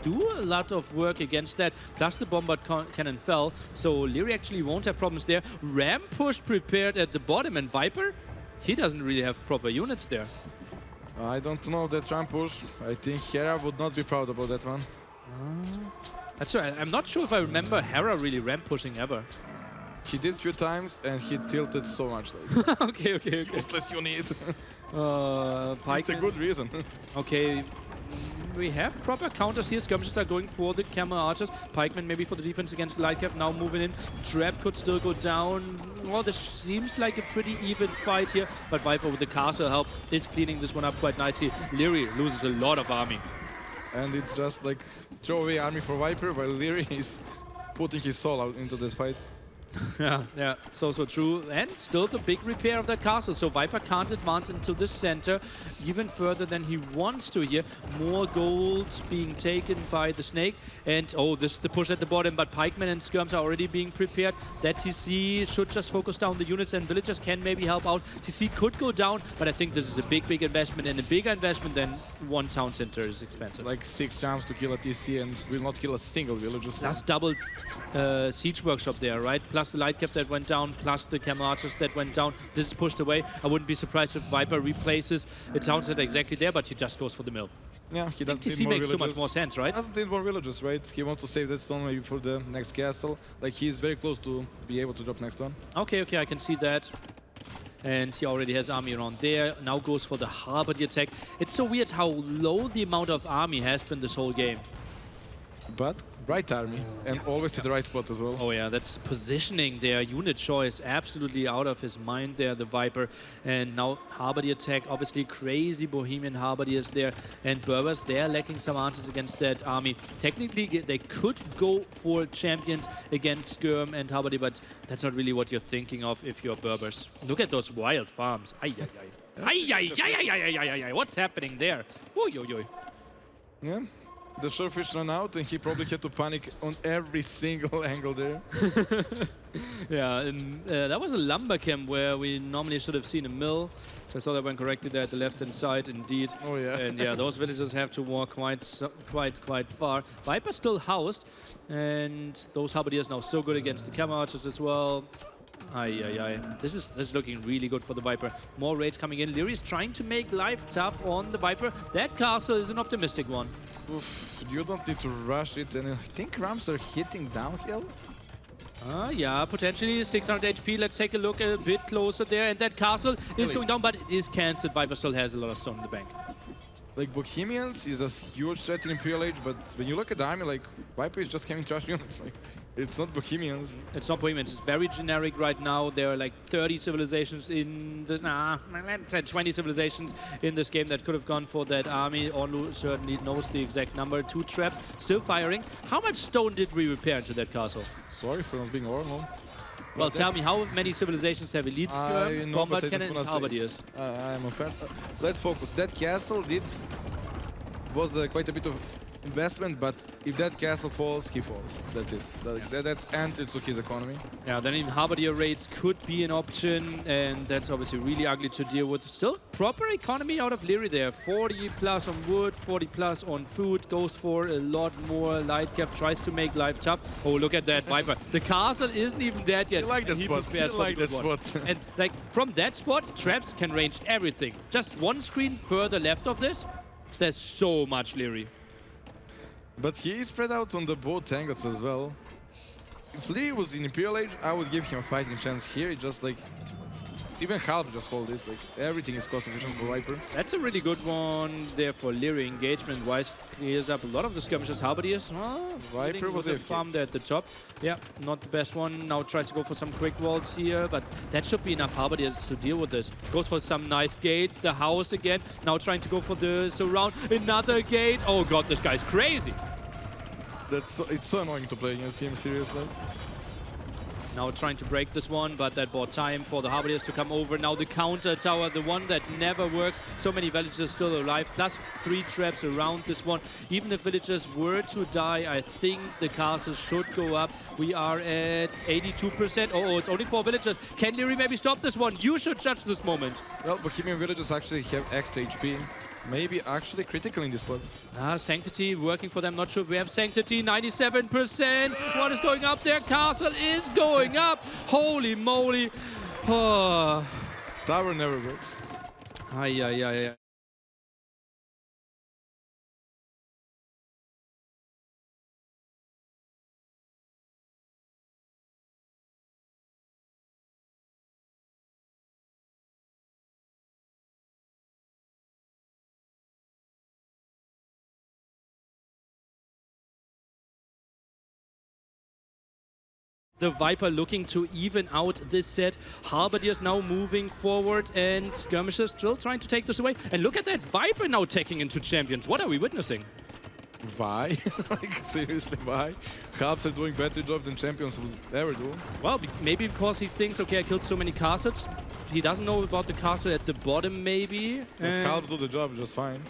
do a lot of work against that. Plus the bombard cannon fell, so Leary actually won't have problems there. Ram push prepared at the bottom, and Viper, he doesn't really have proper units there. I don't know that ramp push. I think Hera would not be proud about that one. That's right. I'm not sure if I remember Hera really ram pushing ever. He did few times, and he tilted so much. Like, okay. useless unit. Pike. It's a good reason. Okay, we have proper counters here. Skirmishers are going for the camel archers. Pikemen maybe for the defense against Lightcap, now moving in. Trap could still go down. Well, this seems like a pretty even fight here, but Viper with the castle help is cleaning this one up quite nicely. Leary loses a lot of army. And it's just like throwaway army for Viper, while Leary is putting his soul out into that fight. Yeah, so true. And still the big repair of that castle. So Viper can't advance into the center even further than he wants to here. More gold being taken by the Snake. And oh, this is the push at the bottom, but Pikemen and Skirms are already being prepared. That TC should just focus down the units and villagers can maybe help out. TC could go down, but I think this is a big investment, and a bigger investment than one town center is expensive. Like 6 jumps to kill a TC and will not kill a single villager. So. Plus doubled siege workshop there, right? Plus the light cap that went down, plus the camel archers that went down. This is pushed away. I wouldn't be surprised if Viper replaces it sounds exactly there, but he just goes for the mill. Yeah, he doesn't TC need more makes villages. so much more sense, right? Doesn't need more villagers, right? He wants to save that stone maybe for the next castle. Like, he's very close to be able to drop next one. Okay, I can see that. And he already has army around there. Now goes for the Harpody attack. It's so weird how low the amount of army has been this whole game. But right army, and always at the right spot as well. Oh yeah, that's positioning their unit choice absolutely out of his mind there, the Viper. And now Harpody attack, obviously crazy Bohemian Harpody is there. And Berbers, they're lacking some answers against that army. Technically, they could go for champions against Skirm and Harpody, but that's not really what you're thinking of if you're Berbers. Look at those wild farms. Ay, what's happening there? Oy, oy, oy. Yeah. The Surefish ran out and he probably had to panic on every single angle there. Yeah, that was a lumber camp where we normally should have seen a mill. So I saw that went correctly there at the left-hand side, indeed. Oh yeah. And yeah, those villagers have to walk quite far. Viper still housed, and those Halberdiers now so good against the camel archers as well. This is looking really good for the Viper. More raids coming in. Leary's trying to make life tough on the Viper. That castle is an optimistic one. Oof, you don't need to rush it, and I think Rams are hitting downhill. Yeah, potentially 600 HP. Let's take a look a bit closer there. And that castle is going down, but it is cancelled. Viper still has a lot of stone in the bank. Like, Bohemians is a huge threat in Imperial Age, but when you look at the army, like, Viper is just having trash units. Like, it's not Bohemians. It's not Bohemians. It's very generic right now. There are like 30 civilizations in the... let's say 20 civilizations in this game that could have gone for that army. Orlu certainly knows the exact number. 2 traps, still firing. How much stone did we repair into that castle? Sorry for not being Orlu. Well, tell me, how many civilizations have elite skirm, combat cannon, and halberdiers? I'm a fan. Let's focus. That castle was quite a bit of investment, but if that castle falls, he falls. That's it. That's entry to his economy. Yeah, then even halberdier raids could be an option, and that's obviously really ugly to deal with. Still proper economy out of Leary there. 40 plus on wood, 40 plus on food, goes for a lot more. Light cap tries to make life tough. Oh, look at that Viper. The castle isn't even dead yet. You like that spot. You like that spot. And like from that spot, traps can range everything. Just one screen further left of this, there's so much Leary. But he is spread out on the both angles as well. If Leary was in Imperial Age, I would give him a fighting chance here. It's just like, even half just hold this. Like, everything is cost efficient for Viper. That's a really good one there for Leary engagement-wise. Clears up a lot of the skirmishes. Halberdiers, Viper was a farm there at the top. Yeah, not the best one. Now tries to go for some quick walls here, but that should be enough Halberdiers to deal with this. Goes for some nice gate. The house again. Now trying to go for the surround. Another gate. Oh god, this guy's crazy. It's so annoying to play against him, seriously. Now trying to break this one, but that bought time for the Halberdiers to come over. Now the counter tower, the one that never works. So many villagers still alive, plus 3 traps around this one. Even if villagers were to die, I think the castle should go up. We are at 82%. Oh, it's only 4 villagers. Can Leary maybe stop this one? You should judge this moment. Well, Bohemian villagers actually have extra HP. Maybe actually critical in this spot. Sanctity working for them. Not sure if we have Sanctity. 97%. What is going up there? Castle is going up. Holy moly. Oh. Tower never works. Ay. The Viper looking to even out this set. Halberdiers now moving forward, and Skirmishers still trying to take this away. And look at that Viper now taking into champions. What are we witnessing? Why? Like, seriously, why? Halves are doing better job than champions will ever do. Well, maybe because he thinks, okay, I killed so many castles. He doesn't know about the castle at the bottom, maybe. But halves do the job just fine.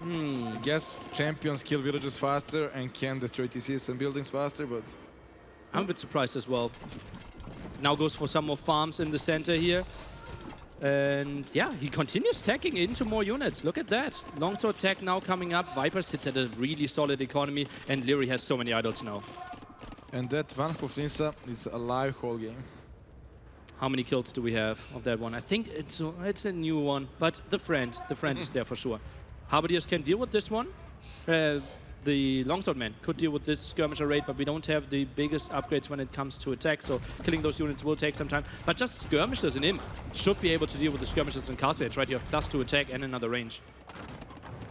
I guess champions kill villages faster and can destroy TCs and buildings faster, but... I'm a bit surprised as well. Now goes for some more farms in the center here. And yeah, he continues tagging into more units. Look at that. Longsword tag now coming up. Viper sits at a really solid economy, and Leary has so many idols now. And that one Hoflinsa is alive whole game. How many kills do we have of that one? I think it's a new one, but the friend is there for sure. Halberdiers can deal with this one. The Longsword man could deal with this skirmisher raid, but we don't have the biggest upgrades when it comes to attack, so killing those units will take some time. But just skirmishers in him should be able to deal with the skirmishers in Castle Age, right? You have +2 attack and another range.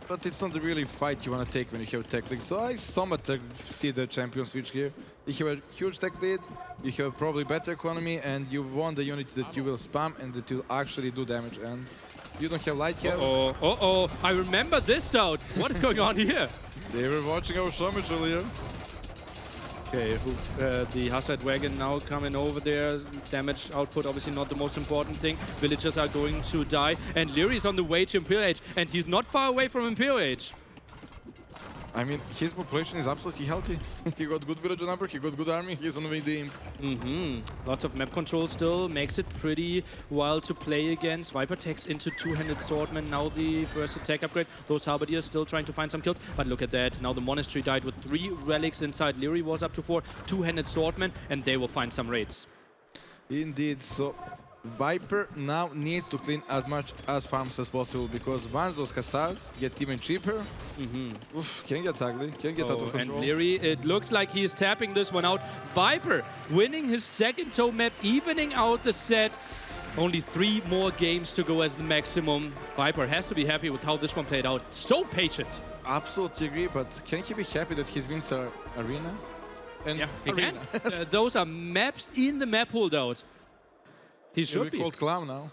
But it's not the really fight you want to take when you have tech lead. So I somewhat see the champion switch here. You have a huge tech lead, you have probably better economy, and you want the unit that you will spam and that will actually do damage. And you don't have light here. Uh-oh, I remember this doubt. What is going on here? They were watching our summit earlier. Okay, the Hussite wagon now coming over there. Damage output, obviously not the most important thing. Villagers are going to die. And Leary is on the way to Imperial Age. And he's not far away from Imperial Age. I mean, his population is absolutely healthy. He got good villager number, he got good army, he's on the way to imp. Lots of map control still, makes it pretty wild to play against. Viper takes into two-handed swordman, now the first attack upgrade. Those halberdiers still trying to find some kills, but look at that. Now the monastery died with 3 relics inside. Leary was up to 4, two-handed swordman, and they will find some raids. Indeed, so Viper now needs to clean as much as farms as possible, because once those hussars get even cheaper, can get ugly, can get out of control. And Leary, it looks like he is tapping this one out. Viper winning his second toe map, evening out the set. Only 3 more games to go as the maximum. Viper has to be happy with how this one played out. So patient. Absolutely agree, but can he be happy that his wins are arena? And yeah, he arena. can. Those are maps in the map holdout. He should be called Clown now.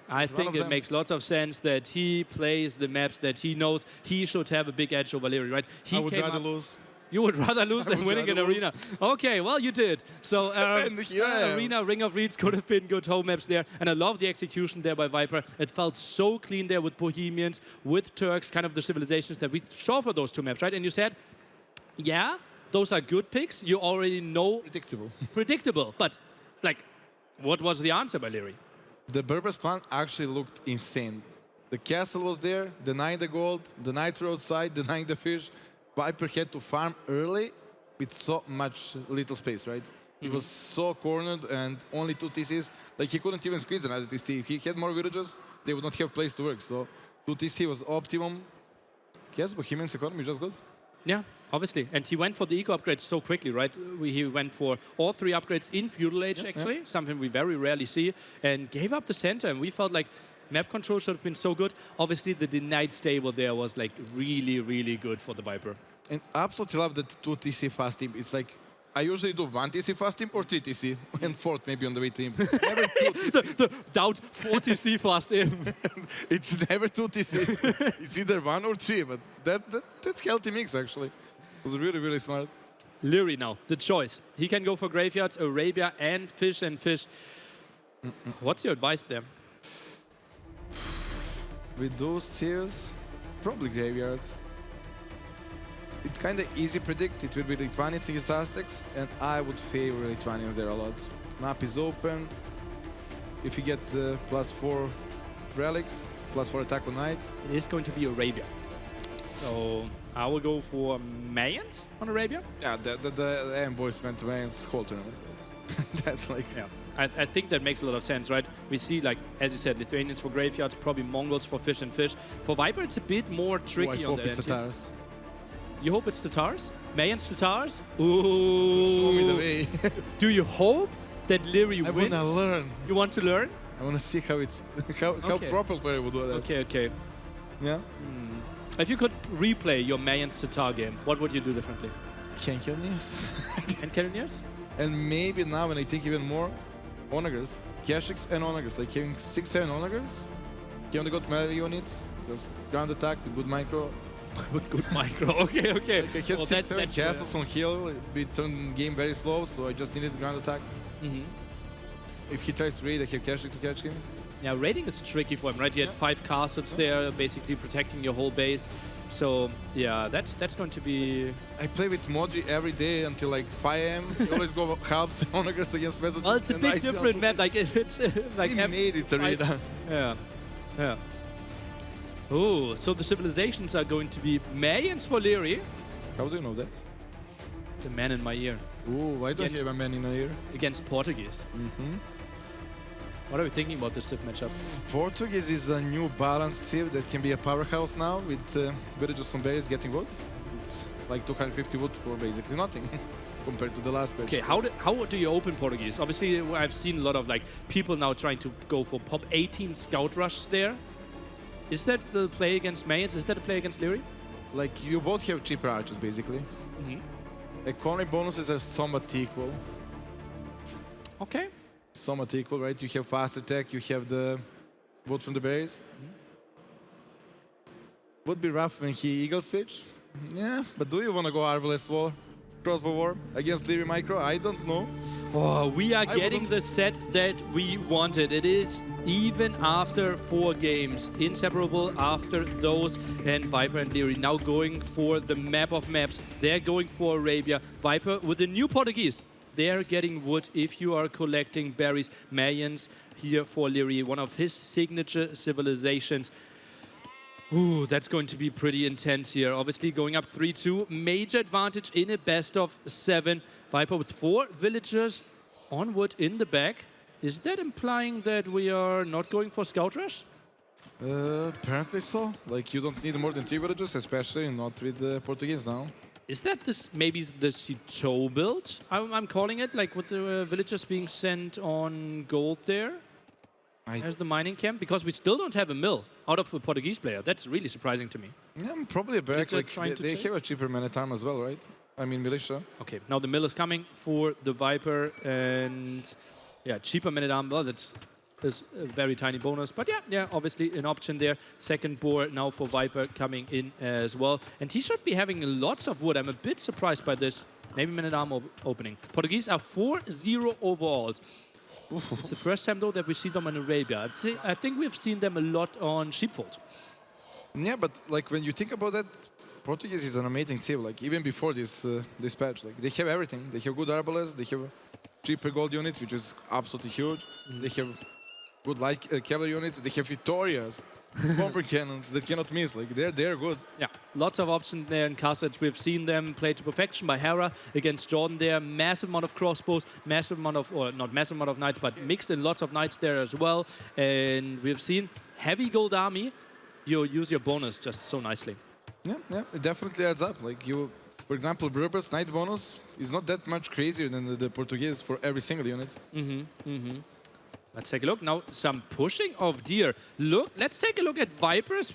I think it makes lots of sense that he plays the maps that he knows. He should have a big edge over Leary, right? I would rather lose. You would rather lose than winning an arena. Okay, well, you did. So, arena, Ring of Reeds could have been good home maps there. And I love the execution there by Viper. It felt so clean there with Bohemians, with Turks, kind of the civilizations that we saw for those 2 maps, right? And you said, yeah, those are good picks. You already know. Predictable. But, like, what was the answer by Leary? The Berbers plan actually looked insane. The castle was there, denying the gold, the knights were outside, denying the fish. Viper had to farm early with so much little space, right? He was so cornered and only 2 TCs. Like, he couldn't even squeeze another TC. If he had more villages, they would not have place to work. So 2 TC was optimum. Yes, Bohemian's economy is just good. Yeah, obviously. And he went for the eco upgrades so quickly, right? He went for all 3 upgrades in Feudal Age, actually, something we very rarely see, and gave up the center. And we felt like map control should have been so good. Obviously, the denied stable there was like really, really good for the Viper. And absolutely love that 2 TC fast team. It's like, I usually do 1 TC fast team or 3 TC, and 4th maybe on the way to him. Never 2 TCs. Doubt 4 TC fast in. It's never 2 TCs. It's either 1 or 3, but that's healthy mix, actually. It was really, really smart. Leary now, the choice. He can go for graveyards, Arabia, and fish. What's your advice there? With those tiers, probably graveyards. It's kind of easy to predict. It will be Lithuanians against Aztecs, and I would favor Lithuanians there a lot. Map is open. If you get the +4 relics, +4 attack on knights. It is going to be Arabia. So I will go for Mayans on Arabia. Yeah, the boys went to Mayans whole tournament. That's like... Yeah. I think that makes a lot of sense, right? We see, like, as you said, Lithuanians for graveyards, probably Mongols for fish. For Viper, it's a bit more tricky on that end. I hope it's Tatars. You hope it's Tatars? Mayans Tatars? Ooh. Show me the way. Do you hope that Leary wins? I want to learn. You want to learn? I want to see how it's how proper player will do that. Okay. Yeah. If you could replay your Mayans Tatar game, what would you do differently? Cannoneers. And Cannoneers? And maybe now, when I think even more, Onagers. Kashyyyks and Onagers. Like having 6-7 Onagers. He only got melee units. Just ground attack with good micro. Good micro. Okay, okay. Like I had Well, 6-7 castles on hill. We turned game very slow, so I just needed ground attack. If he tries to raid, I have caching to catch him. Yeah, raiding is tricky for him, right? You had 5 castles there, basically protecting your whole base. So yeah, that's going to be. I play with Moji every day until like 5 AM. We always go halves onagers against Mesotype. Well, it's a bit different map. Like it's like We made it, Arena. Yeah, yeah. Oh, so the civilizations are going to be Mayans for Leary. How do you know that? The man in my ear Ooh, why don't Yes. you have a man in here? against Portuguese. What are we thinking about this Civ matchup? Portuguese is a new balanced civ that can be a powerhouse now with villages on berries getting wood. It's like 250 wood for basically nothing compared to the last patch. Okay, how do you open Portuguese? Obviously, I've seen a lot of like people now trying to go for pop 18 scout rush there. Is that the play against Mayans? Is that a play against Leary? Like you both have cheaper archers basically. Economy bonuses are somewhat equal. Okay. Somewhat equal, right? You have fast attack, you have the wood from the berries. Would be rough when he eagle switch. Yeah, but do you want to go Arbalest War, Crossbow War against Leary Micro? I don't know. Oh, we are I getting wouldn't- the set that we wanted. It is even after 4 games, inseparable after those, and Viper and Leary now going for the map of maps. They're going for Arabia. Viper with the new Portuguese. They're getting wood if you are collecting berries. Mayans here for Leary, one of his signature civilizations. Ooh, that's going to be pretty intense here. Obviously going up 3-2. Major advantage in a best of 7. Viper with 4 villagers on wood in the back. Is that implying that we are not going for Scout Rush? Apparently so. Like you don't need more than 3 villagers, especially not with the Portuguese now. Is that this maybe the Citeaux build? I'm calling it, like with the villagers being sent on gold there? As the mining camp? Because we still don't have a mill out of a Portuguese player. That's really surprising to me. Yeah, probably a barracks. they're Like trying to they chase? have a cheaper man at arm as well, right? I mean, militia. Okay, now the mill is coming for the Viper, and yeah, cheaper man-at-arm. Well, that's a very tiny bonus, but yeah, obviously an option there. Second board now for Viper coming in as well, and he should be having lots of wood. I'm a bit surprised by this. Maybe man-at-arm opening. Portuguese are 4-0 overall. It's the first time though that we see them in Arabia. I think we've seen them a lot on Sheepfold. Yeah, but like when you think about that, Portuguese is an amazing team. Like even before this this patch, like they have everything. They have good arbalests. They have cheaper gold units, which is absolutely huge. They have good light cavalry units. They have Vitorias, bomber cannons that cannot miss. Like they're good. Yeah, lots of options there in Carthage. We've seen them played to perfection by Hera against Jordan there. Massive amount of crossbows, massive amount of, or not massive amount of knights, but mixed in lots of knights there as well. And we've seen heavy gold army. You use your bonus just so nicely. Yeah, it definitely adds up. Like you, for example, Berber's knight bonus is not that much crazier than the Portuguese for every single unit. Let's take a look. Now, some pushing of deer. Look, let's take a look at Viper's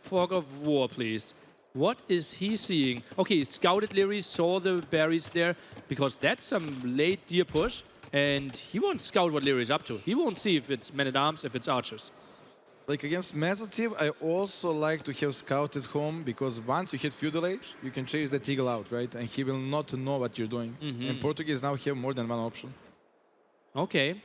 Fog of War, please. What is he seeing? Okay, he scouted Leary, saw the berries there, because that's some late deer push, and he won't scout what Leary is up to. He won't see if it's men-at-arms, if it's archers. Like against Mesotype, I also like to have Scout at home because once you hit Feudal Age, you can chase that eagle out, right? And he will not know what you're doing. And Portuguese now have more than one option. Okay.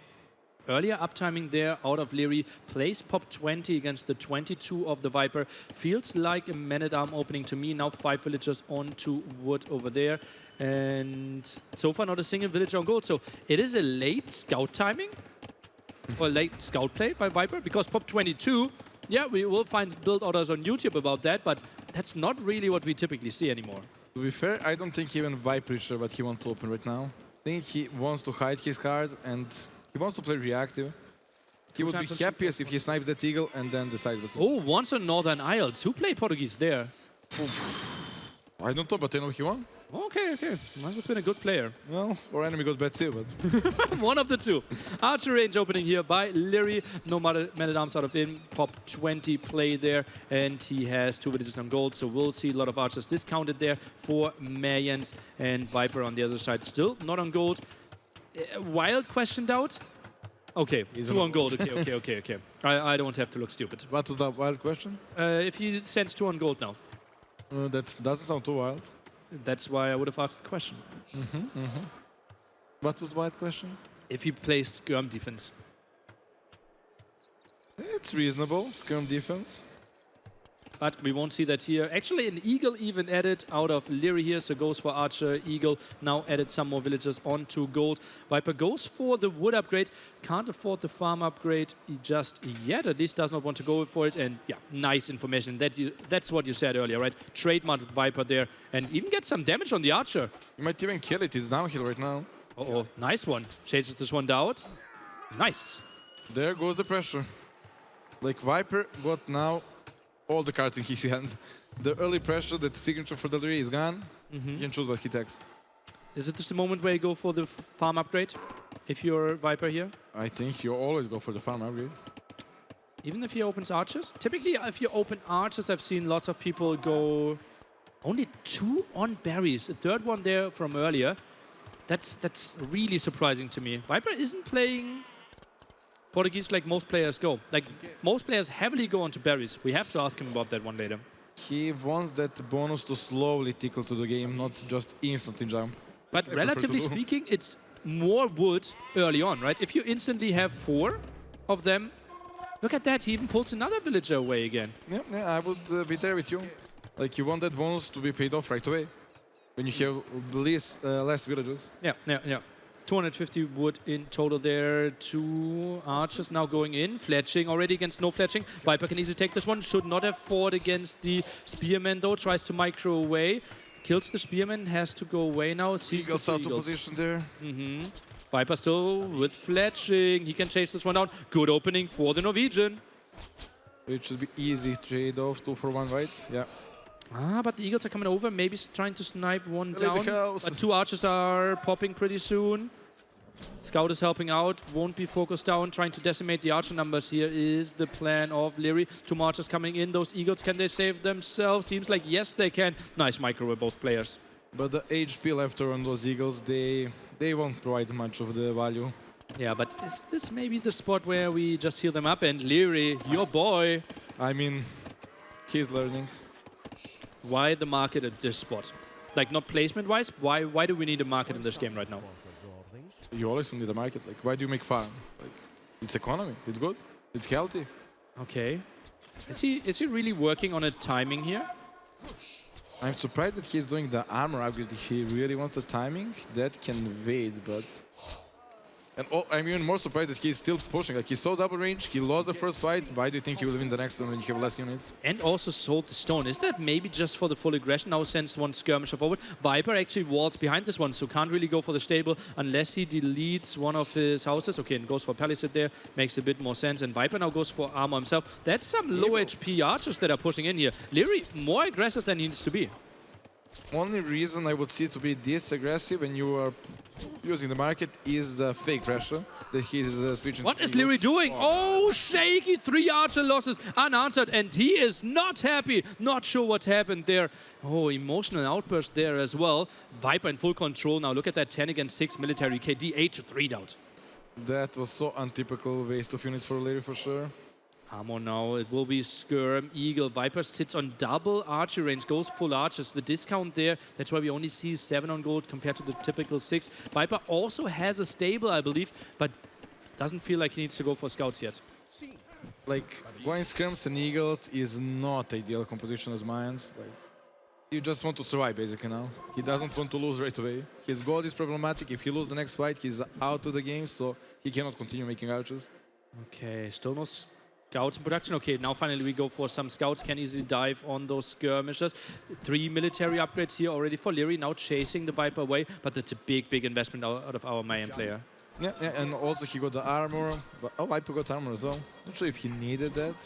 Earlier uptiming there out of Leary. Plays pop 20 against the 22 of the Viper. Feels like a man-at-arm opening to me. Now 5 villagers onto wood over there. And so far not a single villager on gold. So it is a late scout timing. Or late scout play by Viper. Because pop 22, yeah, we will find build orders on YouTube about that. But that's not really what we typically see anymore. To be fair, I don't think even Viper is sure what he wants to open right now. I think he wants to hide his cards and he wants to play reactive. He would be happiest if he snipes that eagle and then decides what to do. Oh, once on Northern Isles. Who played Portuguese there? I don't know, but I know he won. Okay. Must have been a good player. Well, our enemy got bad too, but... One of the two. Archer range opening here by Leary. No man-at-arms out of in. Pop 20 play there. And he has 2 villages on gold. So we'll see a lot of archers discounted there for Mayans. And Viper on the other side still not on gold. Wild questioned out. Okay, He's 2 on on gold. Okay. I don't have to look stupid. What was that wild question? If he sends 2 on gold now. That doesn't sound too wild. That's why I would have asked the question. What was the wild question? If he plays skirm defense. It's reasonable, skirm defense. But we won't see that here. Actually, an Eagle even added out of Leary here, so goes for Archer. Eagle now added some more villagers onto gold. Viper goes for the wood upgrade. Can't afford the farm upgrade just yet. At least does not want to go for it. And yeah, nice information. That's what you said earlier, right? Trademark Viper there and even get some damage on the Archer. You might even kill it. He's downhill right now. Uh-oh, nice one. Chases this one down. Nice. There goes the pressure. Like Viper got now all the cards in his hand. The early pressure, that signature for the Leary is gone. He can choose what he takes. Is it just the moment where you go for the farm upgrade? If you're Viper here? I think you always go for the farm upgrade. Even if he opens archers? Typically, if you open archers, I've seen lots of people go only 2 on berries. A third one there from earlier. That's really surprising to me. Viper isn't playing Portuguese like most players go. Like, most players heavily go onto berries. We have to ask him about that one later. He wants that bonus to slowly tickle to the game, not just instantly jump. But I prefer relatively to do. speaking, it's more wood early on, right? If you instantly have 4 of them, look at that, he even pulls another villager away again. Yeah, I would be there with you. Like, you want that bonus to be paid off right away when you have less villagers. Yeah. 250 wood in total there. 2 archers now going in. Fletching already against no fletching. Viper can easily take this one. Should not have fought against the spearman though. Tries to micro away. Kills the spearman. Has to go away now. Sees the Eagles out of eagles. position there. Viper still with fletching. He can chase this one down. Good opening for the Norwegian. It should be easy trade-off, 2 for 1, right? Yeah. But the eagles are coming over. Maybe trying to snipe one down. house. But 2 archers are popping pretty soon. Scout is helping out, won't be focused down, trying to decimate the archer numbers here is the plan of Leary. 2 archers coming in, those eagles, can they save themselves? Seems like yes they can. Nice micro with both players. But the HP left on those eagles, they won't provide much of the value. Yeah, but is this maybe the spot where we just heal them up? And Leary, your boy. I mean, he's learning. Why the market at this spot? Like, not placement-wise, why do we need a market in this game right now? You always need a market. Like, why do you make farm? Like, it's economy. It's good. It's healthy. Okay. Is he really working on a timing here? I'm surprised that he's doing the armor upgrade. He really wants the timing. That can wait, but... And I'm even more surprised that he's still pushing. Like, he's so double range, he lost the first fight. Why do you think he will win the next one when you have less units? And also sold the stone. Is that maybe just for the full aggression? Now sends one skirmisher forward. Viper actually walls behind this one, so can't really go for the stable unless he deletes one of his houses. Okay, and goes for Palisade there. Makes a bit more sense. And Viper now goes for armor himself. That's some low HP archers that are pushing in here. Leary more aggressive than he needs to be. Only reason I would see to be this aggressive when you are using the market is the fake pressure that he's switching. What is Leary doing? Oh, shaky! 3 archer losses unanswered, and he is not happy. Not sure what happened there. Oh, emotional outburst there as well. Viper in full control now. Look at that 10 against 6 military KD 8 to 3 out. That was so untypical waste of units for Leary for sure. Armor now, it will be Skirm, Eagle. Viper sits on double archer range, goes full archers. The discount there, that's why we only see 7 on gold compared to the typical 6. Viper also has a stable, I believe, but doesn't feel like he needs to go for scouts yet. Like, going Skirms and Eagles is not ideal composition as mines. Like, you just want to survive basically now. He doesn't want to lose right away. His gold is problematic. If he loses the next fight, he's out of the game, so he cannot continue making archers. Okay, still no scouts in production. Okay, now finally we go for some scouts. Can easily dive on those skirmishers. 3 military upgrades here already for Leary. Now chasing the Viper away, but that's a big investment out of our Mayan player. Yeah, and also he got the armor. But, oh, Viper got armor as well. Not sure if he needed that.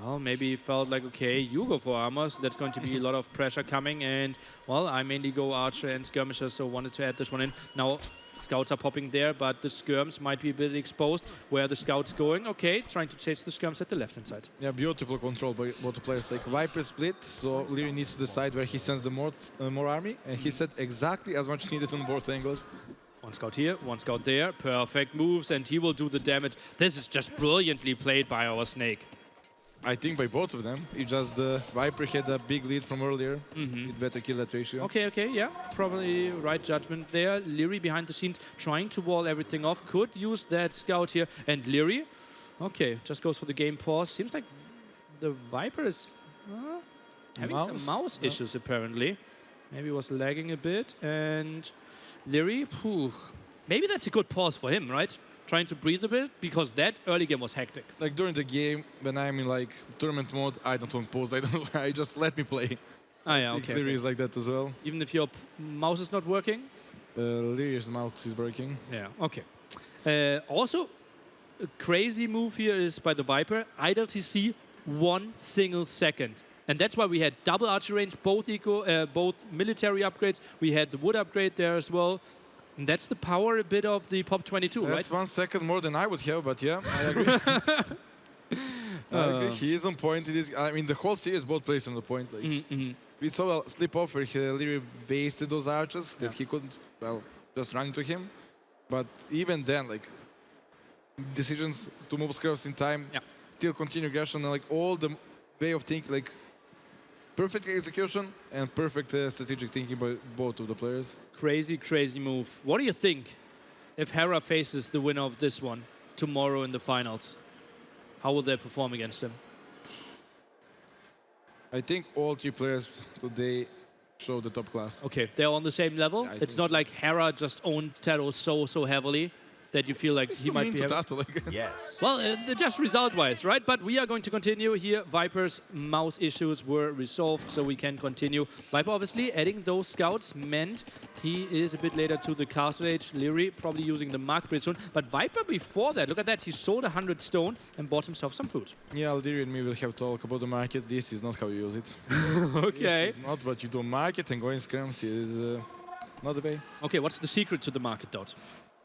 Well, maybe he felt like, okay, you go for armor, so that's going to be a lot of pressure coming. And, well, I mainly go archer and skirmisher, so wanted to add this one in. Now, scouts are popping there, but the skirms might be a bit exposed. Where are the scouts going? Okay, trying to chase the skirms at the left-hand side. Yeah, beautiful control by both players. Like, Viper split, so Leary needs to decide where he sends the more army, and he said exactly as much needed on both angles. One scout here, one scout there. Perfect moves, and he will do the damage. This is just brilliantly played by our Snake. I think by both of them. It's just the Viper had a big lead from earlier. With better kill that ratio. Okay, yeah, probably right judgment there. Leary behind the scenes trying to wall everything off. Could use that scout here. And Leary, okay, just goes for the game pause. Seems like the Viper is having some mouse issues apparently. Maybe was lagging a bit. And Leary, maybe that's a good pause for him, right? Trying to breathe a bit, because that early game was hectic. Like during the game, when I'm in like tournament mode, I don't want pause. I just let me play. Ah, yeah, okay. Leary is like that as well. Even if your mouse is not working? Leary's mouse is working. Yeah, okay. Also, a crazy move here is by the Viper. Idle TC 1 single second. And that's why we had double archery range, both military upgrades. We had the wood upgrade there as well. And that's the power a bit of the Pop 22, right? That's 1 second more than I would have, but yeah, I agree. I agree. He is on point. I mean, the whole series, both players on the point. Like, we saw a slip off where Leary wasted those archers that he couldn't, well, just run into him. But even then, like, decisions to move skirts in time, still continue aggression, and like all the way of thinking, like, perfect execution and perfect strategic thinking by both of the players. Crazy, crazy move. What do you think if Hera faces the winner of this one tomorrow in the finals? How will they perform against him? I think all 3 players today show the top class. Okay, they're on the same level? Yeah, it's not like Hera just owned Taro so heavily that you feel like he might be... Yes. Well, just result-wise, right? But we are going to continue here. Viper's mouse issues were resolved, so we can continue. Viper, obviously, adding those scouts meant he is a bit later to the Castle Age. Leary probably using the Mark pretty soon. But Viper, before that, look at that. He sold 100 stone and bought himself some food. Yeah, Leary and me will have to talk about the market. This is not how you use it. Okay. This is not what you do. Market and going scrims is not the way. Okay, what's the secret to the market, Dot?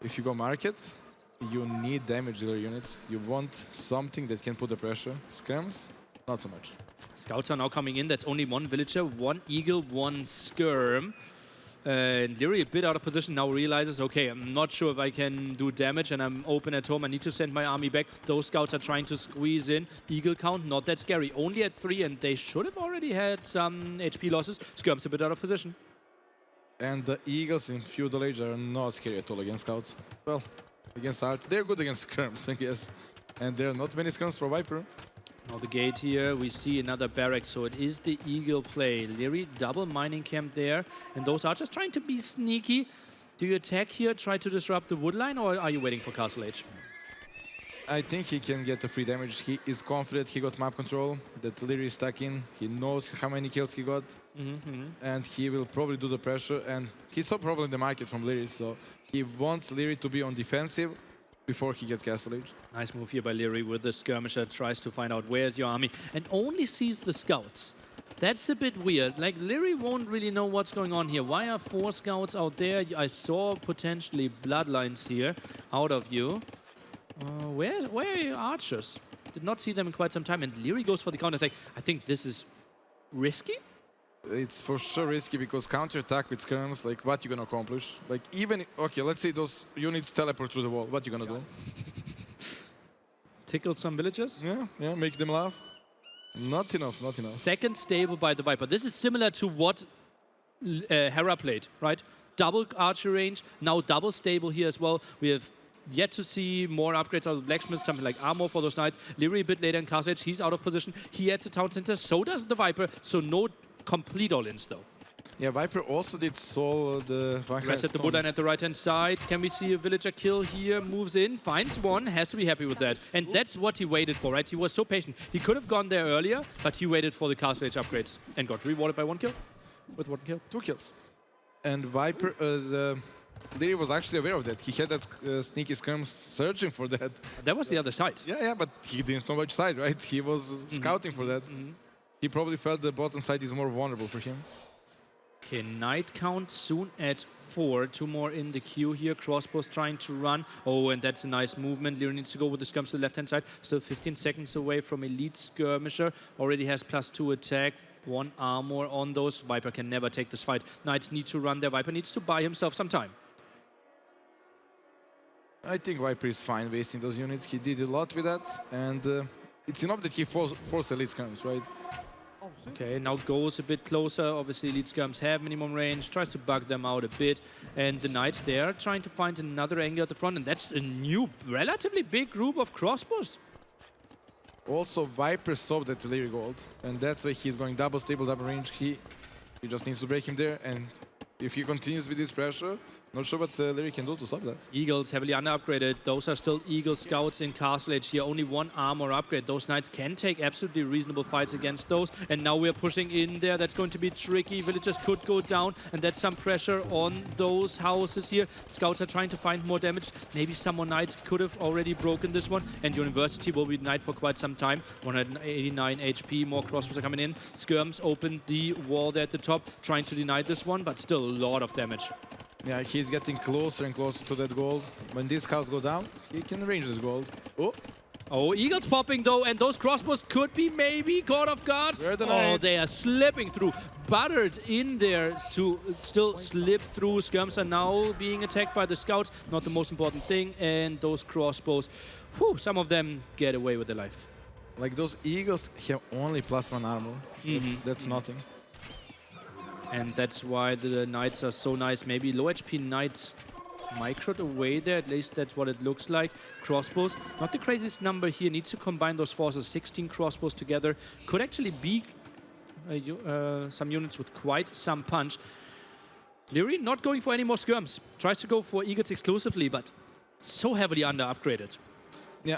If you go market, you need damage dealer units. You want something that can put the pressure. Scrims, not so much. Scouts are now coming in. That's only 1 villager, 1 eagle, 1 skirm. And Leary a bit out of position now realizes, okay, I'm not sure if I can do damage and I'm open at home. I need to send my army back. Those scouts are trying to squeeze in. Eagle count, not that scary. Only at 3, and they should have already had some HP losses. Skirm's a bit out of position. And the Eagles in Feudal Age are not scary at all against scouts. Well, against Arch, they're good against skirms, I guess. And there are not many skirms for Viper. Now the gate here, we see another barrack, so it is the Eagle play. Leary, double mining camp there, and those archers trying to be sneaky. Do you attack here, try to disrupt the wood line, or are you waiting for Castle Age? I think he can get the free damage. He is confident he got map control, that Leary is stuck in. He knows how many kills he got, and he will probably do the pressure. And he saw probably the market from Leary, so he wants Leary to be on defensive before he gets Castle Age. Nice move here by Leary with the skirmisher, tries to find out where's your army, and only sees the scouts. That's a bit weird. Like, Leary won't really know what's going on here. Why are 4 scouts out there? I saw potentially bloodlines here out of you. Where are your archers? Did not see them in quite some time, and Leary goes for the counter attack. I think this is risky. It's for sure risky because counter attack with skirms, like, what you gonna accomplish? Like, even okay, let's say those units teleport through the wall. What you gonna do? Tickle some villagers? Yeah, make them laugh. Not enough, not enough. Second stable by the Viper. This is similar to what Hera played, right? Double archery range, now double stable here as well. We have yet to see more upgrades out of the blacksmith, something like armor for those knights. Leary a bit later in Castle Age, he's out of position. He adds a town center, so does the Viper, so no complete all-ins though. Yeah, Viper also did soul the Reset the woodline at the right-hand side. Can we see a villager kill here? Moves in, finds one, has to be happy with that. And that's what he waited for, right? He was so patient. He could have gone there earlier, but he waited for the Castle Age upgrades and got rewarded by 1 kill. With 1 kill. 2 kills. And Viper, Leary was actually aware of that. He had that sneaky skirm searching for that. That was the other side. Yeah, but he didn't know which side, right? He was scouting for that. He probably felt the bottom side is more vulnerable for him. Okay, knight count soon at 4. 2 more in the queue here. Crossbows trying to run. Oh, and that's a nice movement. Leary needs to go with the skirms to the left-hand side. Still 15 seconds away from elite skirmisher. Already has +2 attack. 1 armor on those. Viper can never take this fight. Knights need to run there. Viper needs to buy himself some time. I think Viper is fine wasting those units. He did a lot with that. And it's enough that he force elite skirms, right? Okay, now goes a bit closer. Obviously, elite skirms have minimum range, tries to bug them out a bit. And the Knights there trying to find another angle at the front. And that's a new, relatively big group of crossbows. Also, Viper stopped at Leary Gold, and that's why he's going double stable, double range. He just needs to break him there, and if he continues with this pressure, not sure what Leary can do to stop that. Eagles heavily under-upgraded. Those are still Eagle Scouts in Castle Age here. Only one armor upgrade. Those Knights can take absolutely reasonable fights against those. And now we're pushing in there. That's going to be tricky. Villagers could go down. And that's some pressure on those houses here. Scouts are trying to find more damage. Maybe some more Knights could have already broken this one. And University will be denied for quite some time. 189 HP. More crossbows are coming in. Skirms opened the wall there at the top, trying to deny this one. But still a lot of damage. Yeah, he's getting closer and closer to that gold. When these scouts go down, he can range that gold. Oh, Oh, Eagles popping though, and those crossbows could be maybe caught off guard. Where are the Oh, Knights? they are slipping through. Buttered in there to still slip through. Skirms are now being attacked by the scouts. Not the most important thing. And those crossbows, whew, some of them get away with their life. like those eagles have only +1 armor. That's nothing. And that's why the Knights are so nice. Maybe low HP Knights microed away there. At least that's what it looks like. Crossbows, not the craziest number here. Needs to combine those forces. 16 crossbows together. Could actually be some units with quite some punch. Leary not going for any more skirms. Tries to go for Eagles exclusively, but so heavily under-upgraded. Yeah,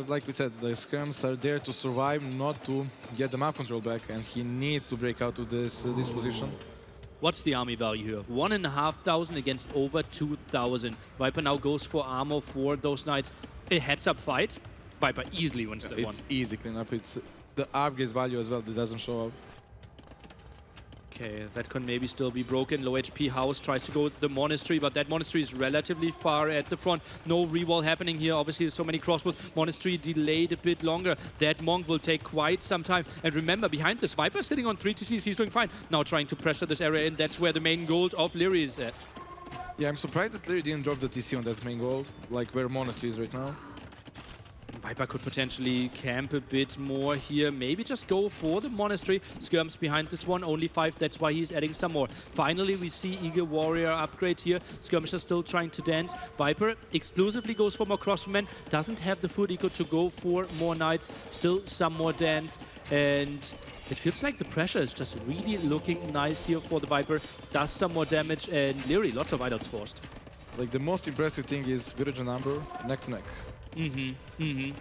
like we said, the skirms are there to survive, not to get the map control back, and he needs to break out of this position. What's the army value here? 1,500 against over 2,000. Viper now goes for armor for those Knights. A heads-up fight. Viper easily wins that one. It's easy cleanup. It's the upgrade value as well that doesn't show up. Okay, that can maybe still be broken. Low HP house tries to go to the monastery, but that monastery is relatively far at the front. No rewall happening here. Obviously, there's so many crossbows. Monastery delayed a bit longer. That monk will take quite some time. And remember, behind this, Viper sitting on 3 TCs. He's doing fine. Now trying to pressure this area in. That's where the main gold of Leary is at. Yeah, I'm surprised that Leary didn't drop the TC on that main gold, like where Monastery is right now. Viper could potentially camp a bit more here. Maybe just go for the monastery. Skirms behind this one, only 5. That's why he's adding some more. Finally, we see Eagle Warrior upgrade here. Skirmisher still trying to dance. Viper exclusively goes for more crossmen. Doesn't have the food eco to go for more knights. Still some more dance. And it feels like the pressure is just really looking nice here for the Viper. Does some more damage. And Leary, lots of idols forced. Like the most impressive thing is villager number neck to neck. I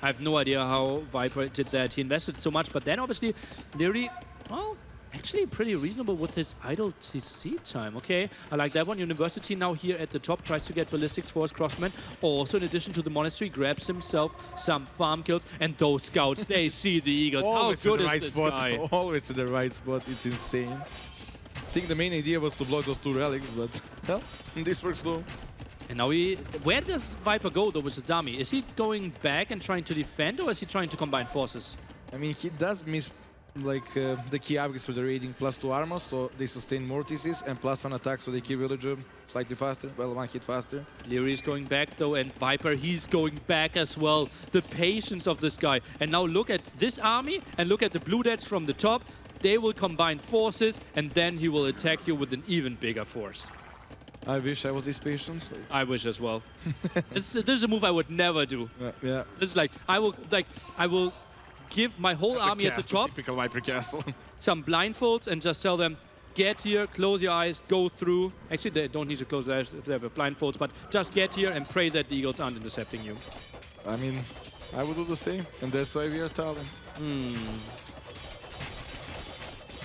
have no idea how Viper did that. He invested so much, but then obviously Leary, well, actually pretty reasonable with his idle CC time. Okay, I like that one. University now here at the top tries to get ballistics for his crossman. Also, in addition to the monastery, grabs himself some farm kills. And those scouts, they see the Eagles. Always How good in the is right this spot. guy? Always in the right spot. It's insane. I think the main idea was to block those 2 relics, but well, this works though. And now where does Viper go though with his army? Is he going back and trying to defend, or is he trying to combine forces? I mean, he does miss like the key upgrades for the raiding, +2 armor, so they sustain more TCs, and +1 attack, so they kill villager slightly faster, well, 1 hit faster. Leary is going back though, and Viper, he's going back as well. The patience of this guy. And now look at this army, and look at the blue deads from the top. They will combine forces, and then he will attack you with an even bigger force. I wish I was this patient. I wish as well. this is a move I would never do. Yeah. This is like I will give my whole army at the top Typical Viper castle. some blindfolds and just tell them, get here, close your eyes, go through. Actually, they don't need to close their eyes if they have blindfolds, but just get here and pray that the Eagles aren't intercepting you. I mean, I would do the same, and that's why we are talent.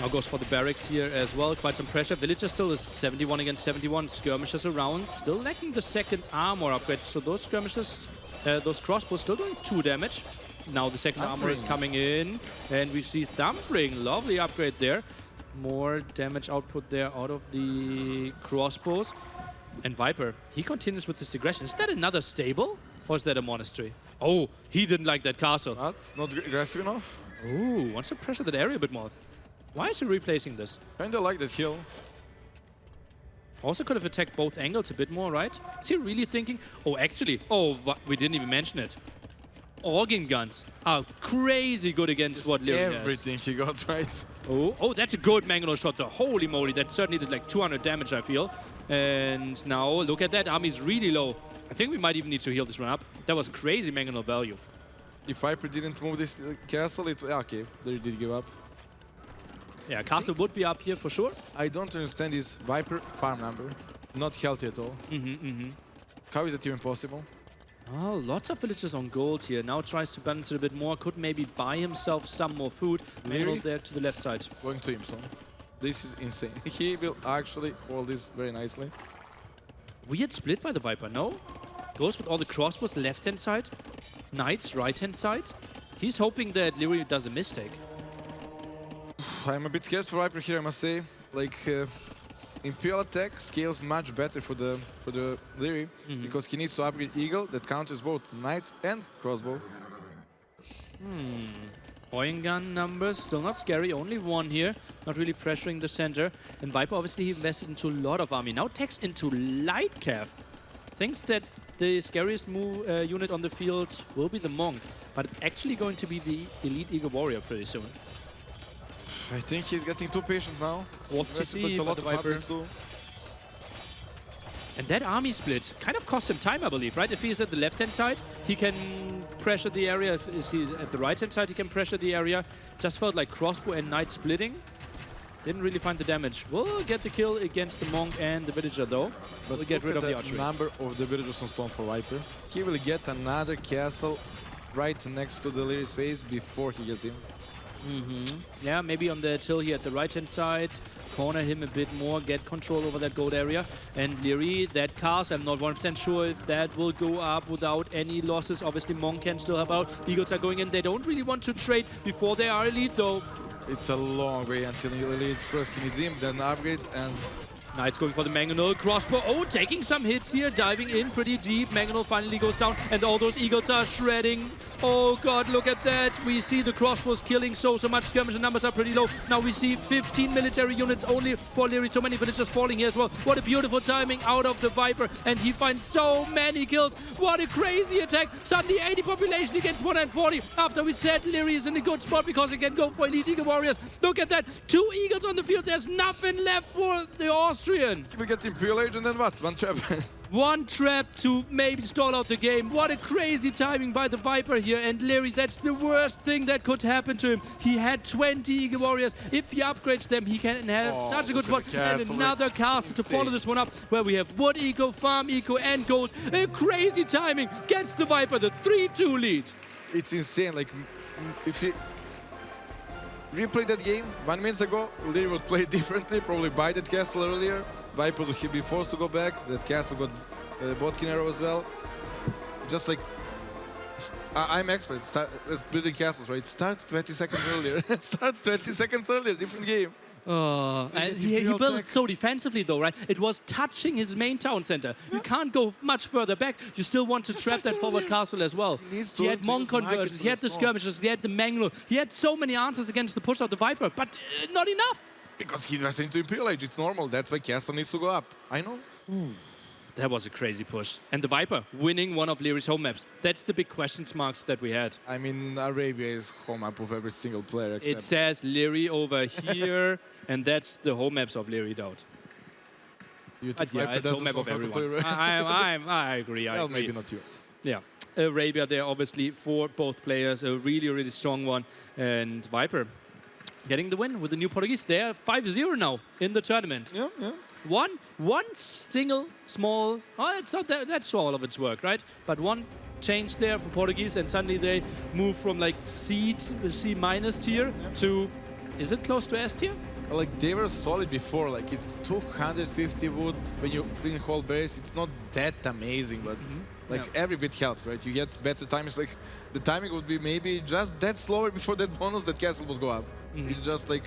Now goes for the barracks here as well. Quite some pressure. Villager still is 71 against 71. Skirmishers around. Still lacking the second armor upgrade. So those skirmishers, those crossbows still doing 2 damage. Now the second armor is coming in. And we see Thumbring. Lovely upgrade there. More damage output there out of the crossbows. And Viper, he continues with this aggression. Is that another stable? Or is that a monastery? Oh, he didn't like that castle. What? Not aggressive enough? Ooh, wants to pressure that area a bit more. Why is he replacing this? Kinda like that hill. Also could have attacked both angles a bit more, right? Is he really thinking? Oh, actually, we didn't even mention it. Organ guns are crazy good against what Leary has. Everything he got right. Oh, that's a good Mangonel shot, though. Holy moly, that certainly did like 200 damage, I feel. And now, look at that, army's really low. I think we might even need to heal this one up. That was crazy Mangonel value. If Viper didn't move this castle, okay, they did give up. Yeah, castle would be up here for sure. I don't understand this Viper farm number. Not healthy at all. How is it even possible? Oh, lots of villagers on gold here. Now tries to balance it a bit more. Could maybe buy himself some more food. Mangonel there to the left side. Going to him, son. This is insane. He will actually hold this very nicely. Weird split by the Viper, no? Goes with all the crossbows left-hand side. Knights right-hand side. He's hoping that Leary does a mistake. I'm a bit scared for Viper here, I must say. Like, Imperial attack scales much better for the Leary because he needs to upgrade Eagle that counters both Knights and Crossbow. Oil gun numbers, still not scary, only one here, not really pressuring the center. And Viper obviously he invested into a lot of army. Now takes into Light Cav. Thinks that the scariest unit on the field will be the Monk, but it's actually going to be the Elite Eagle Warrior pretty soon. I think he's getting too patient now. What to see, but the Viper. And that army split kind of cost him time, I believe, right? If he is at the left-hand side, he can pressure the area. If he's at the right-hand side, he can pressure the area. Just felt like crossbow and knight splitting. Didn't really find the damage. We'll get the kill against the Monk and the Villager, though. But we'll get rid of the archery. Number of the Villagers on stone for Viper. He will get another castle right next to the Leary's face before he gets in. Yeah, maybe on the till here at the right-hand side, corner him a bit more, get control over that gold area. And Leary, that cast, I'm not 100% sure if that will go up without any losses. Obviously, Monk can still help out. Eagles are going in. They don't really want to trade before they are elite, though. It's a long way until you're elite. First he needs him, then upgrade, and... Knights going for the Mangonel. Crossbow, oh, taking some hits here, diving in pretty deep. Mangonel finally goes down, and all those Eagles are shredding. Oh god, look at that. We see the crossbows killing so much. Skirmisher numbers are pretty low. Now we see 15 military units only for Leary. So many villagers falling here as well. What a beautiful timing out of the Viper, and he finds so many kills. What a crazy attack. Suddenly 80 population against 140. After we said Leary is in a good spot because he can go for Elite Eagle Warriors. Look at that. 2 Eagles on the field. There's nothing left for the Austrian. He will get Imperial Age and then what? One trap. One trap to maybe stall out the game. What a crazy timing by the Viper here. And Leary, that's the worst thing that could happen to him. He had 20 Eagle Warriors. If he upgrades them, he can have such a good spot. And another castle to follow this one up, where we have Wood Eco, Farm Eco, and Gold. A crazy timing gets the Viper the 3-2 lead. It's insane. Like, if he replay that game 1 minute ago, Leary would play differently, probably buy that castle earlier. Viper would be forced to go back. That castle got Botkin arrow as well. Just like, I'm expert. Building castles, right? Start 20 seconds earlier. Start 20 seconds earlier, different game. And he built it so defensively, though, right? It was touching his main town center. You can't go much further back. You still want to trap that forward castle as well. He had Monk conversions, he had the skirmishes, he had the Mangonel. He had so many answers against the push of the Viper, but not enough. Because he was into Imperial Age, it's normal. That's why castle needs to go up. I know. That was a crazy push. And the Viper winning one of Leary's home maps. That's the big question marks that we had. I mean, Arabia is home map of every single player. Except it says Leary over here, and that's the home maps of Leary Doubt. Yeah, it's home map of everyone. I agree. Well, maybe not you. Yeah. Arabia there, obviously, for both players. A really, really strong one. And Viper getting the win with the new Portuguese. They're 5-0 now in the tournament. Yeah, yeah. One single small, it's not that's all of its work, right? But one change there for Portuguese, and suddenly they move from like C minus tier to, is it close to S tier? Like, they were solid before. Like, it's 250 wood when you clean whole base. It's not that amazing, but like every bit helps, right? You get better timings. Like, the timing would be maybe just that slower before that bonus, that castle would go up. It's just like,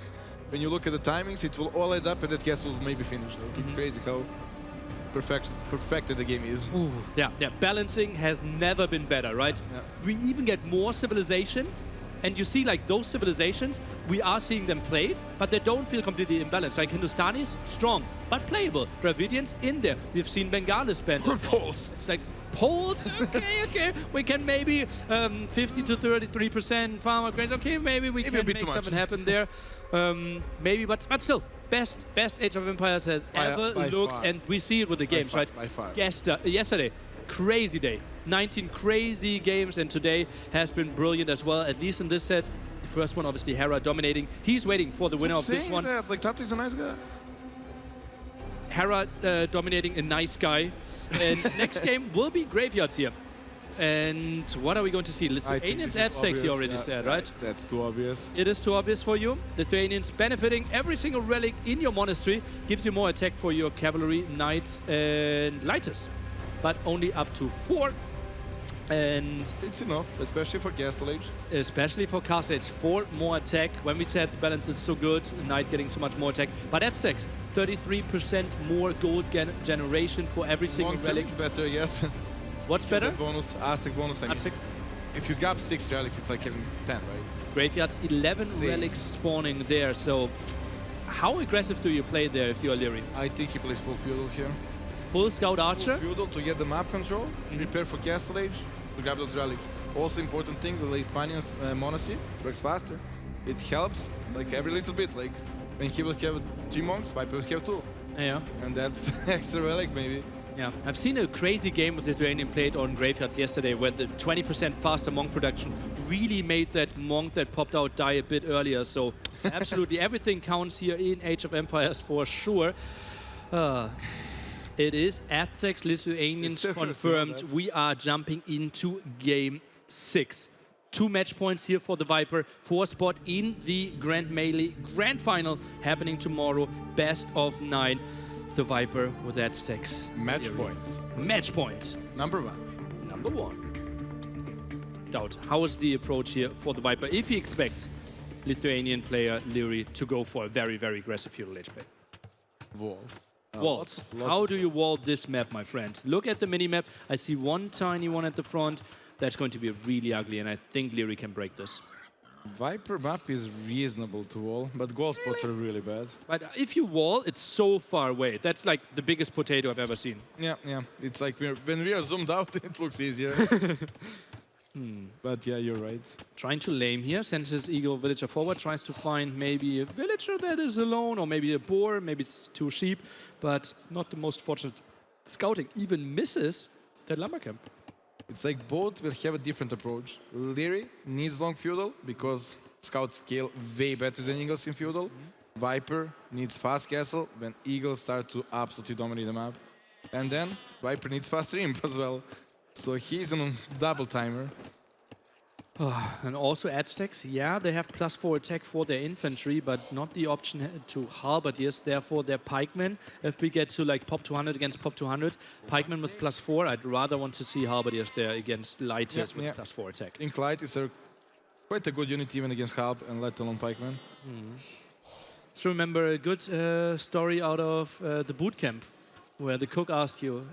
when you look at the timings, it will all add up and that castle will maybe finish. Like, it's crazy how perfected the game is. Yeah, balancing has never been better, right? Yeah. We even get more civilizations, and you see like those civilizations, we are seeing them played, but they don't feel completely imbalanced. Like Hindustanis, strong, but playable. Dravidians in there. We've seen Bengalis banned. Poles. It's like Poles, okay. We can maybe 50 to 33% farm upgrades. Okay, maybe we Maybe a can bit make too much. something happen there. Maybe, but still, best Age of Empires has ever by looked, far. and we see it with the games, right? By far. Yesterday, crazy day. 19 crazy games, and today has been brilliant as well, at least in this set. The first one, obviously, Hera dominating. He's waiting for the winner of this one. That. Like, Tato's a nice guy. Hera dominating a nice guy. And next game will be Graveyards here. And what are we going to see? I think Lithuanians this is Aztecs, you obvious. already Yeah, said, right? That's too obvious. It is too obvious for you. Lithuanians benefiting every single relic in your monastery. Gives you more attack for your cavalry, knights, and lighters. But only up to 4. And It's enough, especially for Castle Age. especially for Castle Age, 4 more attack. When we said the balance is so good, Knight getting so much more attack. But Aztecs, 33% more gold generation for every single Long term relic. is better, yes. What's Kill better? that bonus, Aztec bonus. I mean, Aztecs. if you grab 6 relics, it's like having 10, right? Graveyards, 11 Same. relics spawning there. So how aggressive do you play there if you're Leary? I think he plays full feudal here. Full Scout Archer? Full feudal to get the map control, prepare for Castle Age, to grab those relics. Also important thing, the late finance monastery works faster. It helps like every little bit. Like when he will have 3 monks, Viper will have 2. Yeah. And that's extra relic maybe. Yeah, I've seen a crazy game with Lithuanian played on Graveyards yesterday where the 20% faster monk production really made that monk that popped out die a bit earlier. So absolutely everything counts here in Age of Empires for sure. It is Aztecs, Lithuanians It's definitely confirmed. that. We are jumping into game 6. 2 match points here for the Viper. 4 spot in the Grand Melee Grand Final happening tomorrow. Best of 9. The Viper with Aztecs. Match Here we- point. Match point. Number 1. Number 1. Doubt. How is the approach here for the Viper if he expects Lithuanian player Leary to go for a very, very aggressive feudal age play? Walls. Walls. Lots How of- do you wall this map, my friend? Look at the mini-map. I see one tiny one at the front. That's going to be really ugly, and I think Leary can break this. Viper map is reasonable to wall, but goal spots are really bad. But if you wall, it's so far away. That's like the biggest potato I've ever seen. Yeah. It's like when we are zoomed out, it looks easier. But yeah, you're right. Trying to lame here, sends his Eagle villager forward, tries to find maybe a villager that is alone, or maybe a boar, maybe it's 2 sheep, but not the most fortunate. Scouting even misses that lumber camp. It's like both will have a different approach. Leary needs long feudal because scouts scale way better than eagles in feudal. Viper needs fast castle when eagles start to absolutely dominate the map. And then Viper needs fast imp as well. So he's on a double timer. And also Aztecs, yeah, they have +4 attack for their infantry, but not the option to halberdiers. Therefore, their pikemen, if we get to like pop 200 against pop 200, pikemen with +4, I'd rather want to see halberdiers there against lighters with +4 attack. I think light is quite a good unit even against halb and let alone pikemen. So remember a good story out of the boot camp, where the cook asked you,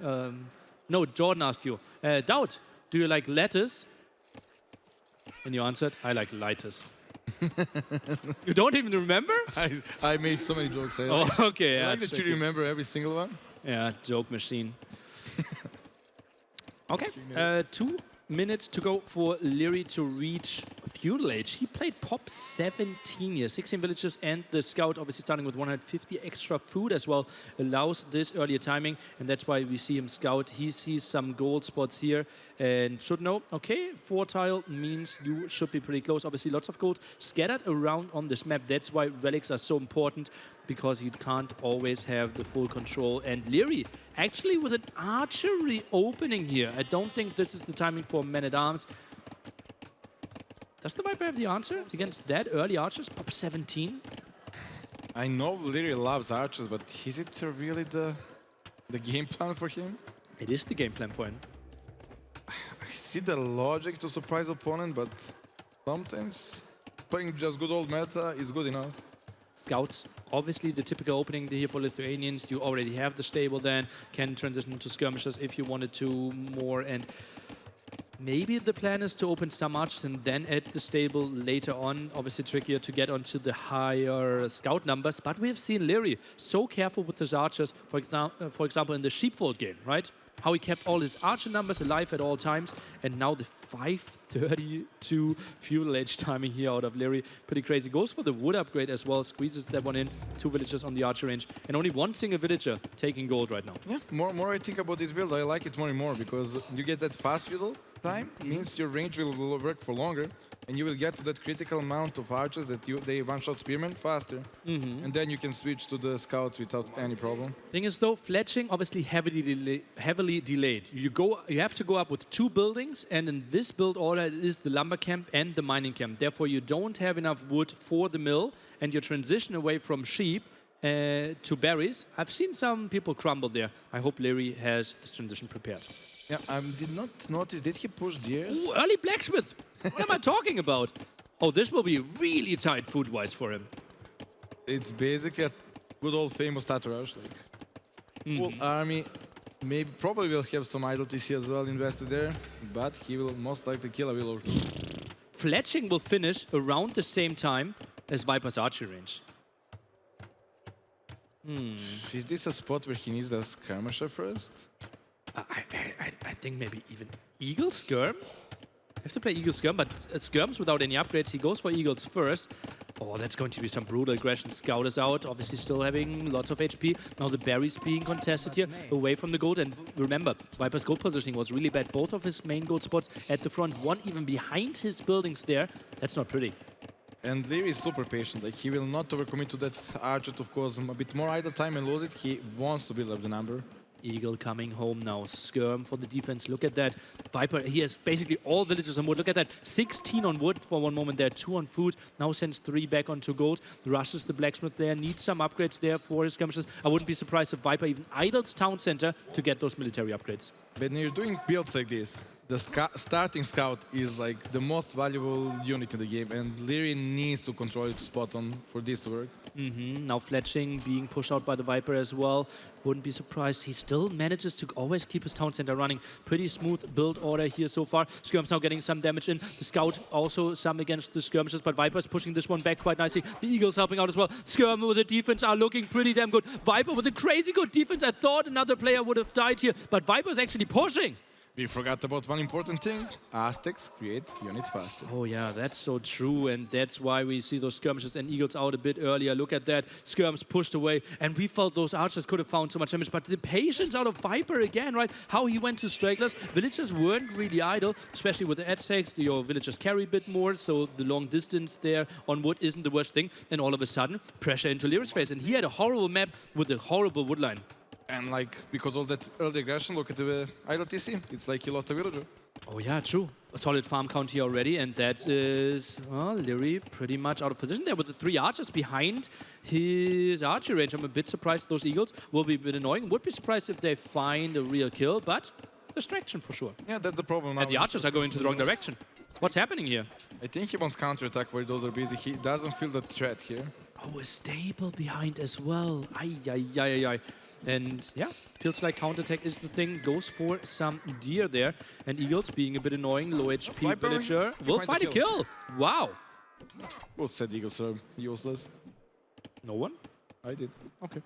no, Jordan asked you, Daud, do you like lettuce? And you answered, I like lighters. You don't even remember? I made so many jokes. Oh, okay. I Yeah, like it's that you tricky. remember every single one. Yeah, joke machine. Okay, 2 minutes to go for Leary to reach feudal age. He played pop 17 here, 16 villages, and the scout obviously starting with 150 extra food as well allows this earlier timing, and that's why we see him scout. He sees some gold spots here and should know, okay, 4 tile means you should be pretty close. Obviously lots of gold scattered around on this map. That's why relics are so important, because you can't always have the full control. And Leary actually with an archery opening here. I don't think this is the timing for men-at-arms. Does the Viper have the answer against that early archers? Pop 17? I know Leary loves archers, but is it really the game plan for him? It is the game plan for him. I see the logic to surprise opponent, but sometimes playing just good old meta is good enough. Scouts, obviously the typical opening here for Lithuanians. You already have the stable then, can transition to skirmishers if you wanted to more, and maybe the plan is to open some archers and then add the stable later on. Obviously trickier to get onto the higher scout numbers, but we have seen Leary so careful with his archers, for example in the Sheepfold game, right? how he kept all his archer numbers alive at all times. And now the 532 fuel age timing here out of Leary. Pretty crazy. Goes for the wood upgrade as well. Squeezes that one in. 2 villagers on the archer range. And only one single villager taking gold right now. Yeah, more I think about this build, I like it more and more because you get that fast fuel time, means your range will work for longer, and you will get to that critical amount of archers that they one-shot spearmen faster, and then you can switch to the scouts without any problem. Thing is though, fletching obviously heavily delayed. You have to go up with 2 buildings, and in this build order it is the lumber camp and the mining camp. Therefore, you don't have enough wood for the mill, and your transition away from sheep to berries. I've seen some people crumble there. I hope Leary has this transition prepared. Yeah, I did not notice, did he push deers? Ooh, early blacksmith. What am I talking about? Oh, this will be really tight food-wise for him. It's basically a good old famous tattoo rush. Like, full army, probably will have some idle TC as well invested there, but he will most likely kill a willow. Fletching will finish around the same time as Viper's archery range. Is this a spot where he needs the skirmisher first? I think maybe even Eagle Skirm? I have to play Eagle Skirm, but Skirms without any upgrades. He goes for Eagles first. Oh, that's going to be some brutal aggression. Scout is out, obviously still having lots of HP. Now the berries being contested here, away from the gold. And remember, Viper's gold positioning was really bad. Both of his main gold spots at the front, one even behind his buildings there. That's not pretty. And Leary is super patient. Like, he will not overcommit to that archer to cause him a bit more idle time and lose it. He wants to build up the number. Eagle coming home now. Skirm for the defense. Look at that. Viper, he has basically all villagers on wood. Look at that. 16 on wood for one moment there. 2 on food. Now sends 3 back onto gold. Rushes the blacksmith there. Needs some upgrades there for his skirmishes. I wouldn't be surprised if Viper even idles town center to get those military upgrades. When you're doing builds like this, the starting scout is like the most valuable unit in the game, and Leary needs to control it spot on for this to work. Now Fletching being pushed out by the Viper as well. Wouldn't be surprised. He still manages to always keep his town center running. Pretty smooth build order here so far. Skirm's now getting some damage in. The Scout also some against the skirmishes, but Viper's pushing this one back quite nicely. The Eagles helping out as well. Skirm with the defense are looking pretty damn good. Viper with a crazy good defense. I thought another player would have died here, but Viper's actually pushing. We forgot about one important thing. Aztecs create units faster. Oh yeah, that's so true, and that's why we see those skirmishes and Eagles out a bit earlier. Look at that. Skirms pushed away, and we felt those archers could have found so much damage, but the patience out of Viper again, right? How he went to stragglers. Villagers weren't really idle, especially with the Aztecs. Your villagers carry a bit more, so the long distance there on wood isn't the worst thing. And all of a sudden, pressure into Leary's face, and he had a horrible map with a horrible wood line. And like, because of that early aggression, look at the idle TC. It's like he lost a villager. Oh yeah, true. A solid farm count here already, and that is, well, Leary pretty much out of position there with the 3 archers behind his archery range. I'm a bit surprised those Eagles will be a bit annoying. Would be surprised if they find a real kill, but distraction for sure. Yeah, that's the problem now. And the archers are going to the wrong direction. What's happening here? I think he wants counterattack where those are busy. He doesn't feel the threat here. Oh, a stable behind as well. Ay, ay, ay, ay, ay. And yeah, feels like counterattack is the thing. Goes for some deer there. And Eagles being a bit annoying. Low HP Viper villager will find a kill. Wow. Who said Eagles are useless? No one? I did. Okay.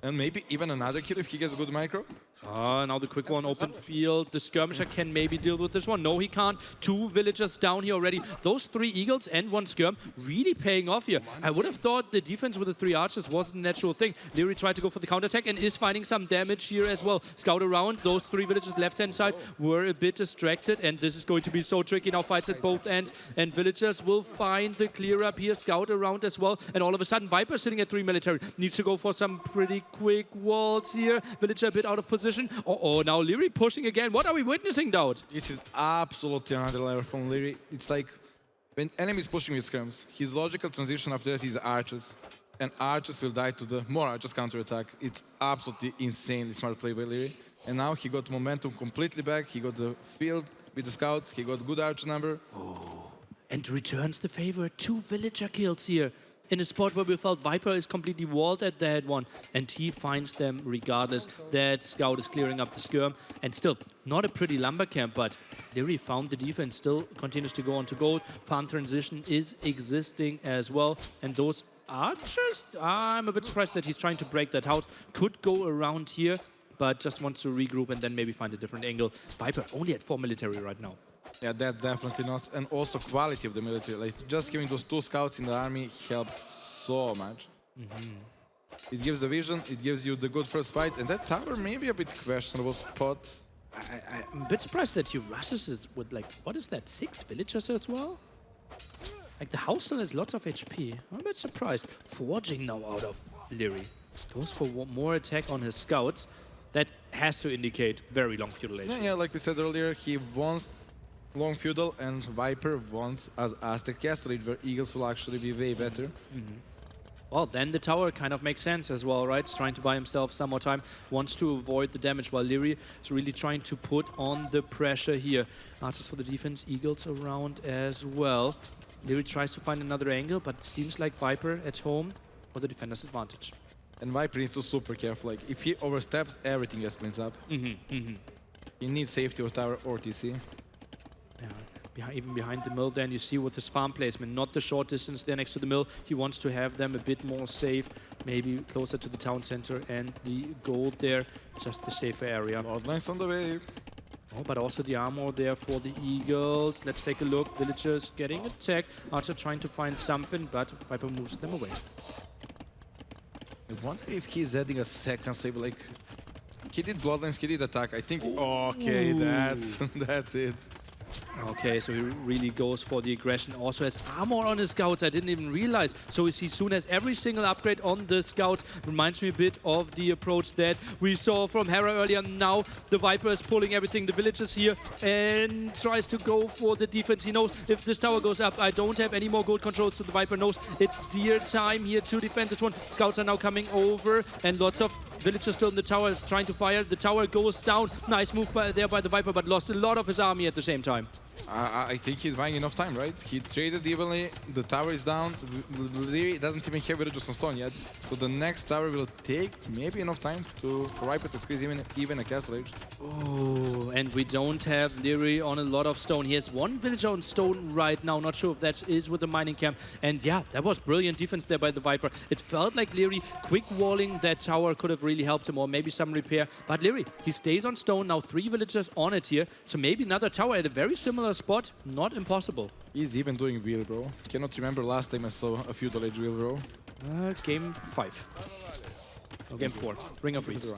And maybe even another kill if he gets a good micro. Now the quick one, open field. The skirmisher can maybe deal with this one. No, he can't. 2 villagers down here already. Those 3 eagles and 1 skirm really paying off here. I would have thought the defense with the 3 archers wasn't a natural thing. Leary tried to go for the counterattack and is finding some damage here as well. Scout around. Those 3 villagers left-hand side were a bit distracted, and this is going to be so tricky. Now fights at both ends, and villagers will find the clear up here. Scout around as well, and all of a sudden Viper sitting at 3 military. Needs to go for some pretty quick walls here. Villager a bit out of position. Oh, now Leary pushing again. What are we witnessing, Daud? This is absolutely another level from Leary. It's like when enemies pushing with skirms, his logical transition after this is archers. And archers will die to the more archers counterattack. It's absolutely insanely smart play by Leary. And now he got momentum completely back. He got the field with the scouts. He got good archer number. Oh, and returns the favor. 2 villager kills here. In a spot where we felt Viper is completely walled at the head one, and he finds them regardless. That Scout is clearing up the skirm, and still not a pretty lumber camp, but Leary found the defense, still continues to go on to gold. Farm transition is existing as well, and those archers, I'm a bit surprised that he's trying to break that out. Could go around here, but just wants to regroup and then maybe find a different angle. Viper only at 4 military right now. Yeah, that's definitely not. And also quality of the military. Like, just having those 2 scouts in the army helps so much. It gives the vision, it gives you the good first fight, and that tower may be a bit questionable spot. I'm a bit surprised that he rushes it with, like, what is that, 6 villagers as well? Like, the house still has lots of HP. I'm a bit surprised. Forging now out of Leary. Goes for more attack on his scouts. That has to indicate very long feudal age. Yeah, like we said earlier, he wants long feudal, and Viper wants as Aztec Castle Age, where Eagles will actually be way better. Well, then the tower kind of makes sense as well, right? He's trying to buy himself some more time, wants to avoid the damage, while Leary is really trying to put on the pressure here. Archers for the defense, Eagles around as well. Leary tries to find another angle, but it seems like Viper at home for the defender's advantage. And Viper needs to super careful. Like, if he oversteps, everything gets cleans up. He needs safety of tower or TC. Yeah, even behind the mill, then you see with his farm placement, not the short distance there next to the mill. He wants to have them a bit more safe, maybe closer to the town center, and the gold there, just the safer area. Bloodlines on the way. Oh, but also the armor there for the Eagles. Let's take a look. Villagers getting attacked. Archer trying to find something, but Viper moves them away. I wonder if he's adding a second save. Like, he did bloodlines, he did attack. I think. Okay, that's it. Okay, so he really goes for the aggression. Also has armor on his scouts, I didn't even realize. So he soon has every single upgrade on the scouts. Reminds me a bit of the approach that we saw from Hera earlier. Now the Viper is pulling everything, the villagers here, and tries to go for the defense. He knows if this tower goes up, I don't have any more gold controls, so the Viper knows it's dear time here to defend this one. Scouts are now coming over, and lots of villagers still in the tower trying to fire. The tower goes down. Nice move there by the Viper, but lost a lot of his army at the same time. I think he's buying enough time, right? He traded evenly, the tower is down, Leary doesn't even have villagers on stone yet, so the next tower will take maybe enough time for Viper to squeeze even a castle age. Oh, and we don't have Leary on a lot of stone. He has 1 villager on stone right now, not sure if that is with the mining camp. And yeah, that was brilliant defense there by the Viper. It felt like Leary quick walling that tower could have really helped him, or maybe some repair. But Leary, he stays on stone, now 3 villagers on it here, so maybe another tower at a very similar spot, not impossible. He's even doing wheel, bro. Cannot remember last time I saw a feudal age wheel, bro. Game 5. No, game 4. Ring of Reeds.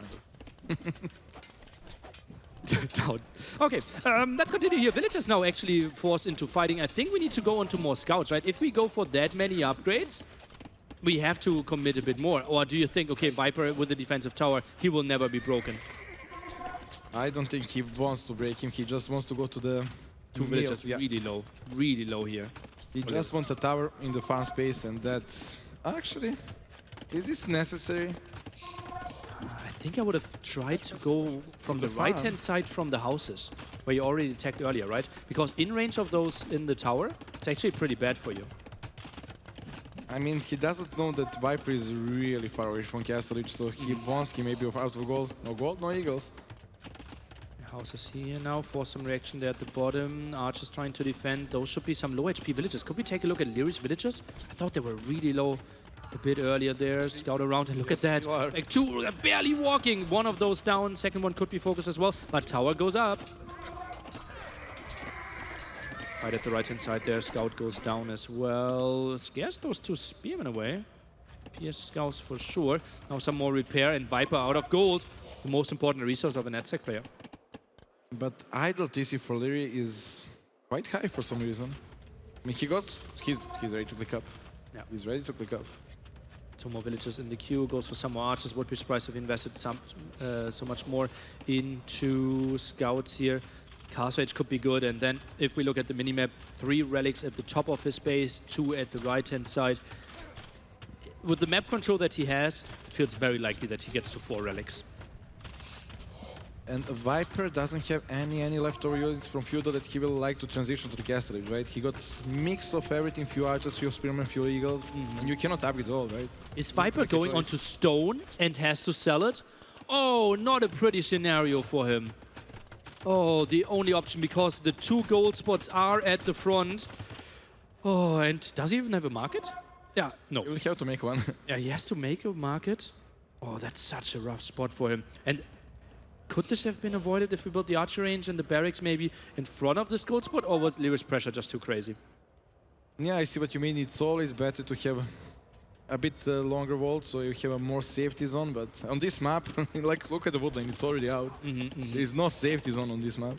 Down. Okay, let's continue here. Villagers now actually forced into fighting. I think we need to go on to more scouts, right? If we go for that many upgrades, we have to commit a bit more. Or do you think, okay, Viper with the defensive tower, he will never be broken? I don't think he wants to break him. He just wants to go to the 2 villagers really low here. He just wants a tower in the farm space, and that's actually, is this necessary? I think I would have tried to go from the right-hand side from the houses, where you already attacked earlier, right? Because in range of those in the tower, it's actually pretty bad for you. I mean, he doesn't know that Viper is really far away from Castle Ridge, so he wants him maybe out of gold. No gold, no eagles. Houses here now for some reaction there at the bottom. Archers trying to defend. Those should be some low HP villages. Could we take a look at Leary's villagers? I thought they were really low a bit earlier there. Scout around and look at that. Like 2 barely walking. One of those down. Second one could be focused as well. But tower goes up. Right at the right-hand side there. Scout goes down as well. Scares those 2 spearmen away. PS scouts for sure. Now some more repair and Viper out of gold. The most important resource of an AdSec player. But idle TC for Leary is quite high for some reason. I mean, he's ready to click up. Yeah. He's ready to click up. 2 more villagers in the queue, goes for some more archers. Would be surprised if he invested so much more into scouts here. Castle Age could be good, and then if we look at the minimap, 3 relics at the top of his base, 2 at the right-hand side. With the map control that he has, it feels very likely that he gets to 4 relics. And Viper doesn't have any leftover units from feudal that he will like to transition to the castle age, right? He got mix of everything, few archers, few spearmen, few eagles, and you cannot upgrade all, right? Is Viper going onto stone and has to sell it? Oh, not a pretty scenario for him. Oh, the only option, because the 2 gold spots are at the front. Oh, and does he even have a market? Yeah, no. He will have to make one. Yeah, he has to make a market. Oh, that's such a rough spot for him. And Could this have been avoided if we built the archer range and the barracks maybe in front of this gold spot, or was Lyri's pressure just too crazy? Yeah, I see what you mean. It's always better to have a bit longer vault, so you have a more safety zone. But on this map, like, look at the wood lane, it's already out. There is no safety zone on this map.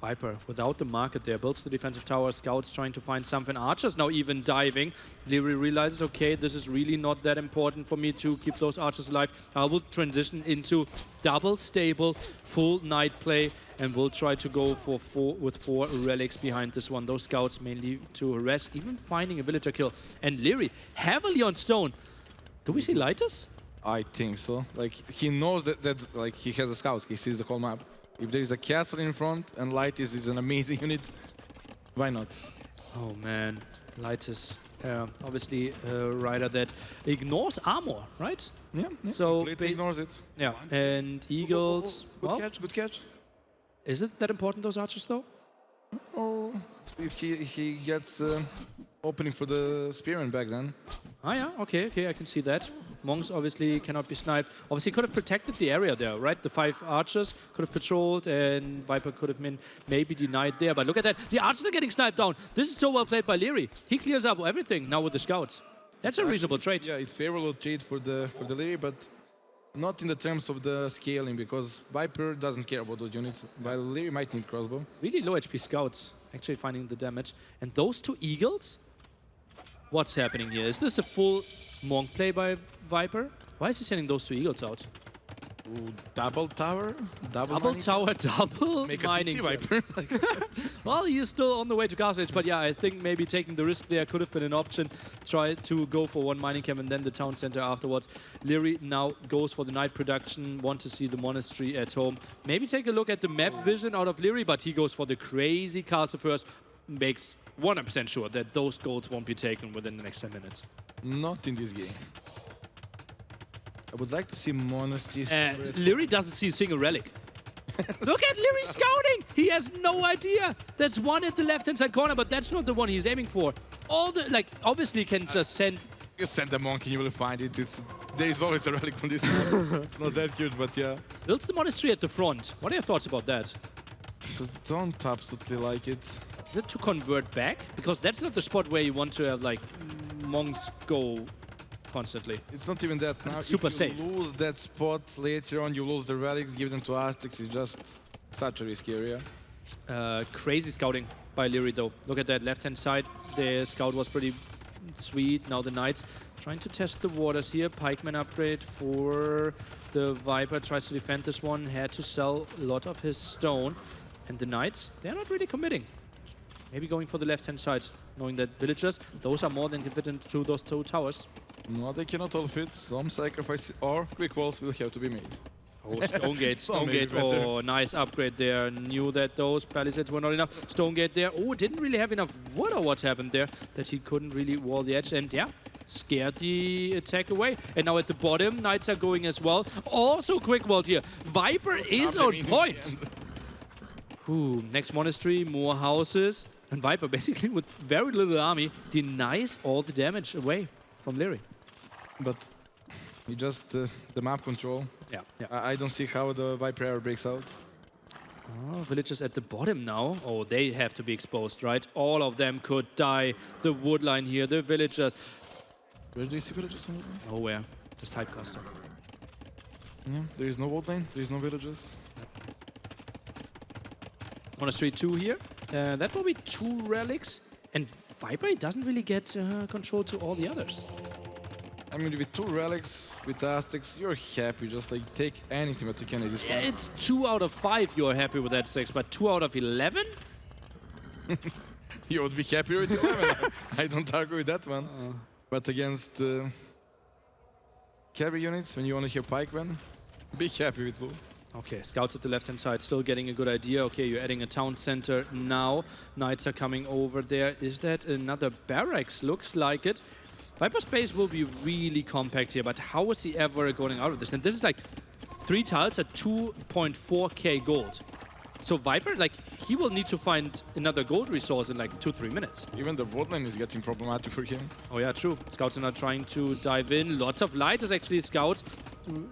Viper, without the market there, builds the defensive tower, scouts trying to find something. Archers now even diving. Lyri realizes, okay, this is really not that important for me to keep those archers alive. I will transition into double stable, full knight play, and will try to go for with 4 relics behind this one. Those scouts mainly to harass, even finding a villager kill. And Lyri, heavily on stone. Do we see Lighters? I think so. Like, he knows that like, he has a scouts, he sees the whole map. If there is a castle in front and Light is an amazing unit, why not? Oh man, Lightus, obviously a rider that ignores armor, right? Yeah, So completely ignores it. Yeah, and Eagles. Good well, catch, good catch. Is it that important, those archers, though? Oh, if he gets opening for the spearman back then. Ah, yeah, okay, I can see that. Monks obviously cannot be sniped. Obviously could have protected the area there, right? The 5 archers could have patrolled and Viper could have been maybe denied there. But look at that, the archers are getting sniped down. This is so well played by Lyri. He clears up everything now with the scouts. That's a reasonable trade. Yeah, it's favorable trade for the Lyri, but not in the terms of the scaling, because Viper doesn't care about those units, while Lyri might need crossbow. Really low HP scouts actually finding the damage. And those 2 eagles? What's happening here? Is this a full monk play by Viper? Why is he sending those 2 eagles out? Ooh, double tower? Double tower, double Make a mining. TC Viper. Well, he is still on the way to Castle Age, but yeah, I think maybe taking the risk there could have been an option. Try to go for 1 mining camp and then the town center afterwards. Lyri now goes for the night production, want to see the monastery at home. Maybe take a look at the map vision out of Lyri, but he goes for the crazy castle first. Makes 100% sure that those golds won't be taken within the next 10 minutes. Not in this game. I would like to see monasteries. Lyri doesn't see a single relic. Look at Lyri scouting! He has no idea. There's one at the left-hand side corner, but that's not the one he's aiming for. All the, like, obviously can just send... You send a monk and you will find it. There is always a relic on this map. It's not that huge, but yeah. Builds the monastery at the front. What are your thoughts about that? Don't absolutely like it. Is it to convert back? Because that's not the spot where you want to have, like, monks go constantly. It's not even that now. It's super if you safe. lose that spot later on, you lose the relics, give them to Aztecs. It's just such a risky area. Crazy scouting by Lyri, though. Look at that left-hand side. The scout was pretty sweet. Now the Knights trying to test the waters here. Pikeman upgrade for the Viper. Tries to defend this one. Had to sell a lot of his stone. And the Knights, they're not really committing. Maybe going for the left-hand side, knowing that villagers, those are more than can fit into those 2 towers. No, they cannot all fit. Some sacrifice or quick walls will have to be made. Oh, Stonegate, Maybe Stonegate. better. Oh, nice upgrade there. Knew that those palisades were not enough. Stonegate there. Oh, didn't really have enough wood or what happened there that he couldn't really wall the edge. And yeah, scared the attack away. And now at the bottom, Knights are going as well. Also quick walled here. Viper is on point. Ooh, next monastery, more houses. And Viper, basically with very little army, denies all the damage away from Lyri. But you just the map control. Yeah. I don't see how the Viper ever breaks out. Oh, villagers at the bottom now. Oh, they have to be exposed, right? All of them could die. The wood line here, the villagers. Where do you see villagers on wood line? Nowhere. Just typecaster. Yeah, there is no wood line. There is no villages. Monastery 2 here. That will be 2 relics. And Viper doesn't really get control to all the others. I mean, with 2 relics, with Aztecs, you're happy. Just like take anything that you can at this point. It's 2 out of 5 you're happy with that 6, but 2 out of 11? You would be happier with 11. I don't argue with that one. But against carry units, when you only have pikemen, be happy with 2. Okay, scouts at the left-hand side, still getting a good idea. Okay, you're adding a town center now. Knights are coming over there. Is that another barracks? Looks like it. Viper's base will be really compact here, but how is he ever going out of this? And this is like 3 tiles at 2.4k gold. So Viper, like, he will need to find another gold resource in like 2-3 minutes. Even the woodland is getting problematic for him. Oh yeah, true. Scouts are not trying to dive in. Lots of lighters actually, scouts.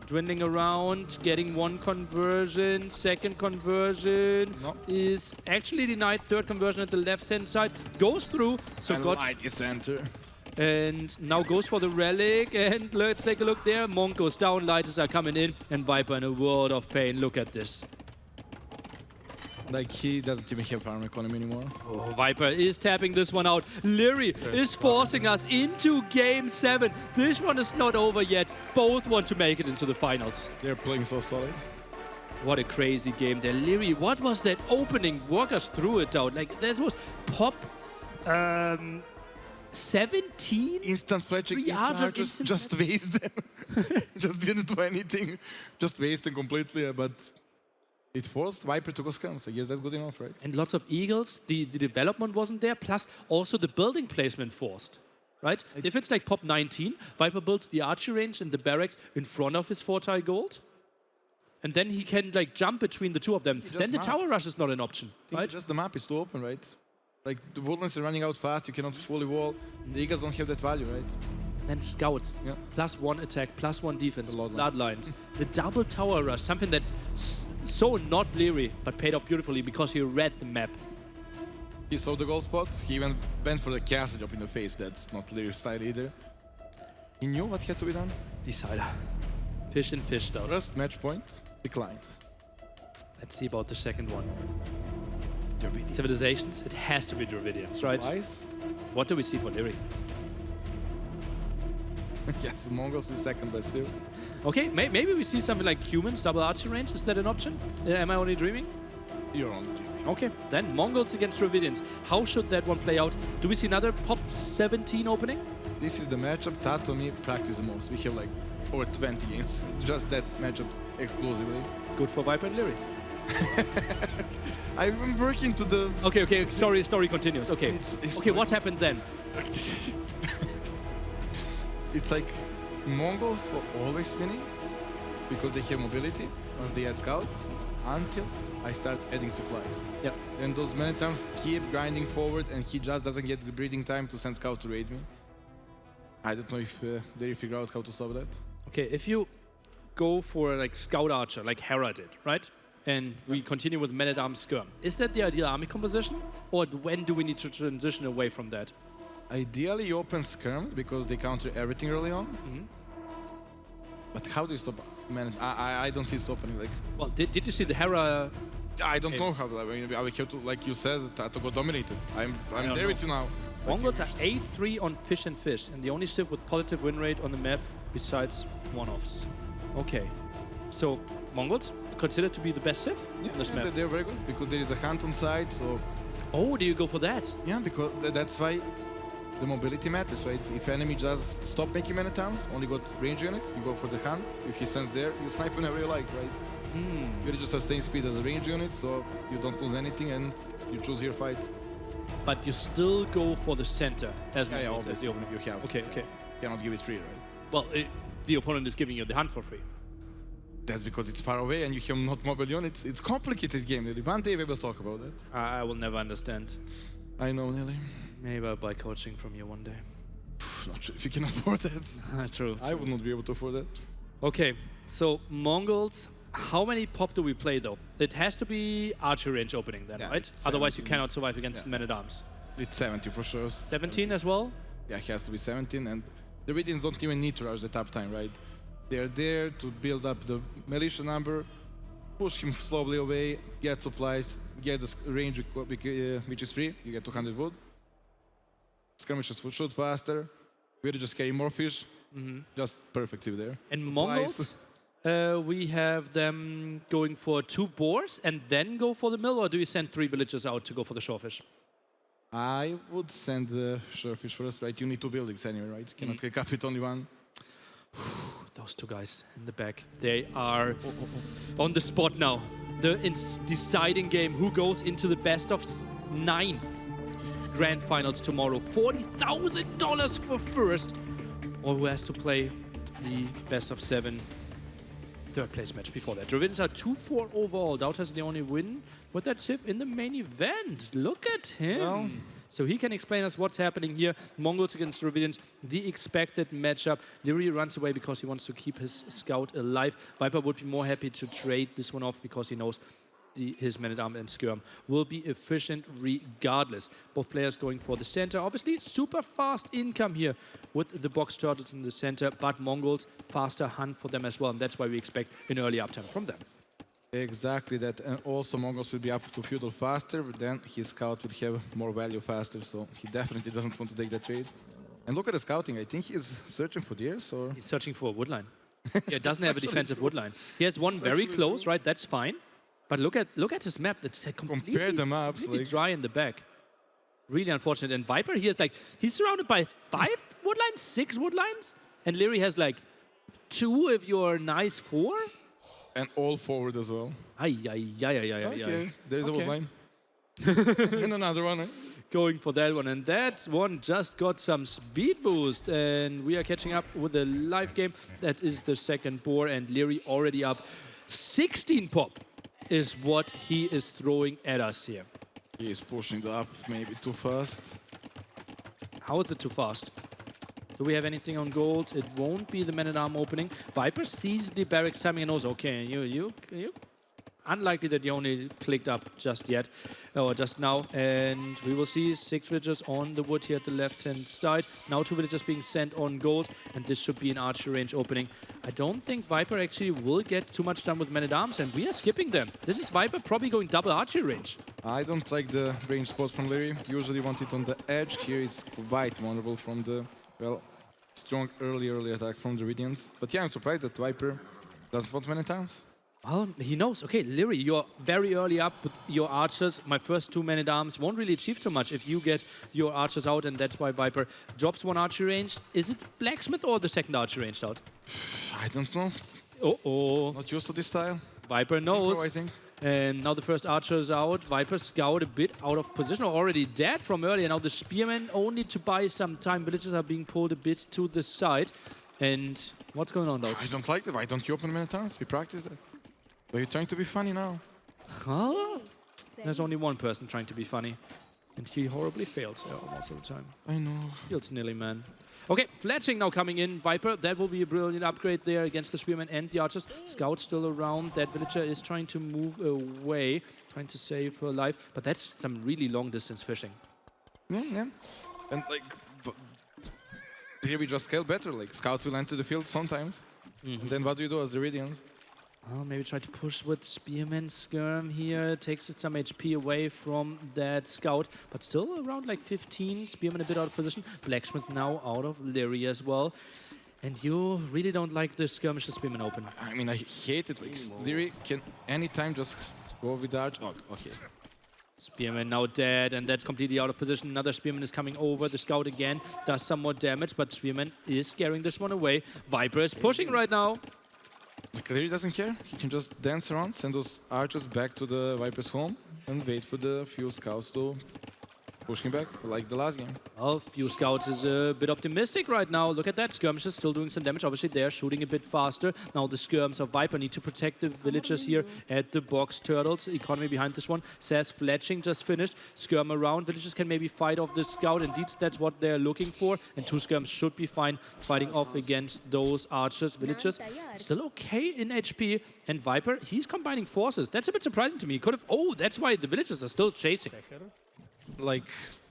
dwindling around, getting one conversion, second conversion No. is actually denied, third conversion at the left-hand side, goes through, so And got, light is enter. and now goes for the relic, and let's take a look there, Monk goes down, Lighters are coming in, and Viper in a world of pain, look at this. Like, he doesn't even have farm economy anymore. Oh, Viper is tapping this one out. Leary is forcing us into Game 7. This one is not over yet. Both want to make it into the finals. They're playing so solid. What a crazy game there. Leary, what was that opening? Walk us through it out. Like, this was pop 17? Instant fletching, Three instant archers, archers, instant just waste them. Just didn't do anything. Just wasting completely, but it forced Viper to go scrums. I guess that's good enough, right? And lots of eagles. The development wasn't there. Plus, also the building placement forced. Right? If it's like pop 19, Viper builds the archery range and the barracks in front of his 4-tile gold. And then he can like jump between the two of them. Then the tower rush is not an option, right? Just the map is too open, right? Like, the woodlands are running out fast, you cannot fully wall. The eagles don't have that value, right? Then scouts, Yeah. +1 attack, +1 defense, The bloodlines. The double tower rush, something that's so not Leary, but paid off beautifully because he read the map. He saw the gold spots, he even went for the castle drop in the face. That's not Leary's style either. He knew what had to be done. Decider. Fish and fished out. First match point, declined. Let's see about the second one. Civilizations, it has to be Dravidians, right? Twice. What do we see for Leary? Yes, the Mongols is second best here. Okay, maybe we see something like humans, double archery range. Is that an option? Am I only dreaming? You're on dreaming. Okay, then Mongols against Dravidians. How should that one play out? Do we see another pop 17 opening? This is the matchup Tato and me practice the most. We have like over 20 games. Just that matchup exclusively. Good for Viper and Leary. I've been working to the... Okay, story continues. Okay, It's okay, like- what happened then? It's like Mongols were always winning because they have mobility once they add scouts until I start adding supplies. Yep. And those many times keep grinding forward and he just doesn't get the breathing time to send scouts to raid me. I don't know if they figure out how to stop that. Okay, if you go for like scout archer, like Hera did, right? And we continue with men-at-arms skirm. Is that the ideal army composition? Or when do we need to transition away from that? Ideally, you open skirms because they counter everything early on. But how do you stop? Man, I don't see stopping. Like, Well, did you see the Hera? I don't know how. I mean, I will have to, like you said, to go dominated. I'm don't there know. with you now. Mongols are 8-3 on fish and fish, and the only ship with positive win rate on the map besides one-offs. Okay, so Mongols considered to be the best civ Yeah, on this map. they're very good because there is a hunt on side. So Oh, do you go for that? yeah, because that's why the mobility matters, right? If enemy just stop making many times, only got range units, you go for the hunt. If he sends there, you snipe whenever you like, right? You just have same speed as a range unit, so you don't lose anything and you choose your fight. But you still go for the center as Yeah, Mongols. as the obviously opponent. you have. Okay. You cannot give it free, right? Well, the opponent is giving you the hunt for free. That's because it's far away and you have not mobile units. It's complicated game, really. One day we will talk about that. I will never understand. I know, Nelly. Maybe I'll buy coaching from you one day. Not sure if you can afford that. True. I would not be able to afford that. Okay, so Mongols, how many pop do we play though? It has to be archery range opening then, Yeah, right? it's Otherwise you 17. cannot survive against Yeah. men-at-arms. It's 70 for sure. 17 as well? Yeah, it has to be 17. And the Radiants don't even need to rush the top time, right? They're there to build up the militia number, push him slowly away, get supplies, get the range which is free. You get 200 wood. Skirmishes will shoot faster. We just carry more fish. Just perfect there. And Supplies. Mongols, we have them going for 2 boars and then go for the mill, or do you send 3 villagers out to go for the shorefish? I would send the surefish first, right? You need 2 buildings anyway, right? You cannot take up with only one. Those 2 guys in the back, they are on the spot now. The deciding game, who goes into the best of 9 grand finals tomorrow. $40,000 for first, or who has to play the best of 7 third place match before that. Dravidians are 2-4 overall. Doubt has the only win with that civ in the main event. Look at him. Well, So he can explain us what's happening here. Mongols against Dravidians, the expected matchup. Liry runs away because he wants to keep his scout alive. Viper would be more happy to trade this one off because he knows his Man-at-Arm and Skirm will be efficient regardless. Both players going for the center. Obviously, super fast income here with the box turtles in the center, but Mongols, faster hunt for them as well. And that's why we expect an early uptime from them. Exactly that. And also Mongols will be up to feudal faster, but then his scout would have more value faster. So he definitely doesn't want to take that trade. And look at the scouting. I think he's searching for deers or... He's searching for a woodline. Yeah, doesn't have a defensive woodline. He has one very close, right? That's fine. But look at his map. That's completely dry in the back. Really unfortunate. And Viper, he's surrounded by 5 woodlines, 6 woodlines, and Liry has like 2 if you're nice 4. And all forward as well. Okay, there's a woodline. And another one. Eh? Going for that one, and that one just got some speed boost, and we are catching up with the live game. That is the second boar, and Liry already up 16 pop. Is what he is throwing at us here. He is pushing up maybe too fast. How is it too fast? Do we have anything on gold? It won't be the Man-at-Arm opening. Viper sees the barracks timing and knows, okay, you unlikely that you only clicked up just yet, or just now. And we will see 6 villagers on the wood here at the left-hand side. Now 2 villagers being sent on gold, and this should be an archer range opening. I don't think Viper actually will get too much done with Men-at-Arms, and we are skipping them. This is Viper probably going double archery range. I don't like the range spot from Liry. Usually want it on the edge. Here it's quite vulnerable from the, well, strong early attack from the Dravidians. But yeah, I'm surprised that Viper doesn't want Men-at-Arms. Well, he knows. Okay, Liry, you're very early up with your archers. My first 2 Men-at-Arms won't really achieve too much if you get your archers out, and that's why Viper drops 1 archery range. Is it Blacksmith or the second archery range out? I don't know. Uh-oh. Not used to this style. Viper knows. And now the first archer is out. Viper scout a bit out of position, or already dead from earlier. Now the spearmen only to buy some time. Villagers are being pulled a bit to the side. And what's going on, though? I don't like that. Why don't you open Men-at-Arms? We practice that. Are you trying to be funny now? Huh? There's only one person trying to be funny. And he horribly fails most of the time. I know. Feels nilly, man. Okay, fletching now coming in. Viper, that will be a brilliant upgrade there against the spearmen and the archers. Scout still around. That villager is trying to move away, trying to save her life. But that's some really long distance fishing. Yeah. And like, here we just scale better. Like, scouts will enter the field sometimes. And then what do you do as the Dravidians? Well, maybe try to push with Spearman Skirm here. Takes some HP away from that scout. But still around like 15. Spearman a bit out of position. Blacksmith now out of Liry as well. And you really don't like the skirmish Spearman open. I mean, I hate it. Like, Liry can anytime just go with that. Oh, okay. Spearman now dead, and that's completely out of position. Another Spearman is coming over. The scout again does some more damage, but Spearman is scaring this one away. Viper is pushing right now. Like, Liry doesn't care. He can just dance around, send those archers back to the Viper's home, and wait for the few scouts to push him back, like the last game. Well, few scouts is a bit optimistic right now. Look at that. Skirmishes still doing some damage. Obviously, they're shooting a bit faster. Now the skirms of Viper need to protect the villagers here at the box turtles. Economy behind this one. Says fletching just finished. Skirm around. Villagers can maybe fight off the scout. Indeed, that's what they're looking for. And 2 skirms should be fine fighting off against those archers. Villagers still okay in HP. And Viper, he's combining forces. That's a bit surprising to me. He could have... Oh, that's why the villagers are still chasing. Like,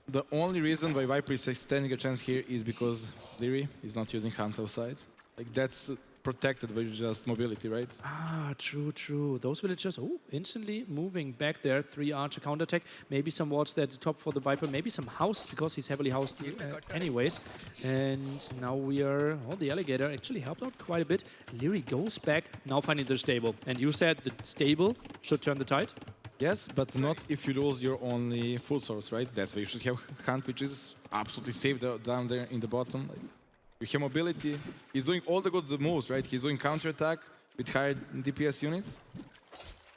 the only reason why Viper is standing a chance here is because Liry is not using Hunt outside. Like, that's protected by just mobility, right? Ah, true. Those villagers, instantly moving back there. 3 archer counterattack. Maybe some wards there at the top for the Viper. Maybe some house, because he's heavily housed anyways. And now we are... Oh, the alligator actually helped out quite a bit. Liry goes back, now finding the stable. And you said the stable should turn the tide? Yes, but not if you lose your only full source, right? That's why you should have Hunt, which is absolutely safe down there in the bottom. Like, you have mobility. He's doing all the good moves, right? He's doing counter-attack with higher DPS units.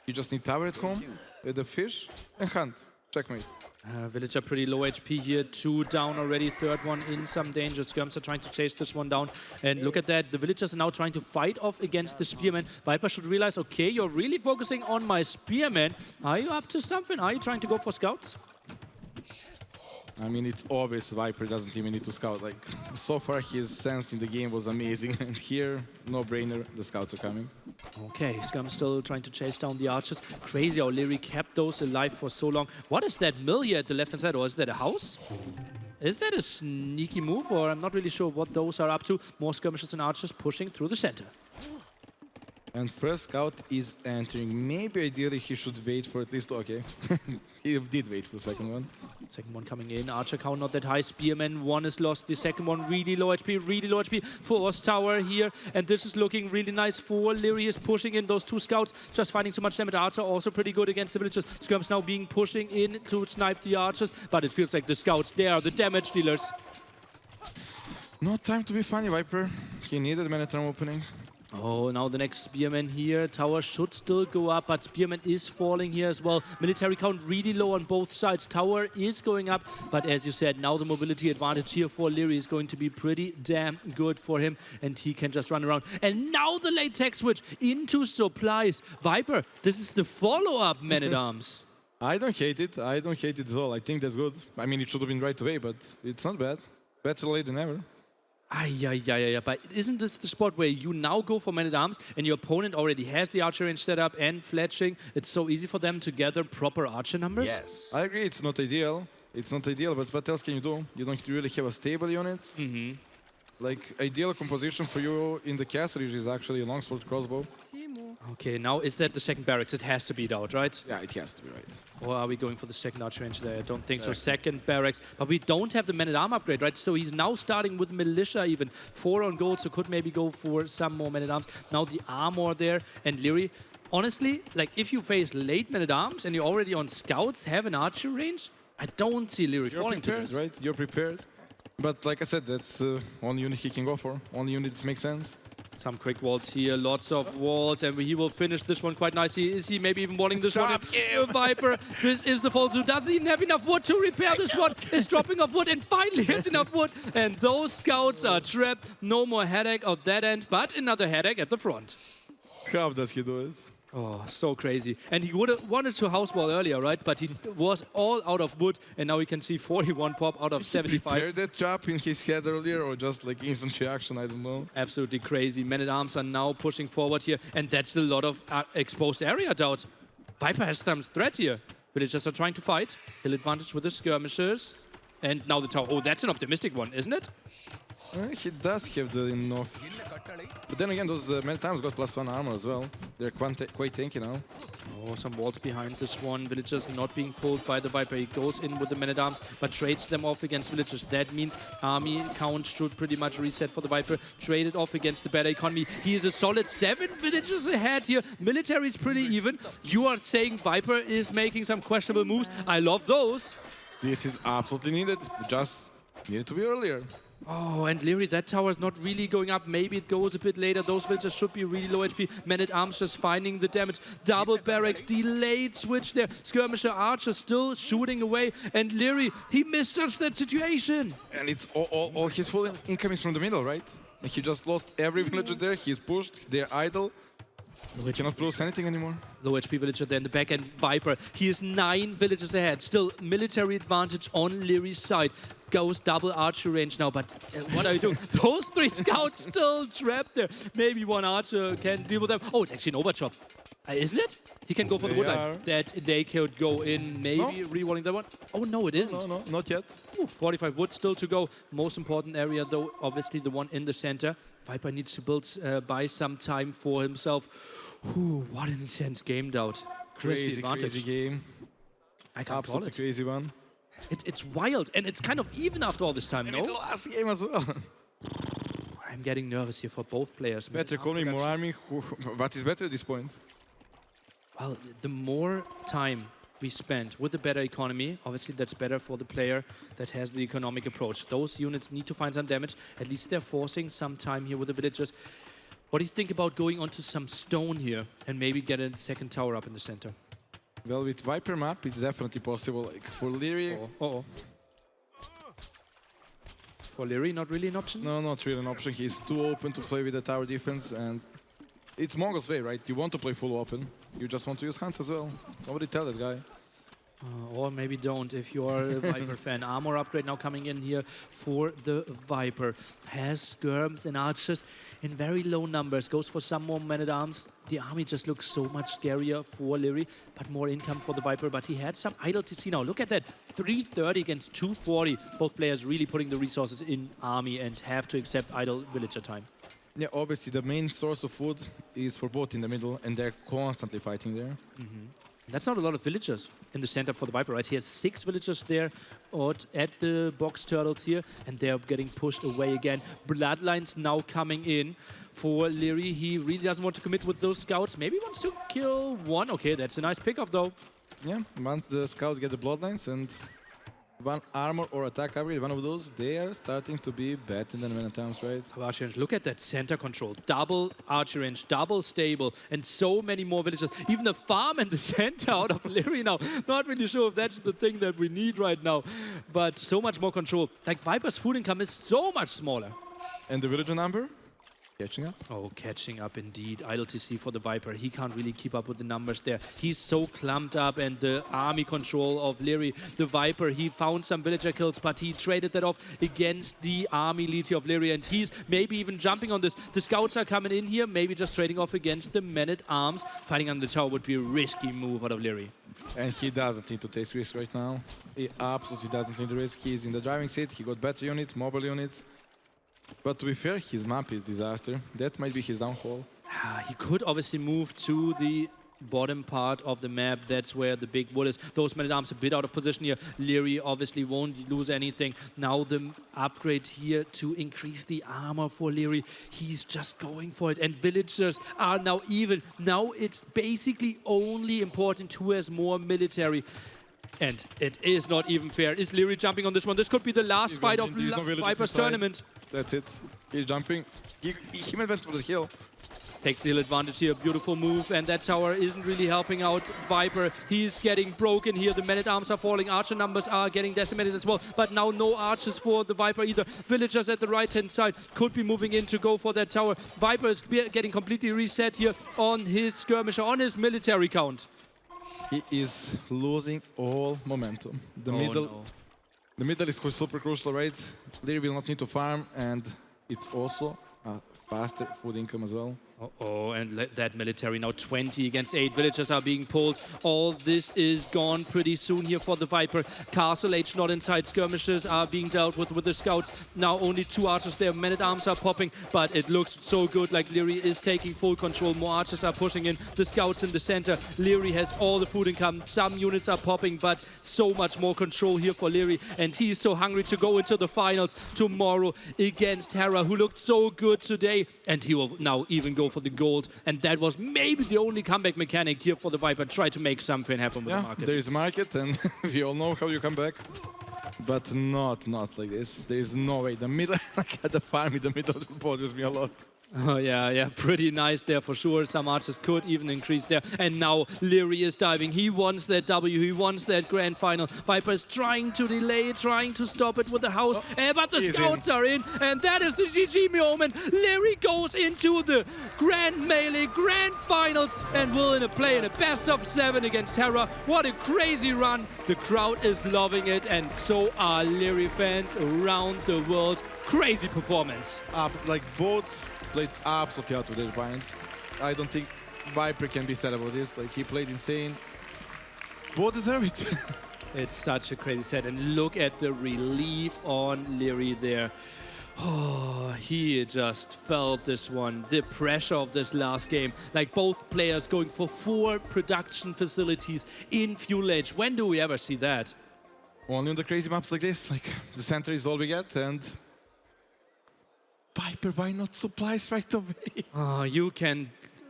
You just need tower at home with the fish and Hunt. Checkmate. Villager pretty low HP here. 2 down already. 3rd one in some danger. Skirms are trying to chase this one down. And look at that. The villagers are now trying to fight off against the spearmen. Viper should realize, okay, you're really focusing on my spearmen. Are you up to something? Are you trying to go for scouts? I mean, it's obvious Viper doesn't even need to scout. Like, so far his sense in the game was amazing. And here, no brainer, the scouts are coming. Okay, Scum still trying to chase down the archers. Crazy how Leary kept those alive for so long. What is that mill here at the left-hand side? Or is that a house? Is that a sneaky move? Or I'm not really sure what those are up to. More skirmishers and archers pushing through the center. And first scout is entering. Maybe ideally he should wait for at least, okay. He did wait for the second one. Second one coming in. Archer count not that high. Spearman, one is lost. The second one really low HP for Oz Tower here. And this is looking really nice for Leary. Is pushing in those two scouts, just finding so much damage. Archer also pretty good against the villagers. Skirms now being pushing in to snipe the archers. But it feels like the scouts, they are the damage dealers. No time to be funny, Viper. He needed Manatron opening. Oh, now the next Spearman here. Tower should still go up, but Spearman is falling here as well. Military count really low on both sides. Tower is going up, but as you said, now the mobility advantage here for Leary is going to be pretty damn good for him, and he can just run around. And now the late tech switch into supplies. Viper, this is the follow-up Man-at-Arms. I don't hate it. I don't hate it at all. I think that's good. I mean, it should have been right away, but it's not bad. Better late than never. Yeah. But isn't this the spot where you now go for Man-at-Arms and your opponent already has the archer range set up and fletching? It's so easy for them to gather proper archer numbers? Yes. I agree, it's not ideal. It's not ideal, but what else can you do? You don't really have a stable unit. Like, ideal composition for you in the castle is actually a longsword crossbow. Okay, now is that the second barracks? It has to be it out, right? Yeah, it has to be right. Or are we going for the second archer range there? I don't think so. Second barracks. But we don't have the Man-at-Arm upgrade, right? So he's now starting with militia even. 4 on gold, so could maybe go for some more Man-at-Arms. Now the armor there. And Leary, honestly, like if you face late Man-at-Arms and you're already on scouts, have an archer range, I don't see Leary falling to this. Right? You're prepared. But like I said, that's only unit he can go for. Only unit that makes sense. Some quick walls here, lots of walls, and he will finish this one quite nicely. Is he maybe even wanting this one? Viper, this is the fall, who doesn't even have enough wood to repair this one. Is dropping off wood and finally has enough wood. And those scouts are trapped. No more headache at that end, but another headache at the front. How does he do it? Oh, so crazy. And he would have wanted to house wall earlier, right? But he was all out of wood, and now we can see 41 pop out of 75. Did he prepare that trap in his head earlier, or just like instant reaction? I don't know. Absolutely crazy. Men-at-Arms are now pushing forward here, and that's a lot of exposed area, Doubt. Viper has some threat here. Villagers are trying to fight. Hill advantage with the skirmishers. And now the tower. Oh, that's an optimistic one, isn't it? He does have the enough. But then again, those Man-at-Arms got +1 armor as well. They're quite tanky now. Oh, some walls behind this one. Villagers not being pulled by the Viper. He goes in with the Man-at-Arms, but trades them off against villagers. That means army count should pretty much reset for the Viper. Traded off against the better economy. He is a solid 7 villagers ahead here. Military is pretty even. You are saying Viper is making some questionable moves. I love those. This is absolutely needed. Just needed to be earlier. Oh, and Leary, that tower is not really going up. Maybe it goes a bit later. Those villagers should be really low HP. Men-at-Arms just finding the damage. Double barracks, delayed switch there. Skirmisher Archer still shooting away. And Leary, he misjudged that situation. And it's all his full income is from the middle, right? And he just lost every villager there. He's pushed. They're idle. He cannot produce anything anymore. Low HP villager there in the back end. Viper, he is 9 villagers ahead. Still military advantage on Leary's side. Goes double archer range now, but what are you doing? Those 3 scouts still trapped there. Maybe one archer can deal with them. Oh, it's actually an overchop. Isn't it? He can go for the wood line. That they could go in, maybe rewalling that one. Oh, no, it isn't. No, not yet. Ooh, 45 wood still to go. Most important area, though, obviously the one in the center. Viper needs to build, buy some time for himself. Ooh, what an intense game, Doubt. Crazy game. I can't call it. Crazy one. It's wild, and it's kind of even after all this time, And no? it's the last game as well. I'm getting nervous here for both players. Better economy, more army. What is better at this point? Well, the more time we spend with a better economy, obviously that's better for the player that has the economic approach. Those units need to find some damage. At least they're forcing some time here with the villagers. What do you think about going onto some stone here and maybe get a second tower up in the center? Well, with Viper map, it's definitely possible. Like for Leary, For Leary, not really an option? no, not really an option. He's too open to play with the tower defense, and it's Mongol's way, right? You want to play full open. You just want to use Hunt as well. Nobody tell that guy. Or maybe don't if you're a Viper fan. Armor upgrade now coming in here for the Viper. Has skirms and archers in very low numbers. Goes for some more men-at-arms. The army just looks so much scarier for Leary, but more income for the Viper. But he had some idle TC now. Look at that. 330 against 240. Both players really putting the resources in army and have to accept idle villager time. Yeah, obviously the main source of food is for both in the middle, and they're constantly fighting there. That's not a lot of villagers in the center for the Viper, right? He has 6 villagers there at the box turtles here, and they're getting pushed away again. Bloodlines now coming in for Leary. He really doesn't want to commit with those scouts. Maybe he wants to kill one. Okay, that's a nice pickup though. Yeah, once the scouts get the bloodlines and one armor or attack upgrade, one of those, they are starting to be better than men-at-arms, right? Archer range, look at that center control. Double archer range, double stable, and so many more villagers. Even the farm and the center out of Leary now. Not really sure if that's the thing that we need right now, but so much more control. Like Viper's food income is so much smaller. And the villager number? Catching up. Oh, catching up indeed. Idle TC for the Viper. He can't really keep up with the numbers there. He's so clumped up, and the army control of Leary, the Viper, he found some villager kills, but he traded that off against the army lead here of Leary, and he's maybe even jumping on this. The scouts are coming in here, maybe just trading off against the men-at-arms. Fighting on the tower would be a risky move out of Leary. And he doesn't need to take risks right now. He absolutely doesn't need the risk. He's in the driving seat. He got better units, mobile units. But to be fair, his map is disaster. That might be his downfall. He could obviously move to the bottom part of the map. That's where the big wood is. Those men-at-arms a bit out of position here. Leary obviously won't lose anything. Now the upgrade here to increase the armor for Leary. He's just going for it. And villagers are now even. Now it's basically only important who has more military. And it is not even fair. Is Leary jumping on this one? This could be the last fight of Viper's tournament. That's it. He's jumping. He went for the hill. Takes the hill advantage here. Beautiful move. And that tower isn't really helping out Viper. He's getting broken here. The men-at-arms are falling. Archer numbers are getting decimated as well. But now no archers for the Viper either. Villagers at the right-hand side could be moving in to go for that tower. Viper is getting completely reset here on his skirmisher, on his military count. He is losing all momentum. The middle is super crucial, right? Leary will not need to farm, and it's also a faster food income as well. Uh-oh, and that military now 20 against 8. Villagers are being pulled. All this is gone pretty soon here for the Viper. Castle Age not inside. Skirmishers are being dealt with the scouts. Now only 2 archers there. Men-at-arms are popping, but it looks so good like Leary is taking full control. More archers are pushing in. The scouts in the center. Leary has all the food income. Some units are popping, but so much more control here for Leary. And he's so hungry to go into the finals tomorrow against Terra, who looked so good today. And he will now even go for the gold, and that was maybe the only comeback mechanic here for the Viper. Try to make something happen with the market. There is a market, and we all know how you come back, but not like this. There is no way. The middle, like at the farm in the middle, bothers me a lot. Oh, yeah, pretty nice there for sure. Some archers could even increase there. And now Leary is diving. He wants that W. He wants that grand final. Viper is trying to delay, trying to stop it with the house. But the scouts are in. And that is the GG moment. Leary goes into the grand melee, grand finals, and will play in a best of 7 against Terra. What a crazy run. The crowd is loving it, and so are Leary fans around the world. Crazy performance. Like both played absolutely out of their mind. I don't think Viper can be sad about this. Like, he played insane. Both deserve it. It's such a crazy set, and look at the relief on Leary there. Oh, he just felt this one, the pressure of this last game. Like both players going for 4 production facilities in Fuel Age. When do we ever see that? Only on the crazy maps like this. Like, the center is all we get, and Viper, why not supplies right away? Oh, you can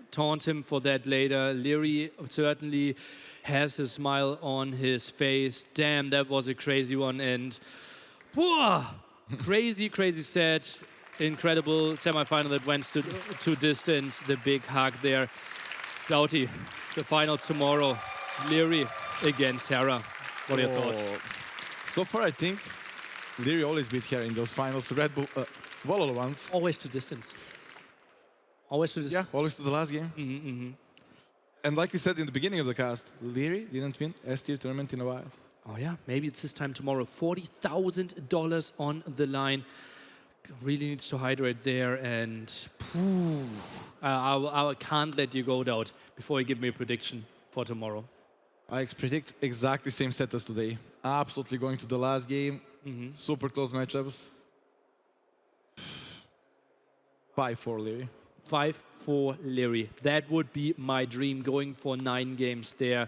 taunt him for that later. Leary certainly has a smile on his face. Damn, that was a crazy one. And whoa, crazy set. Incredible semifinal that went to distance. The big hug there. Doughty, the finals tomorrow. Leary against Terra. What are your thoughts? So far, I think Leary always beat here in those finals. Red Bull, Wallolo ones. Always to distance. Always to distance. Yeah, always to the last game. And like we said in the beginning of the cast, Leary didn't win S-tier tournament in a while. Oh yeah, maybe it's this time tomorrow. $40,000 on the line. Really needs to hydrate there, and I can't let you go out before you give me a prediction for tomorrow. I predict exactly same set as today. Absolutely going to the last game. Super close matchups. 5-4 Leary. 5-4 Leary. That would be my dream, going for 9 games there.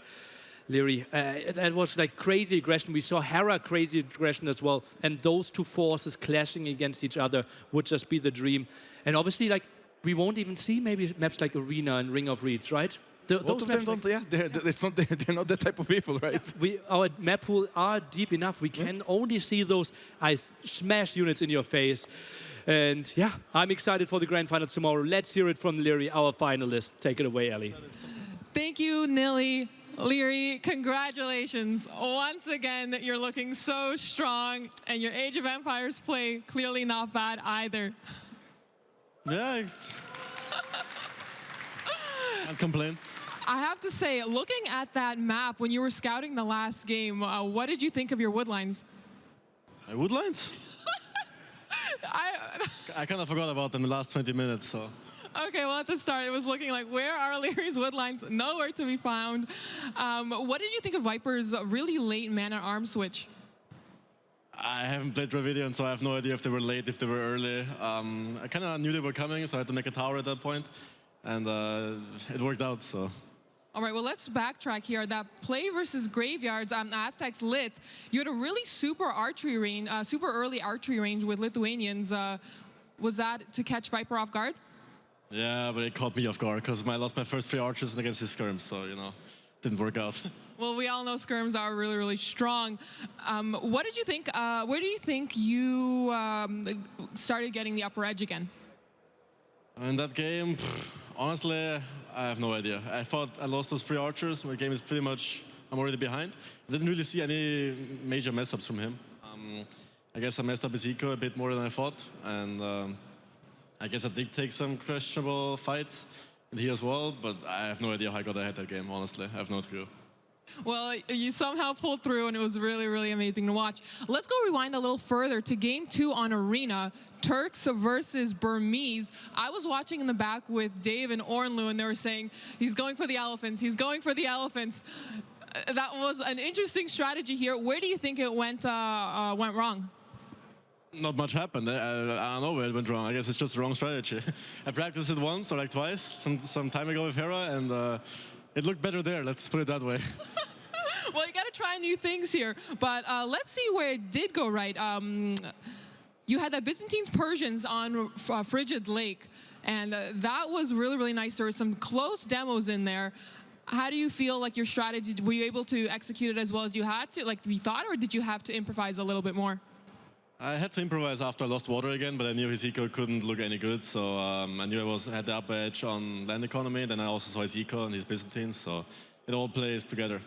Leary, that was like crazy aggression. We saw Hera crazy aggression as well. And those two forces clashing against each other would just be the dream. And obviously, like, we won't even see maybe maps like Arena and Ring of Reeds, right? Both of them don't, yeah, they're not that type of people, right? Our map pool are deep enough. We can only see those I smash units in your face. And yeah, I'm excited for the grand final tomorrow. Let's hear it from Leary, our finalist. Take it away, Ellie. Thank you, Nilly. Leary, congratulations. Once again, you're looking so strong, and your Age of Empires play clearly not bad either. Yeah, can't complain. I have to say, looking at that map when you were scouting the last game, what did you think of your woodlines? My woodlines? I kind of forgot about them in the last 20 minutes, so. Okay, well, at the start, it was looking like, where are Leary's woodlines? Nowhere to be found. What did you think of Viper's really late man-at-arms switch? I haven't played Dravidian, so I have no idea if they were late, if they were early. I kind of knew they were coming, so I had to make a tower at that point, and it worked out, so. All right, well, let's backtrack here. That play versus Graveyards on Aztecs Lith, you had a really super early archery range with Lithuanians. Was that to catch Viper off guard? Yeah, but it caught me off guard because I lost my first 3 archers against his skirms, so, you know, didn't work out. Well, we all know skirms are really, really strong. What did you think? Where do you think you started getting the upper edge again? In that game, honestly, I have no idea. I thought I lost those 3 archers. My game is pretty much, I'm already behind. I didn't really see any major mess-ups from him. I guess I messed up his eco a bit more than I thought, and I guess I did take some questionable fights in here as well, but I have no idea how I got ahead that game, honestly. I have no clue. Well, you somehow pulled through, and it was really, really amazing to watch. Let's go rewind a little further to Game 2 on Arena, Turks versus Burmese. I was watching in the back with Dave and Ornlu, and they were saying, he's going for the elephants, he's going for the elephants. That was an interesting strategy here. Where do you think it went wrong? Not much happened. I don't know where it went wrong. I guess it's just the wrong strategy. I practiced it once or like twice some time ago with Hera, and it looked better there. Let's put it that way. Well, you got to try new things here. But let's see where it did go right. You had the Byzantines Persians on Frigid Lake, and that was really, really nice. There were some close demos in there. How do you feel like your strategy, were you able to execute it as well as you had to, like you thought, or did you have to improvise a little bit more? I had to improvise after I lost water again, but I knew his eco couldn't look any good, so I knew I had the upper edge on land economy. Then I also saw his eco and his Byzantines, so it all plays together.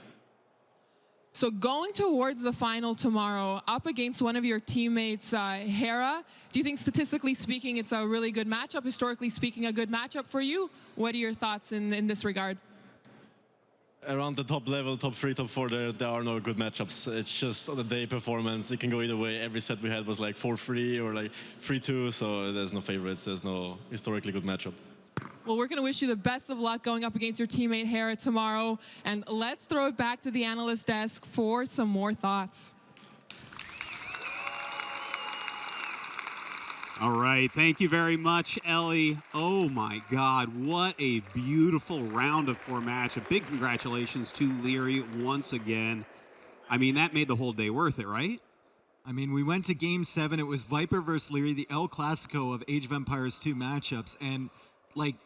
So going towards the final tomorrow, up against one of your teammates, Hera, do you think statistically speaking it's a really good matchup, historically speaking a good matchup for you? What are your thoughts in this regard? Around the top level, top 3, top 4, there are no good matchups. It's just on the day performance. It can go either way. Every set we had was like 4-3 or like 3-2, so there's no favorites. There's no historically good matchup. Well, we're going to wish you the best of luck going up against your teammate Hera tomorrow. And let's throw it back to the analyst desk for some more thoughts. All right, thank you very much, Ellie. Oh my God, what a beautiful round of 4 match. A big congratulations to Leary once again. I mean, that made the whole day worth it, right? I mean, we went to Game 7. It was Viper versus Leary, the El Clasico of Age of Empires 2 matchups. And, like,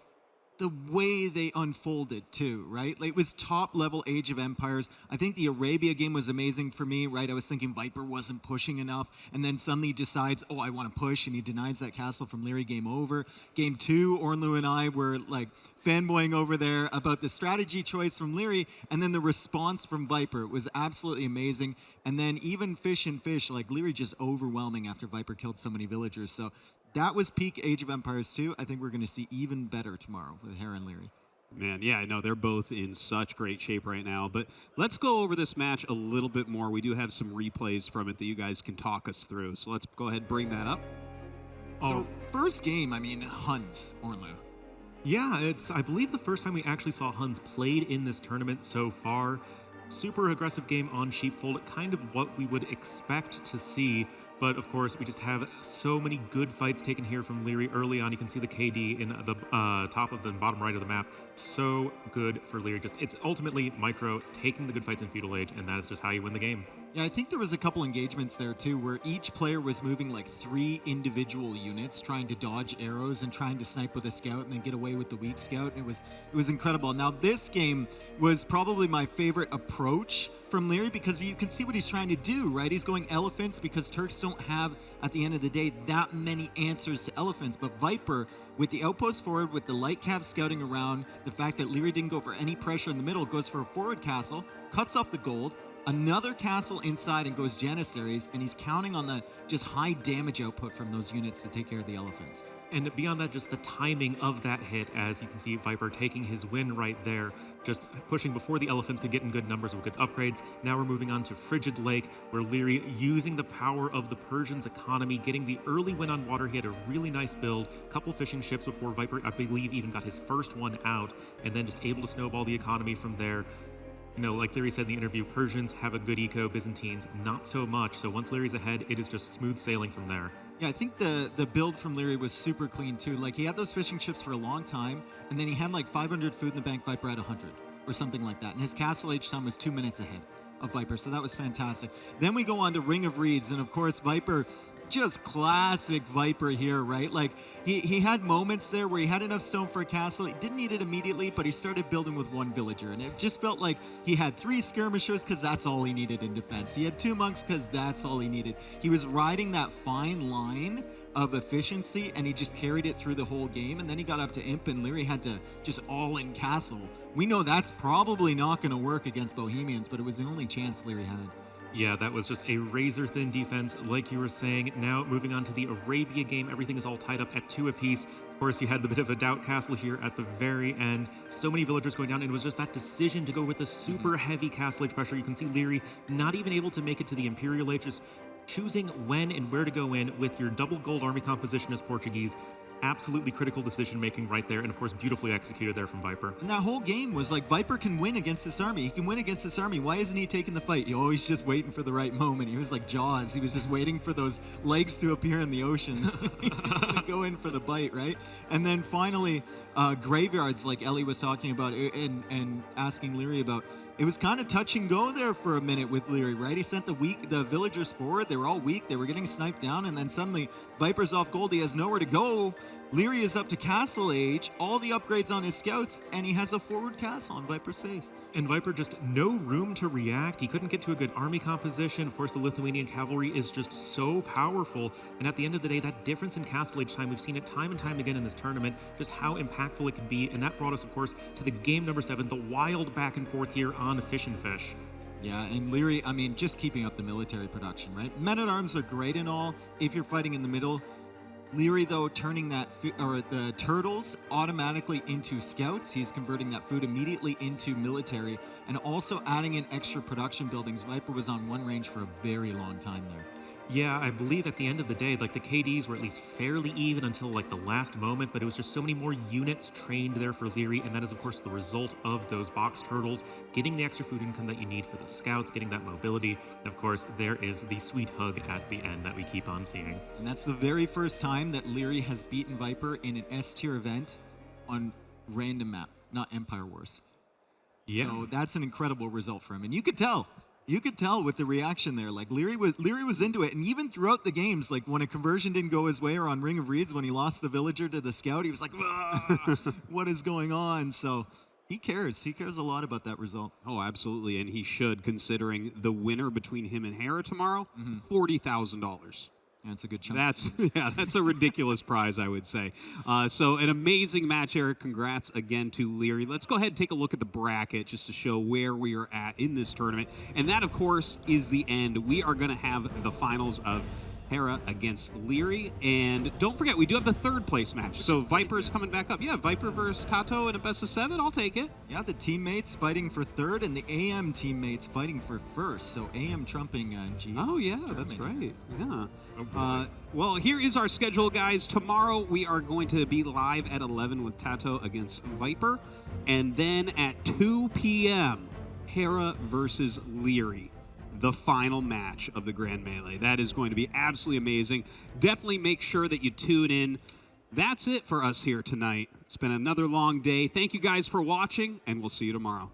the way they unfolded too, right? Like, it was top level Age of Empires. I think the Arabia game was amazing for me, right? I was thinking Viper wasn't pushing enough, and then suddenly decides, oh, I want to push, and he denies that castle from Leary. Game over. Game 2, Ornlu and I were like fanboying over there about the strategy choice from Leary, and then the response from Viper was absolutely amazing. And then even Fish and Fish, like Leary just overwhelming after Viper killed so many villagers. So that was peak Age of Empires 2. I think we're going to see even better tomorrow with Hera and Leary. Man, yeah, I know they're both in such great shape right now. But let's go over this match a little bit more. We do have some replays from it that you guys can talk us through. So let's go ahead and bring that up. So first game, I mean, Huns, Orlu. Yeah, it's, I believe, the first time we actually saw Huns played in this tournament so far. Super aggressive game on Sheepfold, kind of what we would expect to see. But of course, we just have so many good fights taken here from Leary early on. You can see the KD in the top of the bottom right of the map. So good for Leary. Just, it's ultimately Micro taking the good fights in Feudal Age, and that is just how you win the game. Yeah, I think there was a couple engagements there too, where each player was moving like 3 individual units, trying to dodge arrows and trying to snipe with a scout and then get away with the weak scout. And it was incredible. Now this game was probably my favorite approach from Leary because you can see what he's trying to do, right? He's going elephants because Turks don't have, at the end of the day, that many answers to elephants. But Viper, with the outpost forward, with the light cap scouting around, the fact that Leary didn't go for any pressure in the middle, goes for a forward castle, cuts off the gold, another castle inside and goes Janissaries, and he's counting on the just high damage output from those units to take care of the elephants. And beyond that, just the timing of that hit, as you can see Viper taking his win right there, just pushing before the elephants could get in good numbers with good upgrades. Now we're moving on to Frigid Lake, where Leary, using the power of the Persians' economy, getting the early win on water. He had a really nice build, couple fishing ships before Viper, I believe, even got his first one out, and then just able to snowball the economy from there. You know, like Leary said in the interview, Persians have a good eco, Byzantines not so much. So once Leary's ahead, it is just smooth sailing from there. Yeah, I think the build from Leary was super clean too. Like he had those fishing ships for a long time, and then he had like 500 food in the bank, Viper had 100 or something like that. And his castle age time was 2 minutes ahead of Viper, so that was fantastic. Then we go on to Ring of Reeds, and of course Viper, just classic Viper here, right? Like he had moments there where he had enough stone for a castle. He didn't need it immediately, but he started building with 1 villager, and it just felt like he had 3 skirmishers because that's all he needed in defense. He had 2 monks because that's all he needed. He was riding that fine line of efficiency, and he just carried it through the whole game. And then he got up to Imp, and Leary had to just all-in castle. We know that's probably not going to work against Bohemians, but it was the only chance Leary had. Yeah, that was just a razor-thin defense, like you were saying. Now, moving on to the Arabia game, everything is all tied up at 2 apiece. Of course, you had the bit of a doubt castle here at the very end. So many villagers going down, and it was just that decision to go with the super heavy castle age pressure. You can see Leary not even able to make it to the Imperial Age, just choosing when and where to go in with your double gold army composition as Portuguese. Absolutely critical decision-making right there, and of course, beautifully executed there from Viper. And that whole game was like, Viper can win against this army. He can win against this army. Why isn't he taking the fight? He always just waiting for the right moment. He was like Jaws. He was just waiting for those legs to appear in the ocean. He's going to go in for the bite, right? And then finally, graveyards, like Ellie was talking about and asking Leary about. It was kind of touch and go there for a minute with Leary, right? He sent the villagers forward. They were all weak. They were getting sniped down. And then suddenly, Viper's off gold. He has nowhere to go. Leary is up to castle age. All the upgrades on his scouts. And he has a forward castle on Viper's face. And Viper just no room to react. He couldn't get to a good army composition. Of course, the Lithuanian cavalry is just so powerful. And at the end of the day, that difference in castle age time, we've seen it time and time again in this tournament, just how impactful it can be. And that brought us, of course, to the game number 7, the wild back and forth here on Fish and Fish. Yeah, and Leary, I mean, just keeping up the military production, right? Men-at-arms are great and all if you're fighting in the middle. Leary, though, turning the turtles automatically into scouts. He's converting that food immediately into military and also adding in extra production buildings. Viper was on 1 range for a very long time there. Yeah, I believe at the end of the day, like the KDs were at least fairly even until like the last moment, but it was just so many more units trained there for Leary, and that is of course the result of those box turtles, getting the extra food income that you need for the scouts, getting that mobility, and of course there is the sweet hug at the end that we keep on seeing. And that's the very first time that Leary has beaten Viper in an S-tier event on random map, not Empire Wars. Yeah. So that's an incredible result for him, and you could tell with the reaction there. Like Leary was into it, and even throughout the games, like when a conversion didn't go his way, or on Ring of Reeds when he lost the villager to the scout, he was like, "What is going on?" So he cares. He cares a lot about that result. Oh, absolutely, and he should, considering the winner between him and Hera tomorrow, $40,000. That's a good chunk. That's a ridiculous prize, I would say. So an amazing match, Eric. Congrats again to Leary. Let's go ahead and take a look at the bracket just to show where we are at in this tournament. And that, of course, is the end. We are going to have the finals of Hera against Leary. And don't forget, we do have the third place match. So Viper's coming back up. Yeah, Viper versus Tato in a best of 7. I'll take it. Yeah, the teammates fighting for third and the AM teammates fighting for first. So AM trumping G. Oh, yeah, that's right. Yeah. Well, here is our schedule, guys. Tomorrow we are going to be live at 11 with Tato against Viper. And then at 2 p.m., Hera versus Leary. The final match of the Grand Melee. That is going to be absolutely amazing. Definitely make sure that you tune in. That's it for us here tonight. It's been another long day. Thank you guys for watching, and we'll see you tomorrow.